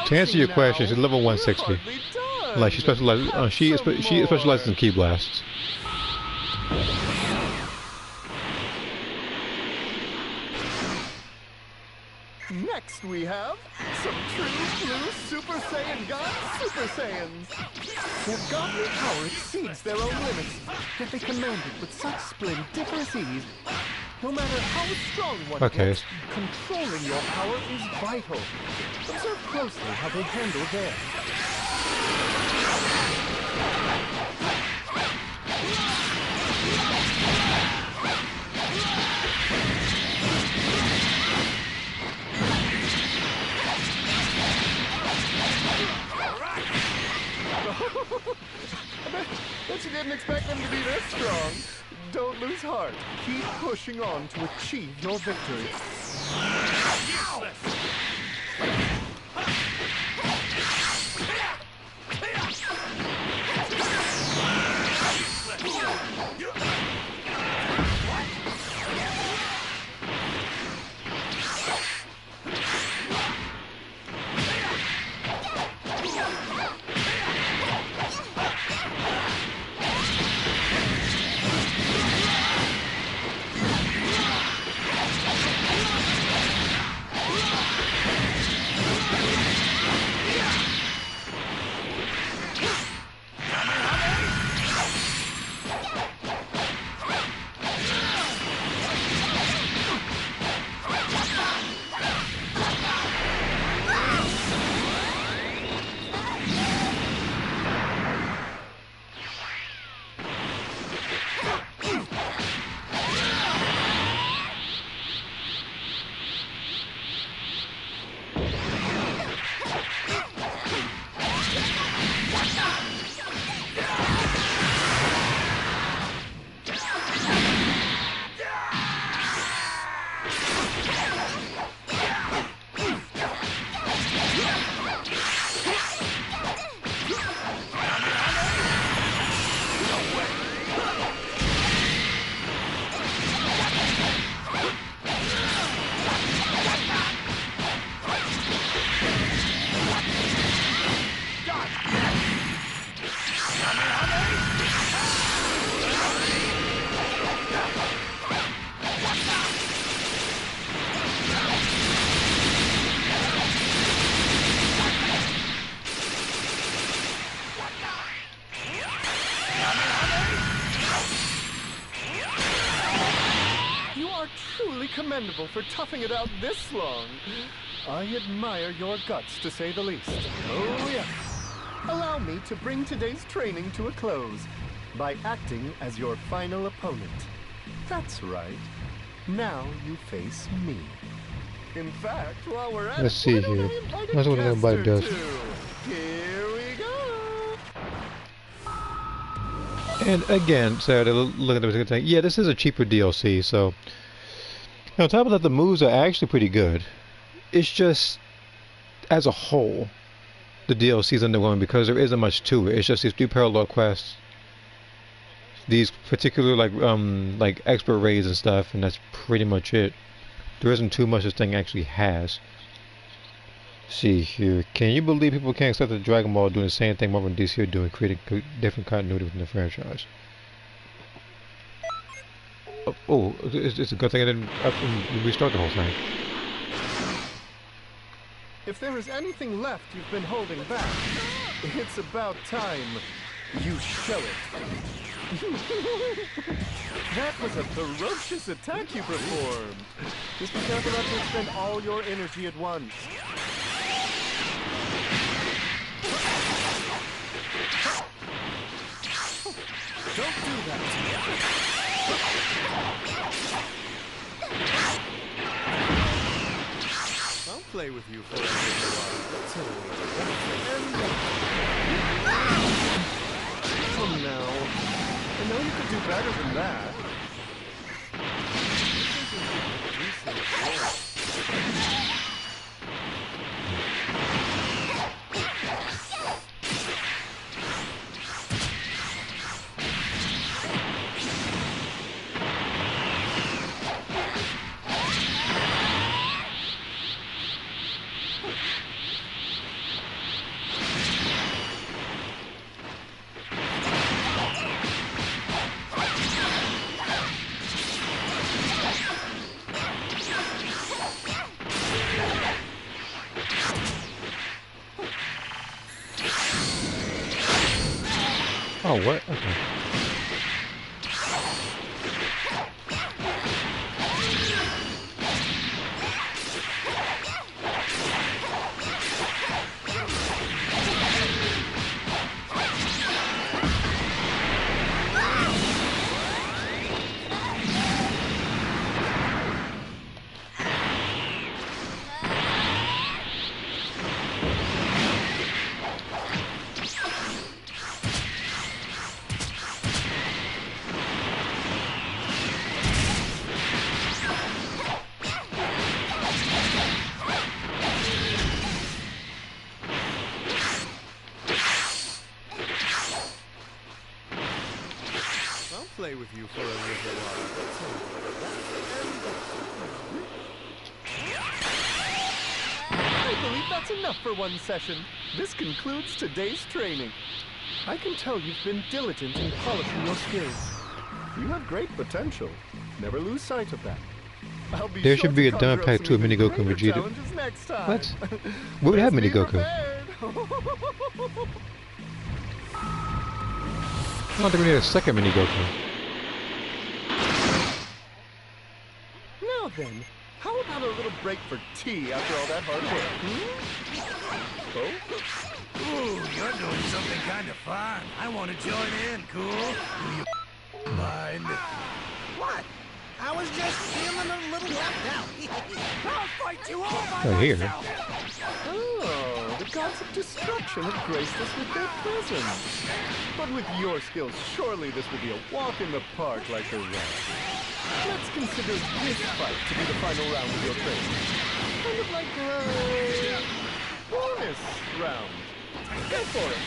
[SPEAKER 1] To answer your question, she's level 160. Like she specializes, she specializes in ki blasts.
[SPEAKER 14] Next we have some true blue Super Saiyan God Super Saiyans. Their godly power exceeds their own limits, yet they command it with such splendiferous ease. No matter how strong one gets, controlling your power is vital. Observe closely how they handle theirs. I bet you didn't expect them to be this strong. Don't lose heart. Keep pushing on to achieve your victory.
[SPEAKER 6] Useless!
[SPEAKER 14] Commendable for toughing it out this long. I admire your guts, to say the least. Oh, yes. Allow me to bring today's training to a close by acting as your final opponent. That's right. Now you face me. In fact, while we're at
[SPEAKER 1] let's see here. That's what everybody does.
[SPEAKER 14] Here we go.
[SPEAKER 1] And again, so to look at the thing, yeah, this is a cheaper DLC, so. On top of that, the moves are actually pretty good. It's just, as a whole, the DLC is underwhelming because there isn't much to it. It's just these 3 parallel quests, these particular like expert raids and stuff, and that's pretty much it. There isn't too much this thing actually has. See here, can you believe people can't accept that Dragon Ball doing the same thing Marvel and DC are doing, creating different continuity within the franchise? Oh, it's a good thing I didn't restart the whole thing.
[SPEAKER 14] If there is anything left you've been holding back, it's about time you show it. That was a ferocious attack you performed. Just be careful not to expend all your energy at once.
[SPEAKER 11] Don't do that.
[SPEAKER 14] I'll play with you for a little while. Come now. I know you could do better than that.
[SPEAKER 1] Oh, what? Okay.
[SPEAKER 14] Play with you for a little while. I believe that's enough for one session. This concludes today's training. I can tell you've been diligent in polishing your skills. You have great potential. Never lose sight of that.
[SPEAKER 1] There should be a Down Pack 2 Mini Goku and Vegeta. What? We would have Mini Goku. I don't think we need a second Mini Goku.
[SPEAKER 14] Now then, how about a little break for tea after all that hard work? Oh?
[SPEAKER 6] Ooh, you're doing something kind of fun. I want to join in, cool? Do you mind?
[SPEAKER 3] What? I was just feeling a little left out.
[SPEAKER 6] I'll fight you all by
[SPEAKER 1] Right here.
[SPEAKER 6] myself.
[SPEAKER 14] Oh, the gods of destruction have graced us with their presence. But with your skills, surely this will be a walk in the park like the rest. Let's consider this fight to be the final round of your training. Kind of like a bonus round. Go for it.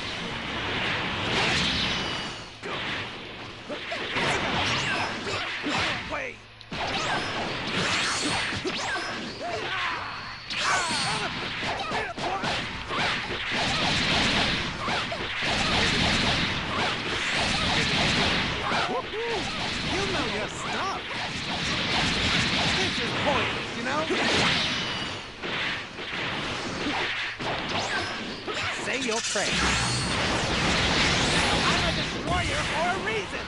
[SPEAKER 6] Wait.
[SPEAKER 3] You know your stuff. This is pointless, you know? Say your prayers. I'm a destroyer for a reason.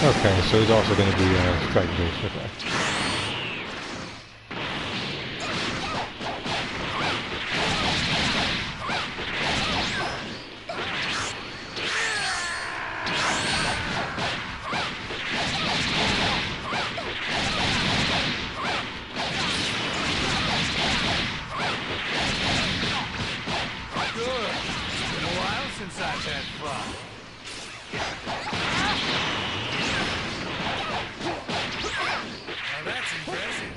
[SPEAKER 1] Okay, so he's also going to be strike based. Okay.
[SPEAKER 6] Good. It's been a while since I've had fun. Now that's impressive.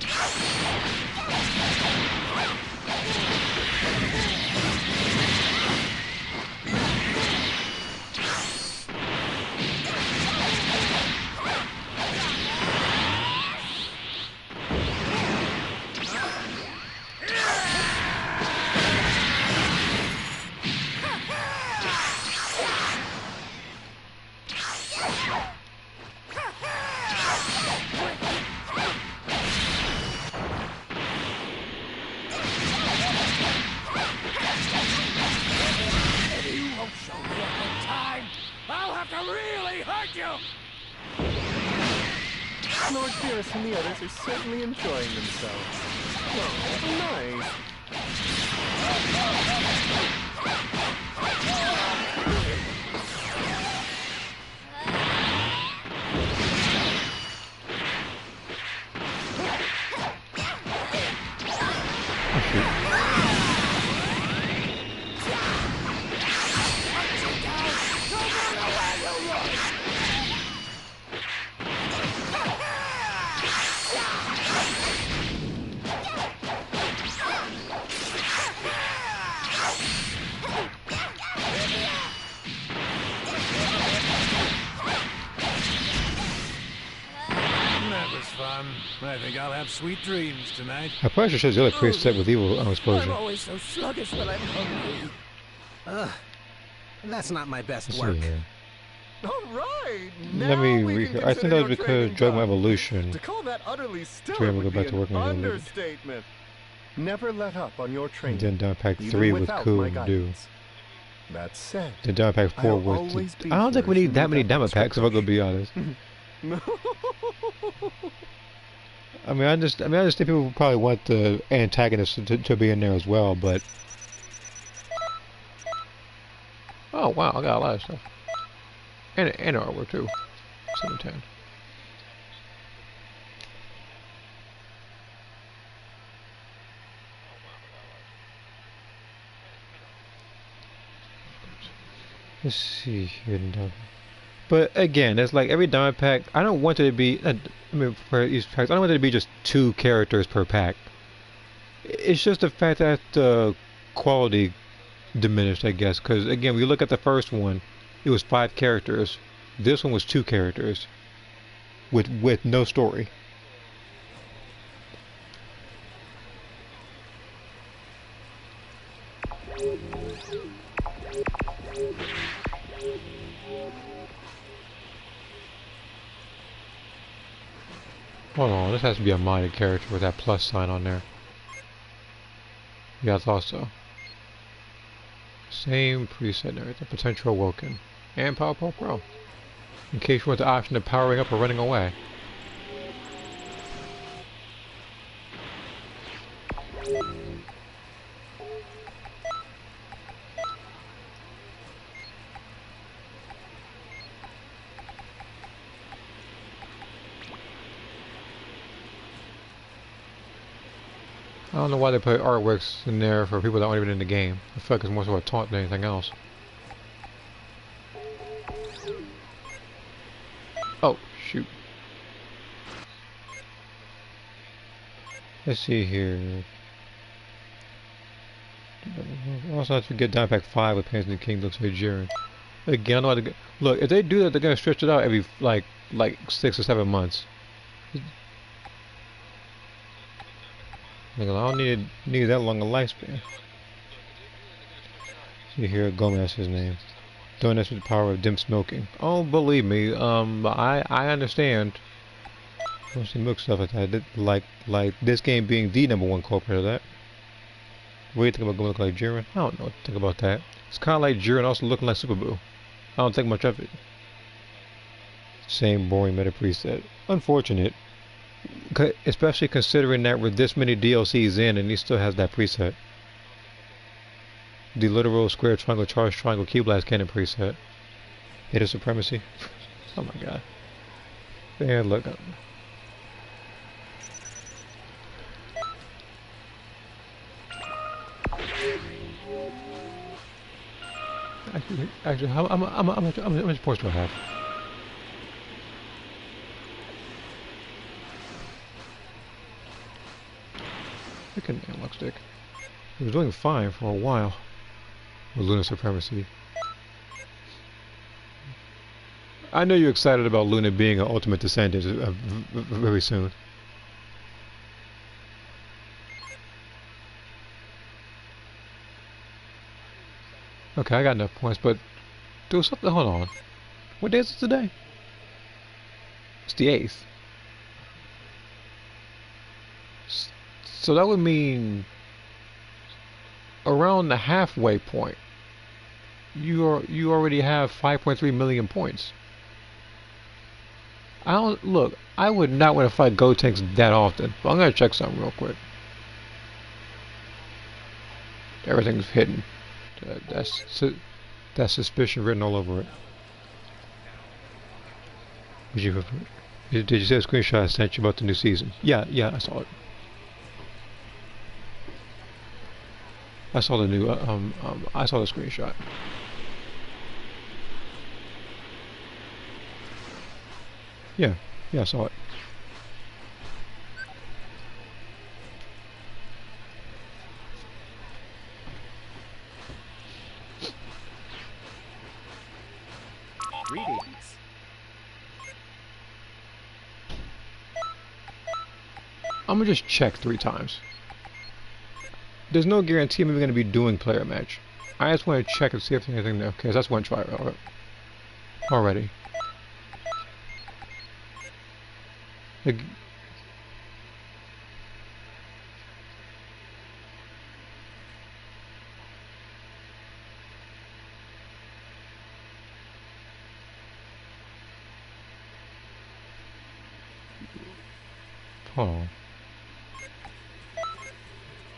[SPEAKER 14] Norquirus and the others are certainly enjoying themselves. Oh, nice.
[SPEAKER 6] I think I'll have sweet dreams tonight.
[SPEAKER 1] I probably should show the other preset with evil exposure.
[SPEAKER 3] I'm always so sluggish when I'm hungry. That's not my best work.
[SPEAKER 14] All right.
[SPEAKER 1] Let me. I think that was because Dragon Ball Evolution.
[SPEAKER 14] To call that utterly stellar
[SPEAKER 1] Dream will
[SPEAKER 14] would
[SPEAKER 1] go back
[SPEAKER 14] be
[SPEAKER 1] to working
[SPEAKER 14] an
[SPEAKER 1] on it.
[SPEAKER 14] understatement. Never let up on your training.
[SPEAKER 1] Then down pack
[SPEAKER 14] even
[SPEAKER 1] 3 with
[SPEAKER 14] without
[SPEAKER 1] cool
[SPEAKER 14] my
[SPEAKER 1] do.
[SPEAKER 14] guidance. That said,
[SPEAKER 1] Then down pack 4
[SPEAKER 14] I'll
[SPEAKER 1] with.
[SPEAKER 14] always be
[SPEAKER 1] I don't think we
[SPEAKER 14] here
[SPEAKER 1] need
[SPEAKER 14] if
[SPEAKER 1] that
[SPEAKER 14] you
[SPEAKER 1] many
[SPEAKER 14] need that
[SPEAKER 1] demo
[SPEAKER 14] extra
[SPEAKER 1] packs. If I'm gonna be honest. I mean, I understand people would probably want the antagonist to be in there as well, but. Oh wow, I got a lot of stuff. And artwork too. 710. Let's see here. But again, it's like every diamond pack. I don't want it to be. I mean, for each pack, I don't want it to be just 2 characters per pack. It's just the fact that the quality diminished, I guess. Because again, when you look at the first one, it was 5 characters. This one was 2 characters with no story. Hold on, this has to be a modded character with that plus sign on there. Yeah, I thought so. Same preset and everything. Potential awoken. And Powerpuff Pro. In case you want the option of powering up or running away. I don't know why they put artworks in there for people that aren't even in the game. I feel like it's more so a taunt than anything else. Oh, shoot. Let's see here. Also, not to forget Down Pack 5 with Pants in the King looks like Jiren. Again, I don't know how to look, if they do that, they're going to stretch it out every, like 6 or 7 months. I don't need that long a lifespan. See here, Gomez his name. Doing this with the power of dim smoking. Oh, believe me, I understand. Mostly milk stuff like that. Like this game being the #1 culprit of that. What do you think about going to look like Jiren? I don't know what to think about that. It's kind of like Jiren also looking like Super Boo. I don't think much of it. Same boring meta preset. Unfortunate. Especially considering that we're this many DLCs in and he still has that preset. The literal square, triangle, charge, triangle, key blast cannon preset. Hit of supremacy. Oh my god. And look. Actually, how much points do I have? Freaking analog stick. It was doing fine for a while with Luna Supremacy. I know you're excited about Luna being an ultimate descendant very soon. Okay, I got enough points, but do something. Hold on. What day is it today? It's the 8th. So that would mean around the halfway point, you already have 5.3 million points. I don't look. I would not want to fight Gold Tanks that often. But I'm gonna check something real quick. Everything's hidden. That's suspicion written all over it. Did you see a screenshot I sent you about the new season? Yeah, I saw it. I saw the new. I saw the screenshot. Yeah, I saw it.
[SPEAKER 13] Greetings.
[SPEAKER 1] I'm gonna just check 3 times. There's no guarantee I'm even gonna be doing player match. I just want to check and see if there's anything there. Okay, so that's one try already. Like, hold on.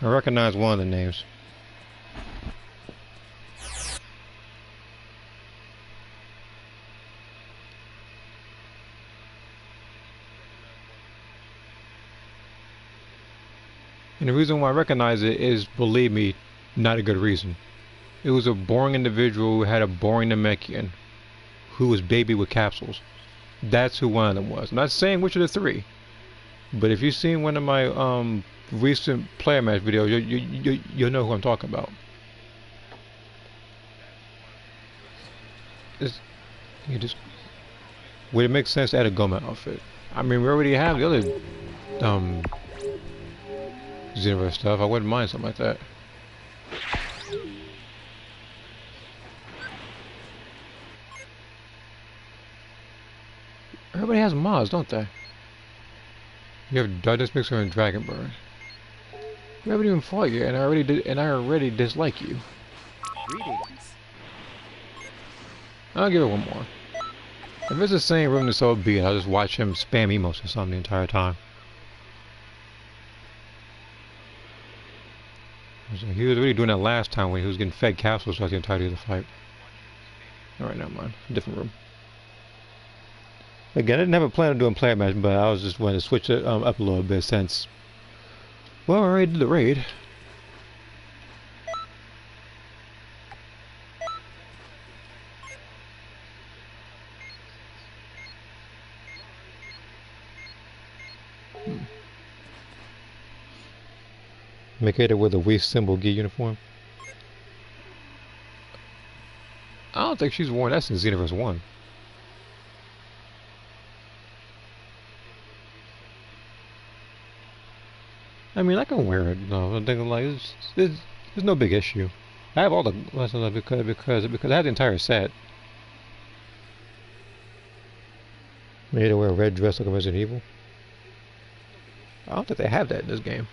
[SPEAKER 1] I recognize one of the names. And the reason why I recognize it is, believe me, not a good reason. It was a boring individual who had a boring Namekian who was baby with capsules. That's who one of them was. I'm not saying which of the 3, but if you've seen one of my recent player match videos, you'll know who I'm talking about. Would it make sense to add a Goma outfit? I mean, we already have the other Xenoverse stuff. I wouldn't mind something like that. Everybody has mods, don't they? You have Darkness Mixer and Dragonburn. We haven't even fought yet, and I already dislike you.
[SPEAKER 13] Greetings.
[SPEAKER 1] I'll give it one more. If it's the same room, then so be it. I'll just watch him spam emotes or something the entire time. He was really doing that last time when he was getting fed capsules throughout the entirety of the fight. Alright, never mind. Different room. Again, I didn't have a plan of doing player match, but I was just wanting to switch it up a little bit since, well, I already did the raid. Makeda with a Wii symbol gi uniform. I don't think she's worn that since Xenoverse 1. I mean, I can wear it. No, I'm thinking like there's no big issue. I have all the because I have the entire set. Made to wear a red dress like a Resident Evil. I don't think they have that in this game.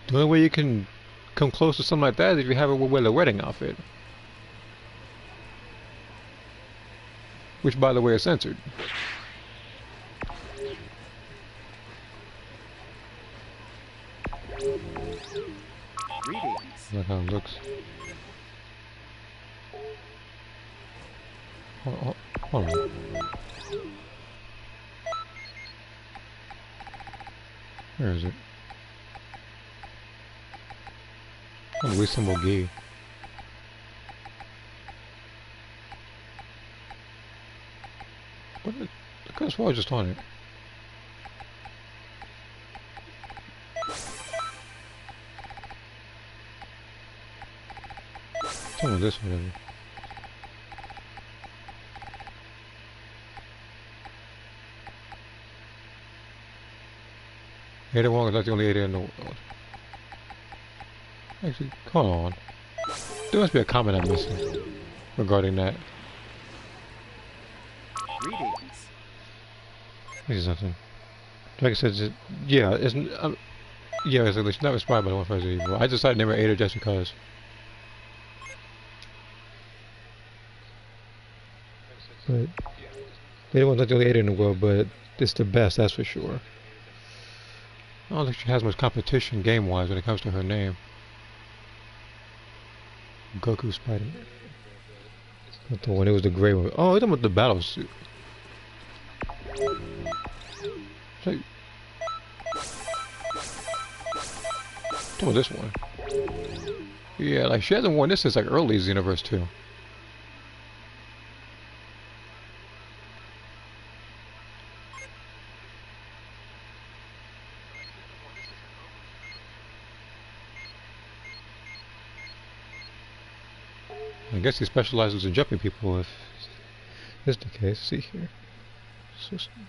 [SPEAKER 1] The only way you can come close to something like that is if you have her wear a wedding outfit. Which, by the way, is censored.
[SPEAKER 13] Greetings.
[SPEAKER 1] Look how it looks. Hold on. Where is it? Oh, Wii symbol gi. What? I could have sworn I was just on it. Some of this, whatever. Ada Wong is not the only Ada in the world. Actually, hold on. There must be a comment I'm missing regarding that.
[SPEAKER 13] Greetings.
[SPEAKER 1] This is something. Like I said, yeah, it's yeah, it's not inspired by the one for Resident Evil. I decided to name her Ada just because. But they don't want to the 8 in the world, but it's the best, that's for sure. I don't think she has much competition game-wise when it comes to her name. Goku Spider-Man. Not the one, it was the gray one. Oh, you're talking about the battle suit. Like, oh, this one. Yeah, like she hasn't worn this since like early Xenoverse 2. I guess he specializes in jumping people if this is the case. See here. System.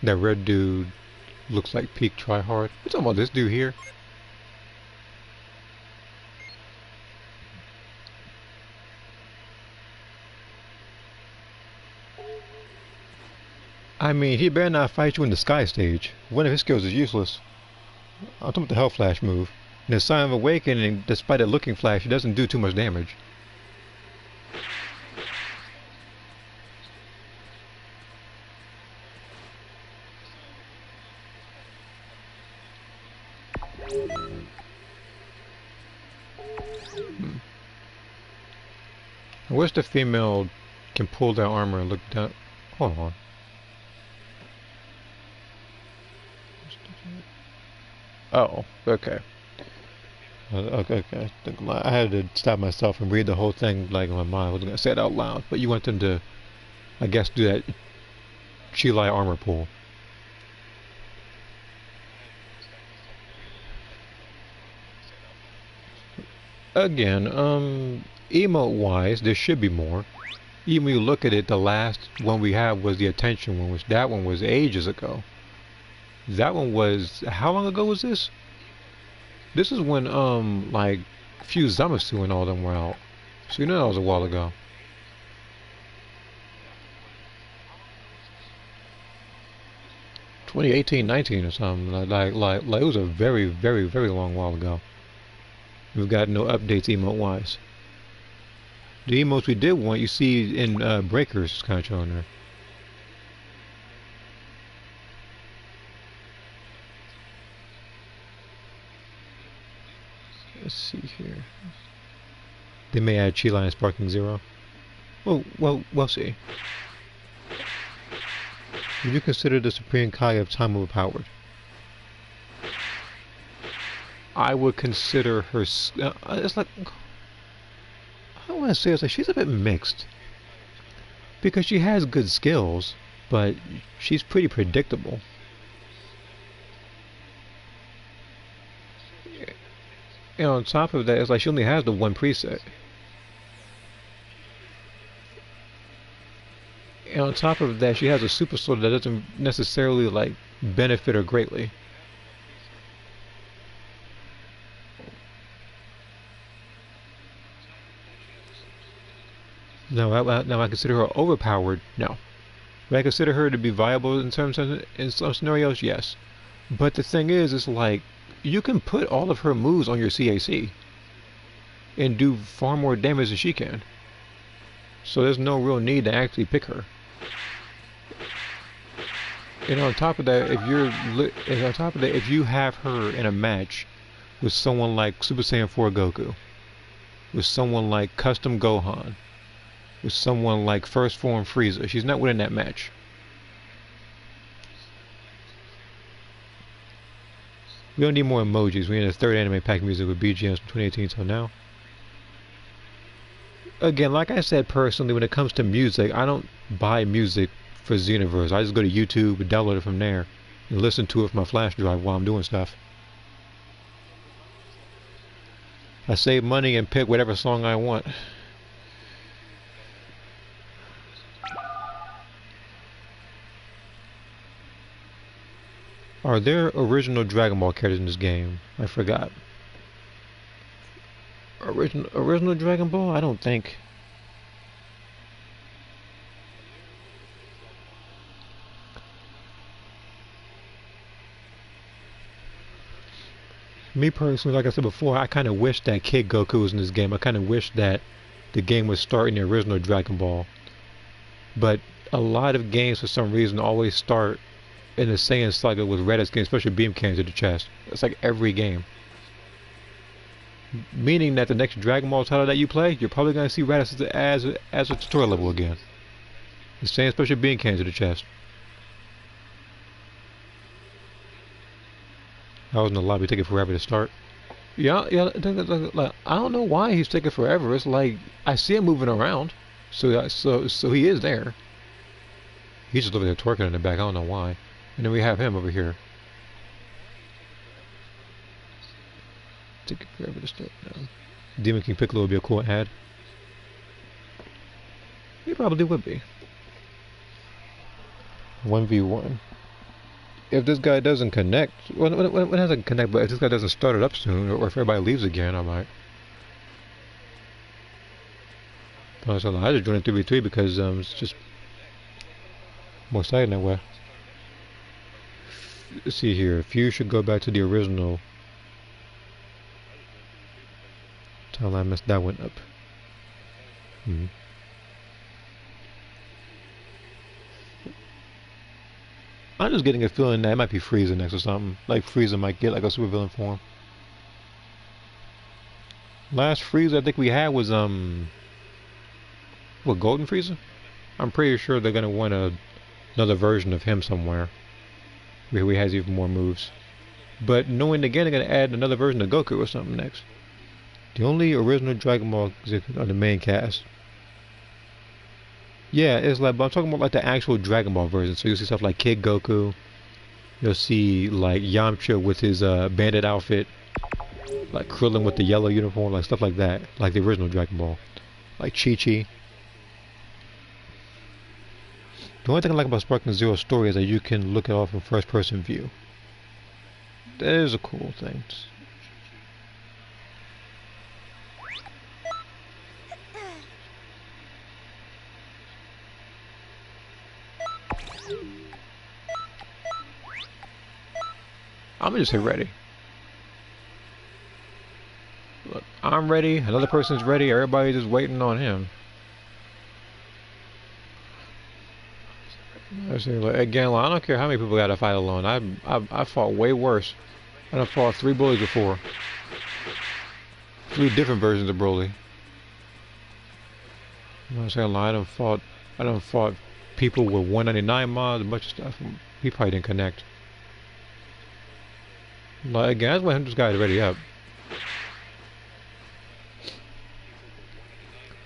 [SPEAKER 1] That red dude looks like peak tryhard. You talking about this dude here? I mean, he better not fight you in the sky stage. One of his skills is useless. I'm talking about the Hell Flash move. In the Sign of Awakening, despite it looking flash, it doesn't do too much damage. I wish the female can pull their armor and look down. Hold on. Oh, okay. Okay. I had to stop myself and read the whole thing like in my mind. I wasn't going to say it out loud. But you want them to, I guess, do that Chilai armor pull. Again, emote-wise, there should be more. Even when you look at it, the last one we had was the Attention one, which that one was ages ago. That one was, how long ago was this? This is when, like, Fuse-Zamasu and all them were out. So you know that was a while ago. (2018-19) or something. Like, it was a very, very, very long while ago. We've got no updates emote-wise. The emotes we did want, you see in Breakers, is kind of showing there. Let's see here. They may add Chilai and Sparking Zero. Well, we'll see. Would you consider the Supreme Kai of Time overpowered? I would consider her. It's like, I don't want to say it's like she's a bit mixed because she has good skills, but she's pretty predictable. And on top of that, it's like she only has the one preset. And on top of that, she has a super sword that doesn't necessarily like benefit her greatly. Now I consider her overpowered. No. Would I consider her to be viable in terms of in some scenarios? Yes. But the thing is, it's like you can put all of her moves on your CAC and do far more damage than she can. So there's no real need to actually pick her. And on top of that, if you have her in a match with someone like Super Saiyan 4 Goku, with someone like Custom Gohan, with someone like First Form Frieza, she's not winning that match. We don't need more emojis. We need a third anime pack music with BGMs from 2018 till now. Again, like I said personally, when it comes to music, I don't buy music for Xenoverse. I just go to YouTube and download it from there and listen to it from my flash drive while I'm doing stuff. I save money and pick whatever song I want. Are there original Dragon Ball characters in this game? I forgot. Original Dragon Ball? I don't think. Me personally, like I said before, I kind of wish that Kid Goku was in this game. I kind of wish that the game would start in the original Dragon Ball. But a lot of games, for some reason, always start in the Saiyan Saga with Raditz game, especially beam cannons to the chest. It's like every game. Meaning that the next Dragon Ball title that you play, you're probably going to see Raditz as a tutorial level again. The same special beam cannons to the chest. I was in the lobby taking forever to start. Yeah. I don't know why he's taking forever. It's like I see him moving around, so he is there. He's just over there twerking in the back. I don't know why. And then we have him over here. Taking forever to start now. Demon King Piccolo would be a cool ad. He probably would be. 1v1. If this guy doesn't connect, when it doesn't connect, but if this guy doesn't start it up soon, or if everybody leaves again, I might. I just joined 3v3 because it's just more exciting that way. Let's see here. Few should go back to the original. Timeline messed that one up. I'm just getting a feeling that it might be Frieza next or something. Like Frieza might get like a supervillain form. Last Frieza I think we had was what, Golden Frieza? I'm pretty sure they're gonna want another version of him somewhere, where he has even more moves. But knowing again, they're gonna add another version of Goku or something next. The only original Dragon Ball on the main cast. Yeah, it's like, but I'm talking about like the actual Dragon Ball version. So you'll see stuff like Kid Goku. You'll see like Yamcha with his bandit outfit, like Krillin with the yellow uniform, like stuff like that, like the original Dragon Ball, like Chi-Chi. The only thing I like about Sparking Zero's story is that you can look at it all from first-person view. That is a cool thing. I'm gonna just hit ready. Look, I'm ready, another person's ready, everybody's just waiting on him. Again, I don't care how many people got to fight alone. I fought way worse. I done fought 3 bullies before. 3 different versions of Broly. I'm not saying I done fought people with 199 mods, a bunch of stuff. He probably didn't connect. Like, again, I just want this guy to ready up.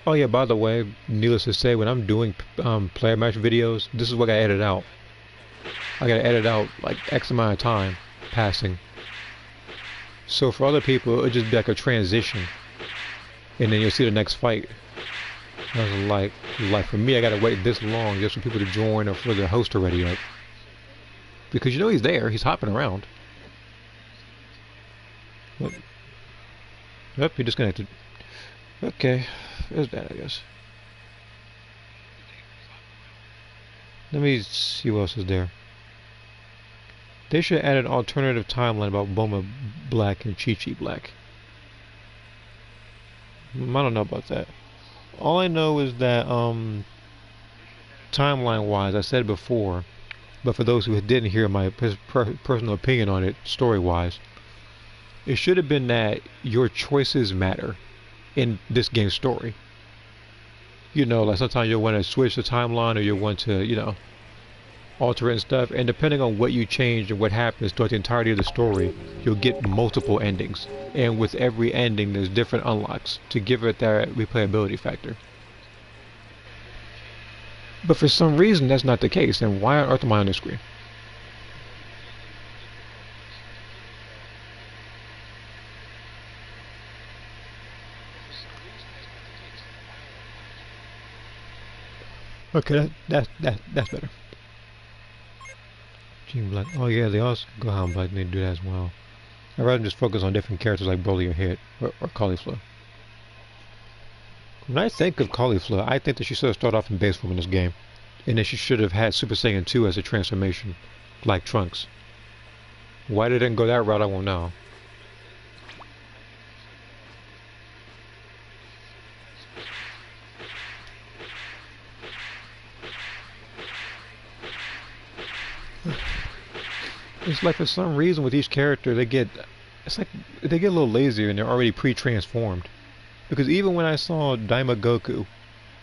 [SPEAKER 1] Oh yeah, by the way, needless to say, when I'm doing player match videos, this is what I edit out. I gotta edit out like X amount of time passing. So for other people, it'll just be like a transition, and then you'll see the next fight. Like for me, I gotta wait this long just for people to join or for the host to ready up. Because you know he's there, he's hopping around. Yep, he disconnected. Okay, there's that, I guess. Let me see what else is there. They should add an alternative timeline about Bulma Black and Chi-Chi Black. I don't know about that. All I know is that, timeline-wise, I said before, but for those who didn't hear my personal opinion on it, story-wise, it should have been that your choices matter in this game's story. You know, like sometimes you'll want to switch the timeline or you'll want to, you know, alter it and stuff. And depending on what you change and what happens throughout the entirety of the story, you'll get multiple endings. And with every ending, there's different unlocks to give it that replayability factor. But for some reason, that's not the case. And why on earth am I on this screen? Okay, that's better. Gene Black. Oh yeah, they also Gohan Black. They do that as well. I'd rather just focus on different characters like Broly or Hit or Cauliflower. When I think of Cauliflower, I think that she should have started off in base form in this game, and then she should have had Super Saiyan 2 as a transformation, like Trunks. Why they didn't go that route, I won't know. It's like for some reason with each character it's like they get a little lazier and they're already pre-transformed. Because even when I saw Daima Goku,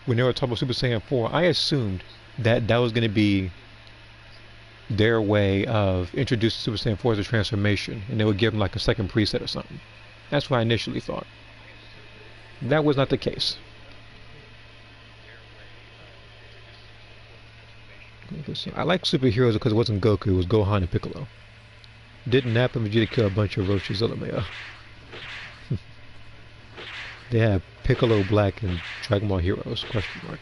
[SPEAKER 1] when they were talking about Super Saiyan 4, I assumed that that was going to be their way of introducing Super Saiyan 4 as a transformation, and they would give him like a second preset or something. That's what I initially thought. That was not the case. I like superheroes because it wasn't Goku, it was Gohan and Piccolo. Didn't happen for you to kill a bunch of Roshi Zillamea. They have Piccolo Black and Dragon Ball Heroes, question mark.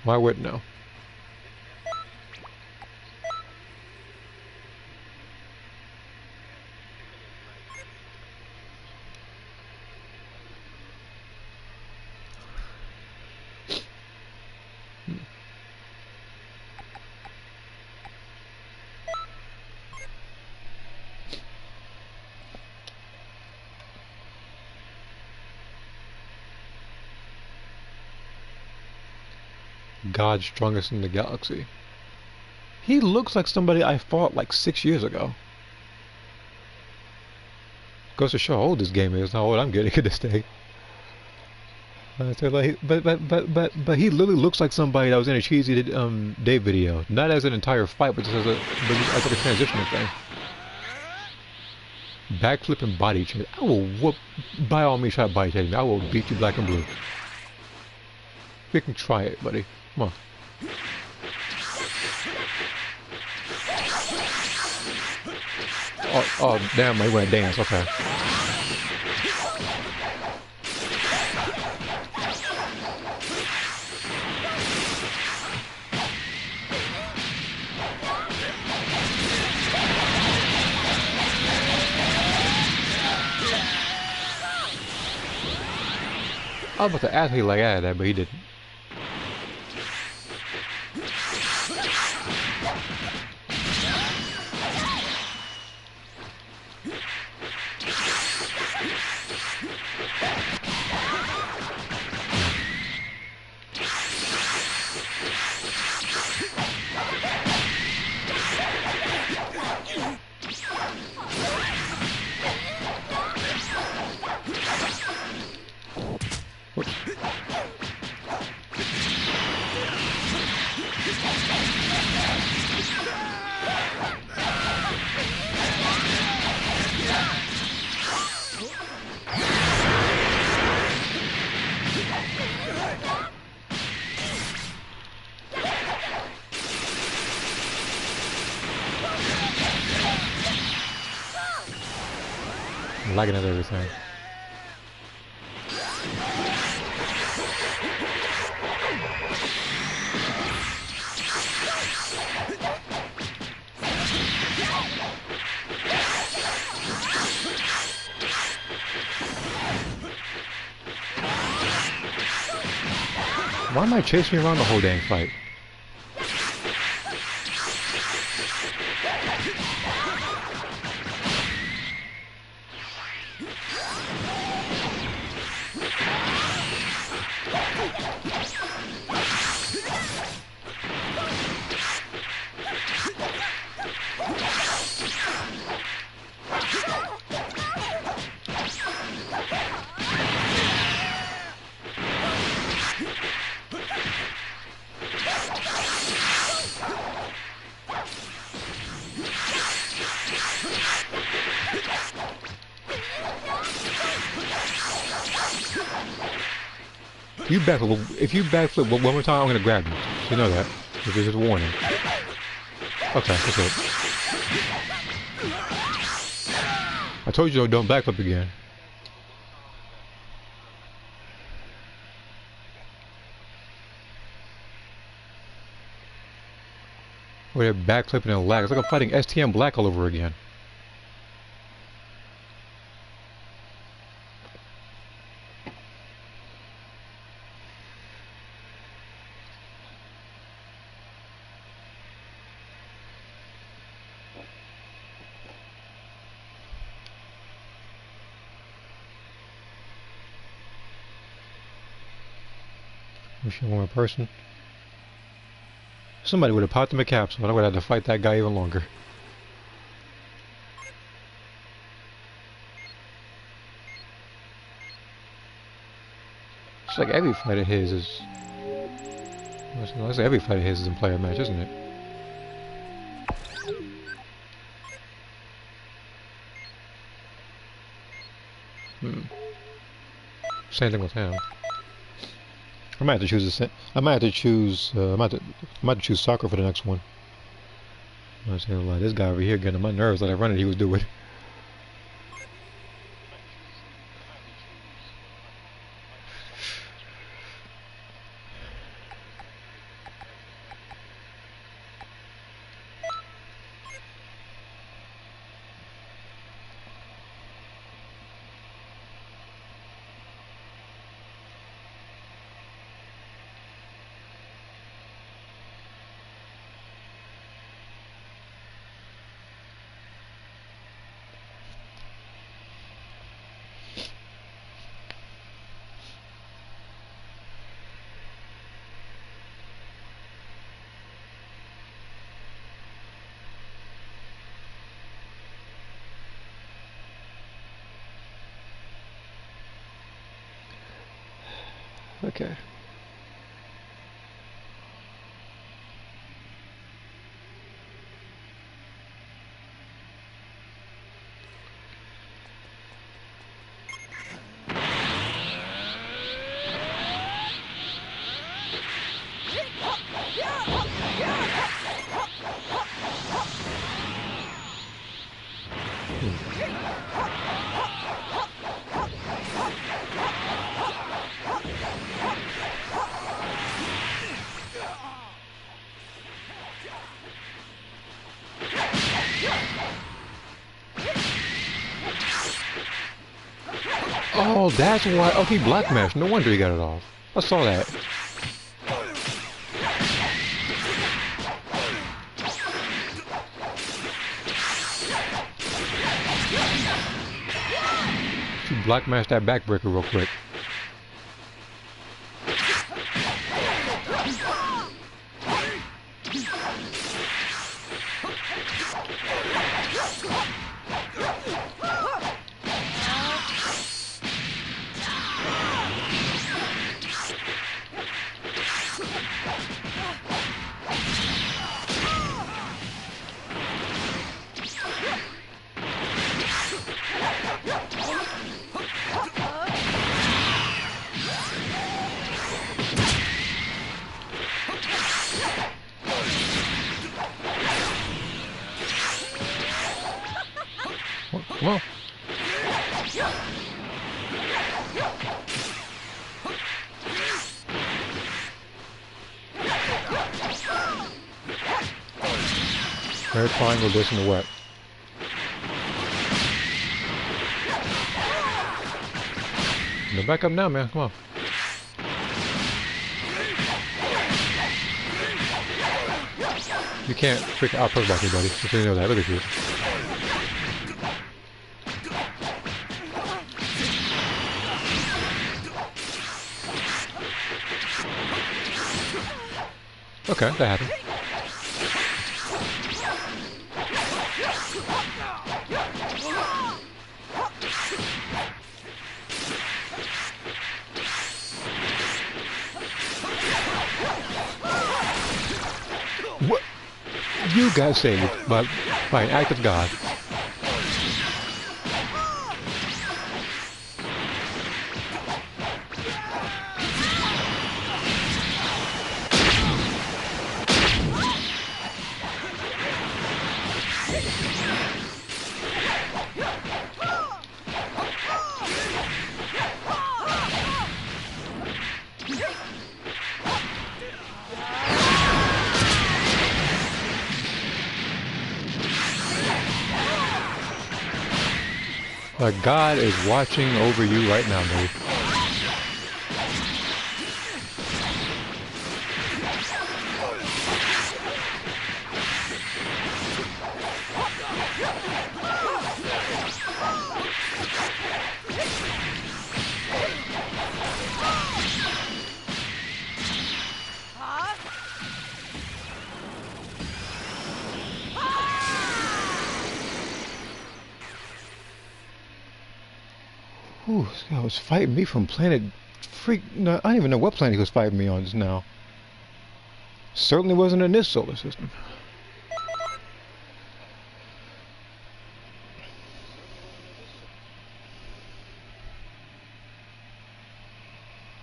[SPEAKER 1] Why wouldn't no? God strongest in the galaxy. He looks like somebody I fought like 6 years ago. Goes to show how old this game is, how old I'm getting at this day. So like, but he literally looks like somebody that was in a cheesy Dave video, not as an entire fight, but just as like a transitional thing. Backflip and body change. I will whoop. By all means, try to body change me. I will beat you black and blue. We can try it, buddy. Come on. Oh, damn, I went dance, okay. I was about to ask me like that, but he didn't. I'm lagging at everything. Why am I chasing you around the whole dang fight? If you backflip one more time, I'm gonna grab you. So you know that. This is just a warning. Okay, that's it. I told you don't backflip again. Where they're backflipping and lag. It's like I'm fighting STM Black all over again. Wish one more person. Somebody would have popped him a capsule, and I would have had to fight that guy even longer. It's like every fight of his is... It's like every fight of his is in player match, isn't it? Same thing with him. I might have to choose a. I might have to choose. I might have to choose soccer for the next one. I was saying, like, this guy over here getting on my nerves that I running he was doing. Okay. Oh, that's why. Oh, he black mashed. No wonder he got it off. I saw that. She black mashed that backbreaker real quick. Come on. Air triangle this in the wet. No, back up now, man. Come on. You can't freaking out-perk block me, buddy. Just so you know that. Look at you. Okay, that happened. What? You got saved by an act of God. Like God is watching over you right now, baby. Ooh, this guy was fighting me from planet freak. No, I don't even know what planet he was fighting me on just now. Certainly wasn't in this solar system.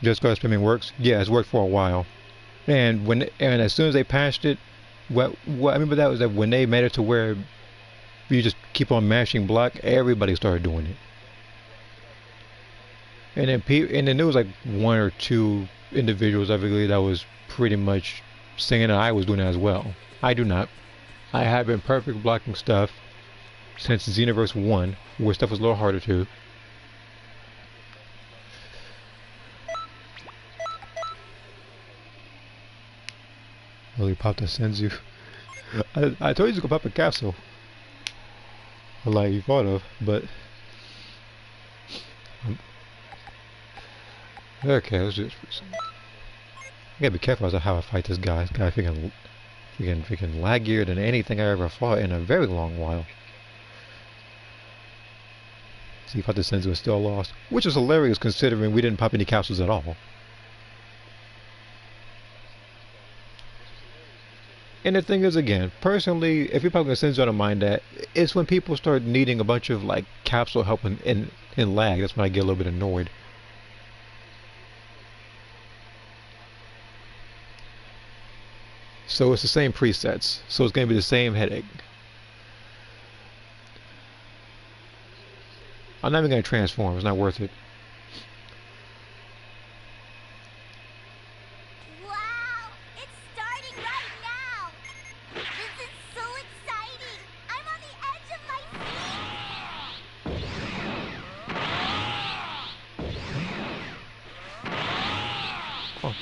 [SPEAKER 1] Just cause streaming works? Yeah, it's worked for a while. And as soon as they patched it, what I remember that was that when they made it to where you just keep on mashing block, everybody started doing it. And then there was like one or two individuals I believe that was pretty much saying that I was doing that as well. I do not. I have been perfect blocking stuff since Xenoverse 1, where stuff was a little harder to. Really popped a Senzu. I told you to go pop a capsule. Like you thought of, but okay, let's just. I gotta be careful as to how I fight this guy. This guy freaking laggier than anything I ever fought in a very long while. See if I Senzu is still lost, which is hilarious considering we didn't pop any capsules at all. And the thing is, again, personally, if you're probably gonna Senzu, I don't mind that. It's when people start needing a bunch of like capsule help in lag. That's when I get a little bit annoyed. So it's the same presets, so it's going to be the same headache. I'm not even going to transform, it's not worth it.
[SPEAKER 9] Wow! It's starting right now! This is so exciting! I'm on the edge of my seat!
[SPEAKER 1] Oh.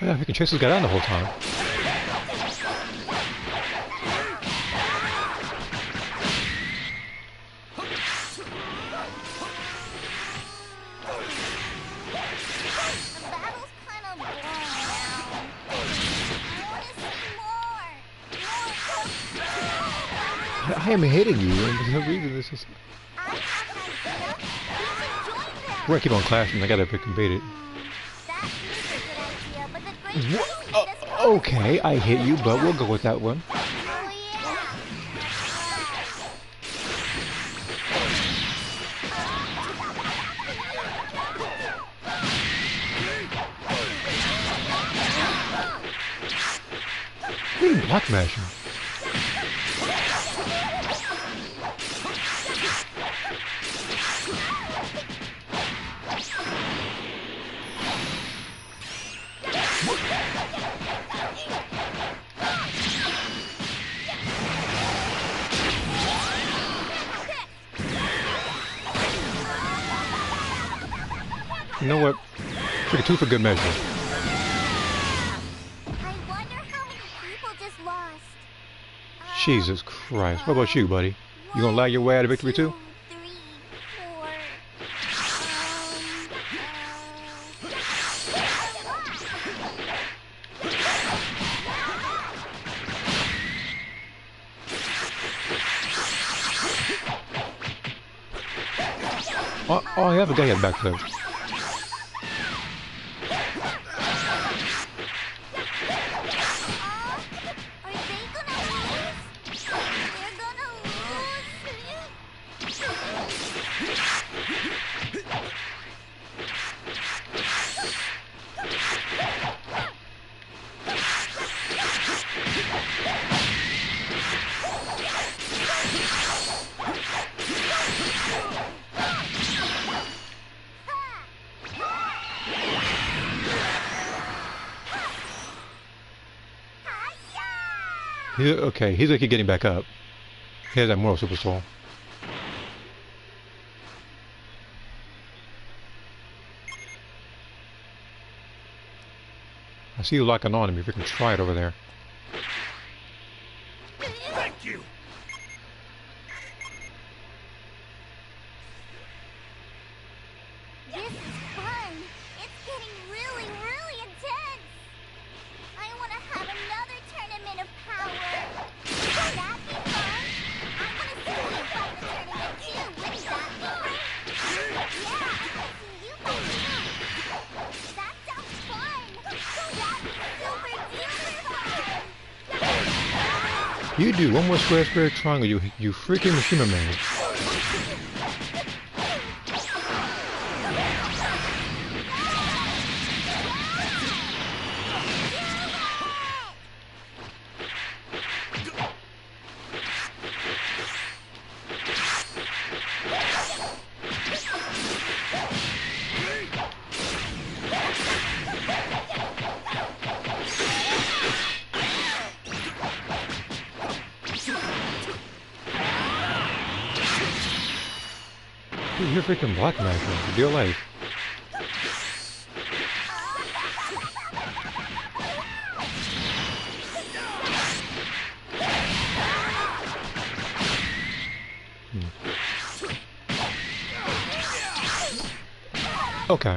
[SPEAKER 1] I freaking chase this guy down the whole time. I am hitting you, and for some reason this is. We're gonna keep on clashing. I gotta freaking beat it. Okay, I hit you, but we'll go with that one. Block mashing. You know what? Freaking two for good measure. Jesus Christ. What about you, buddy? You gonna lag your way out of victory too?
[SPEAKER 9] 3, 4.
[SPEAKER 1] Oh, I have a guy at back there. Okay, he's gonna keep getting back up. He has that moral super soul. I see you locking on him if you can try it over there.
[SPEAKER 6] Thank you.
[SPEAKER 9] This is fun. It's getting really, really intense. I want to have another tournament of power. Would that be fun? I want to see you fight the tournament too. Wouldn't that be great? Yeah, I want to see you fight too. That sounds fun. That'd be super duper fun.
[SPEAKER 1] You do one more square, square, triangle, you freaking Mishima man. Dude, you're freaking Black Magic, real life. Okay.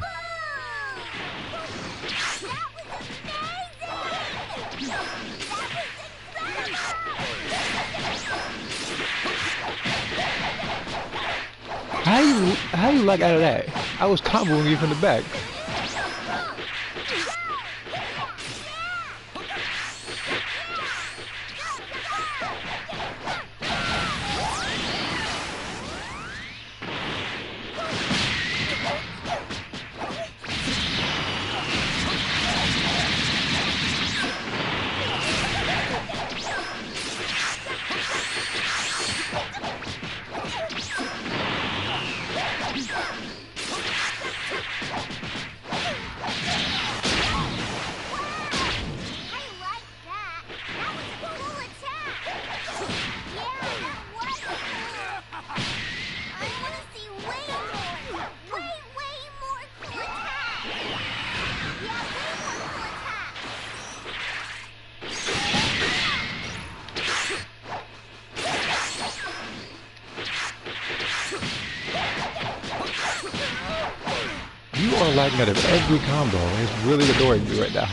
[SPEAKER 1] How you like out of that? I was comboing you from the back. You are lagging out of every combo, and it's really adoring me right now.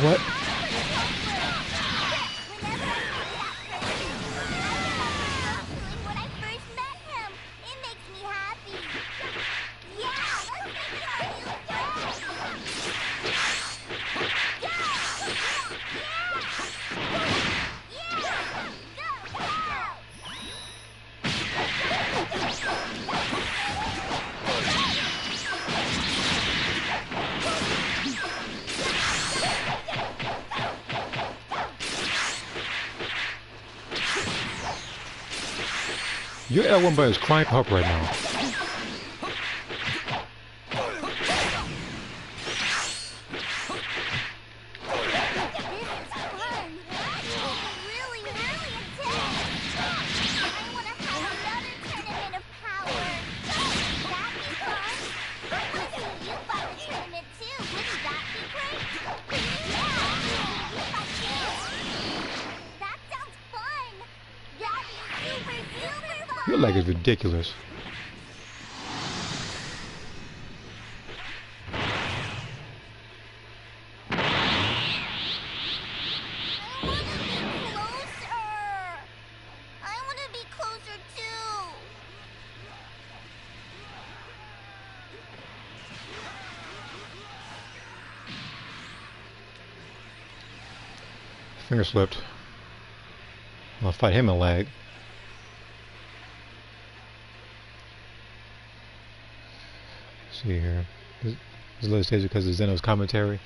[SPEAKER 1] What? Your L1 button is crying up right now. Your leg is ridiculous. Finger slipped. I'll fight him a lag. Let's see here. This is a little stage because of Zeno's commentary.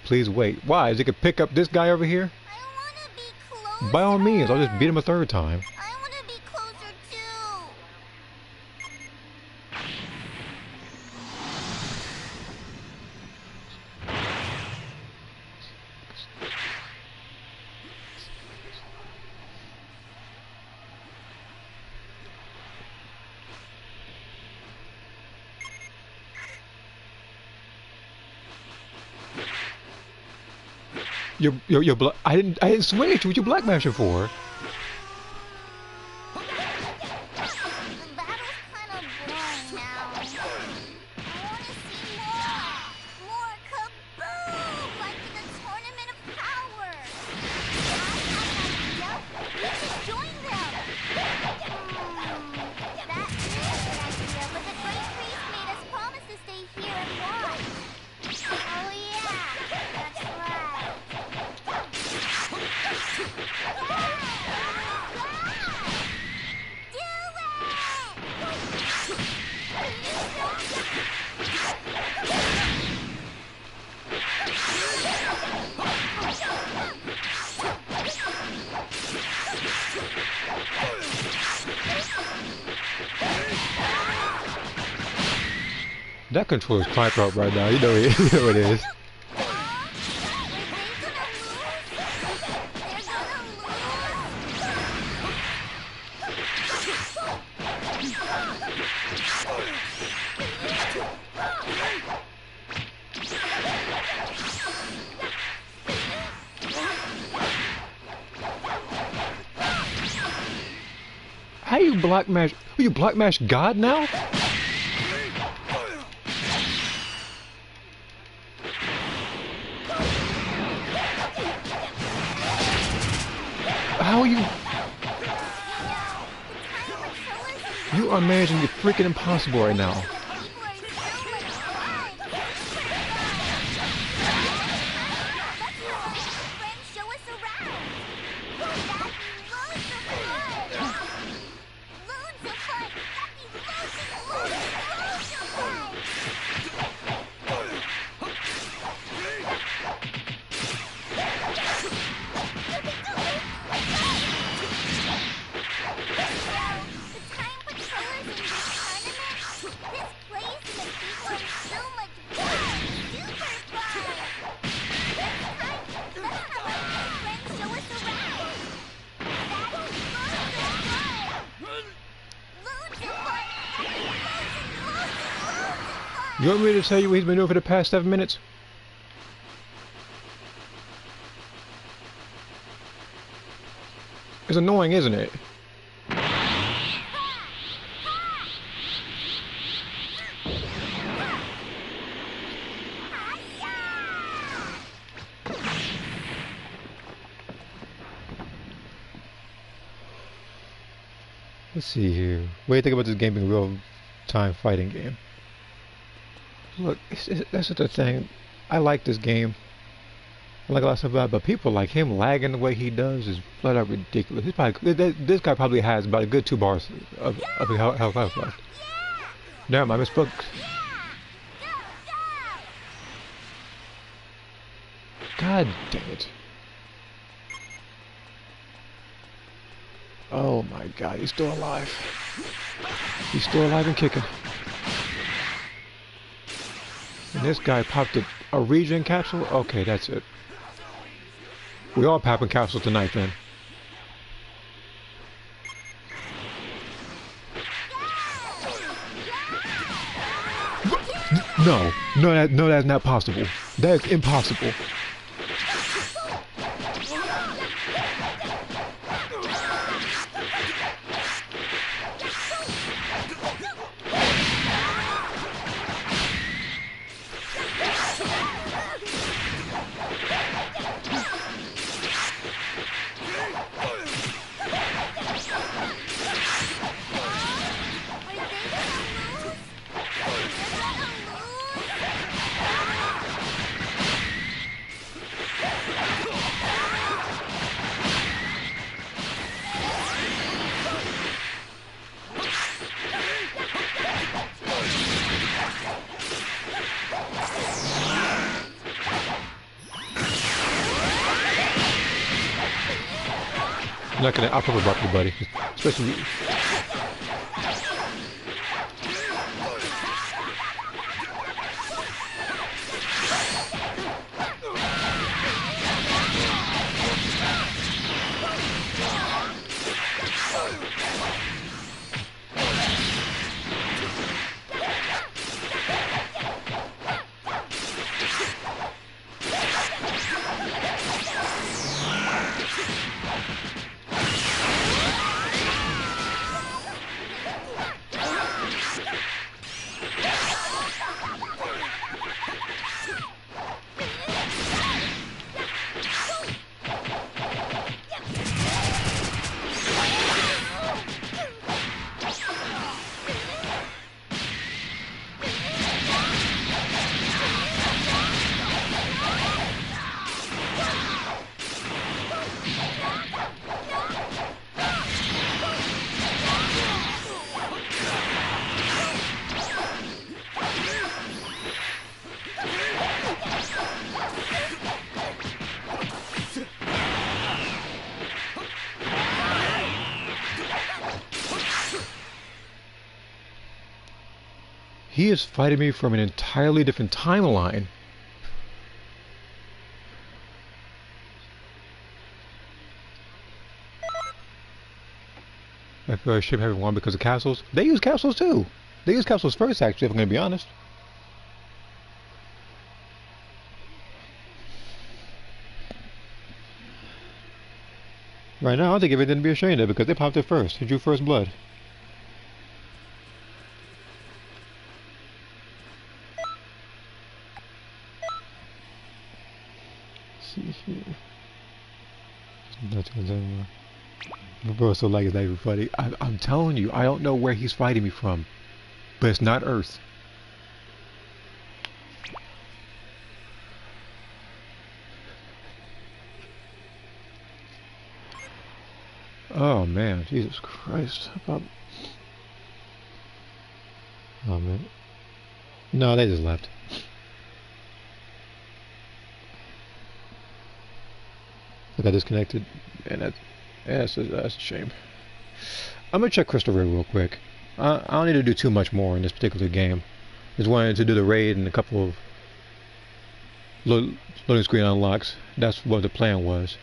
[SPEAKER 1] Please wait. Why? Is he could pick up this guy over here? By all means, I'll just beat him a third time. I didn't swing at you. What you black mashing for? That controller's piped up right now. You know it. You know it is. How you block mash? You block mash God now? How are you? You are managing the freaking impossible right now. You want me to tell you what he's been doing for the past 7 minutes? It's annoying, isn't it? Let's see here. What do you think about this game being a real-time fighting game? Look, that's the thing. I like this game. I like a lot of stuff about it, but people like him lagging the way he does is flat out ridiculous. He's probably, this guy probably has about a good 2 bars of health left. Damn, I misspoke. God dang it. Oh my god, he's still alive. He's still alive and kicking. And this guy popped a regen capsule? Okay, that's it. We all popping capsules tonight then. No, that's not possible. That is impossible. not gonna. I'll talk about you, buddy. Especially. He is fighting me from an entirely different timeline. I feel I should have one because of capsules. They use capsules too. They use capsules first, actually, if I'm going to be honest. Right now, I think everything to be ashamed of because they popped it first. They drew first blood. Bro, so like it's not even funny. I'm telling you, I don't know where he's fighting me from, but it's not Earth. Oh man, Jesus Christ! Oh man, no, they just left. Look, I disconnected, and that's a shame. I'm gonna check Crystal Ray real quick. I don't need to do too much more in this particular game. Just wanted to do the raid and a couple of loading screen unlocks. That's what the plan was.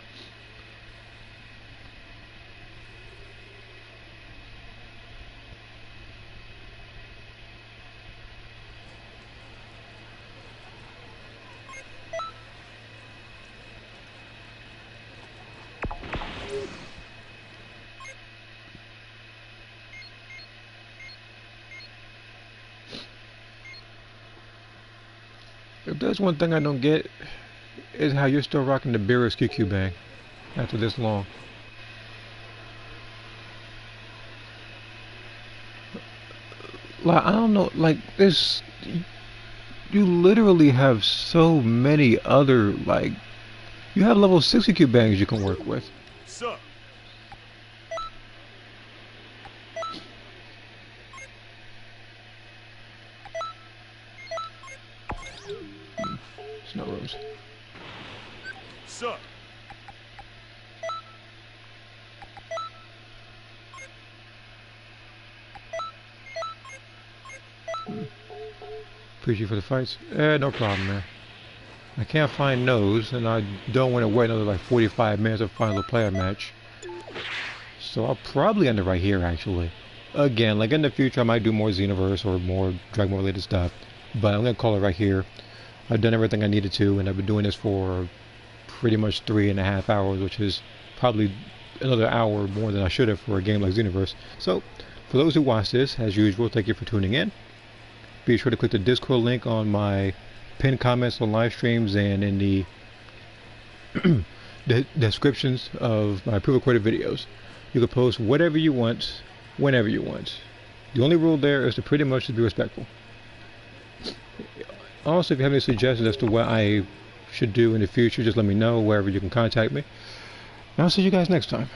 [SPEAKER 1] If there's one thing I don't get, is how you're still rocking the Beerus QQ bang after this long. Like, I don't know, like, this, you literally have so many other, like, you have level 6 QQ bangs you can work with.
[SPEAKER 12] Sup?
[SPEAKER 1] Snow rose.
[SPEAKER 12] Sup?
[SPEAKER 1] Appreciate you for the fights. No problem, man. I can't find Nose, and I don't want to wait another like 45 minutes to find a player match. So I'll probably end it right here, actually. Again, like in the future, I might do more Xenoverse or more Dragon Ball related stuff. But I'm going to call it right here. I've done everything I needed to, and I've been doing this for pretty much 3.5 hours, which is probably another hour more than I should have for a game like Xenoverse. So, for those who watch this, as usual, thank you for tuning in. Be sure to click the Discord link on my pinned comments on live streams and in the descriptions of my pre-recorded videos. You can post whatever you want, whenever you want. The only rule there is to pretty much be respectful. Also, if you have any suggestions as to what I should do in the future, just let me know wherever you can contact me. And I'll see you guys next time.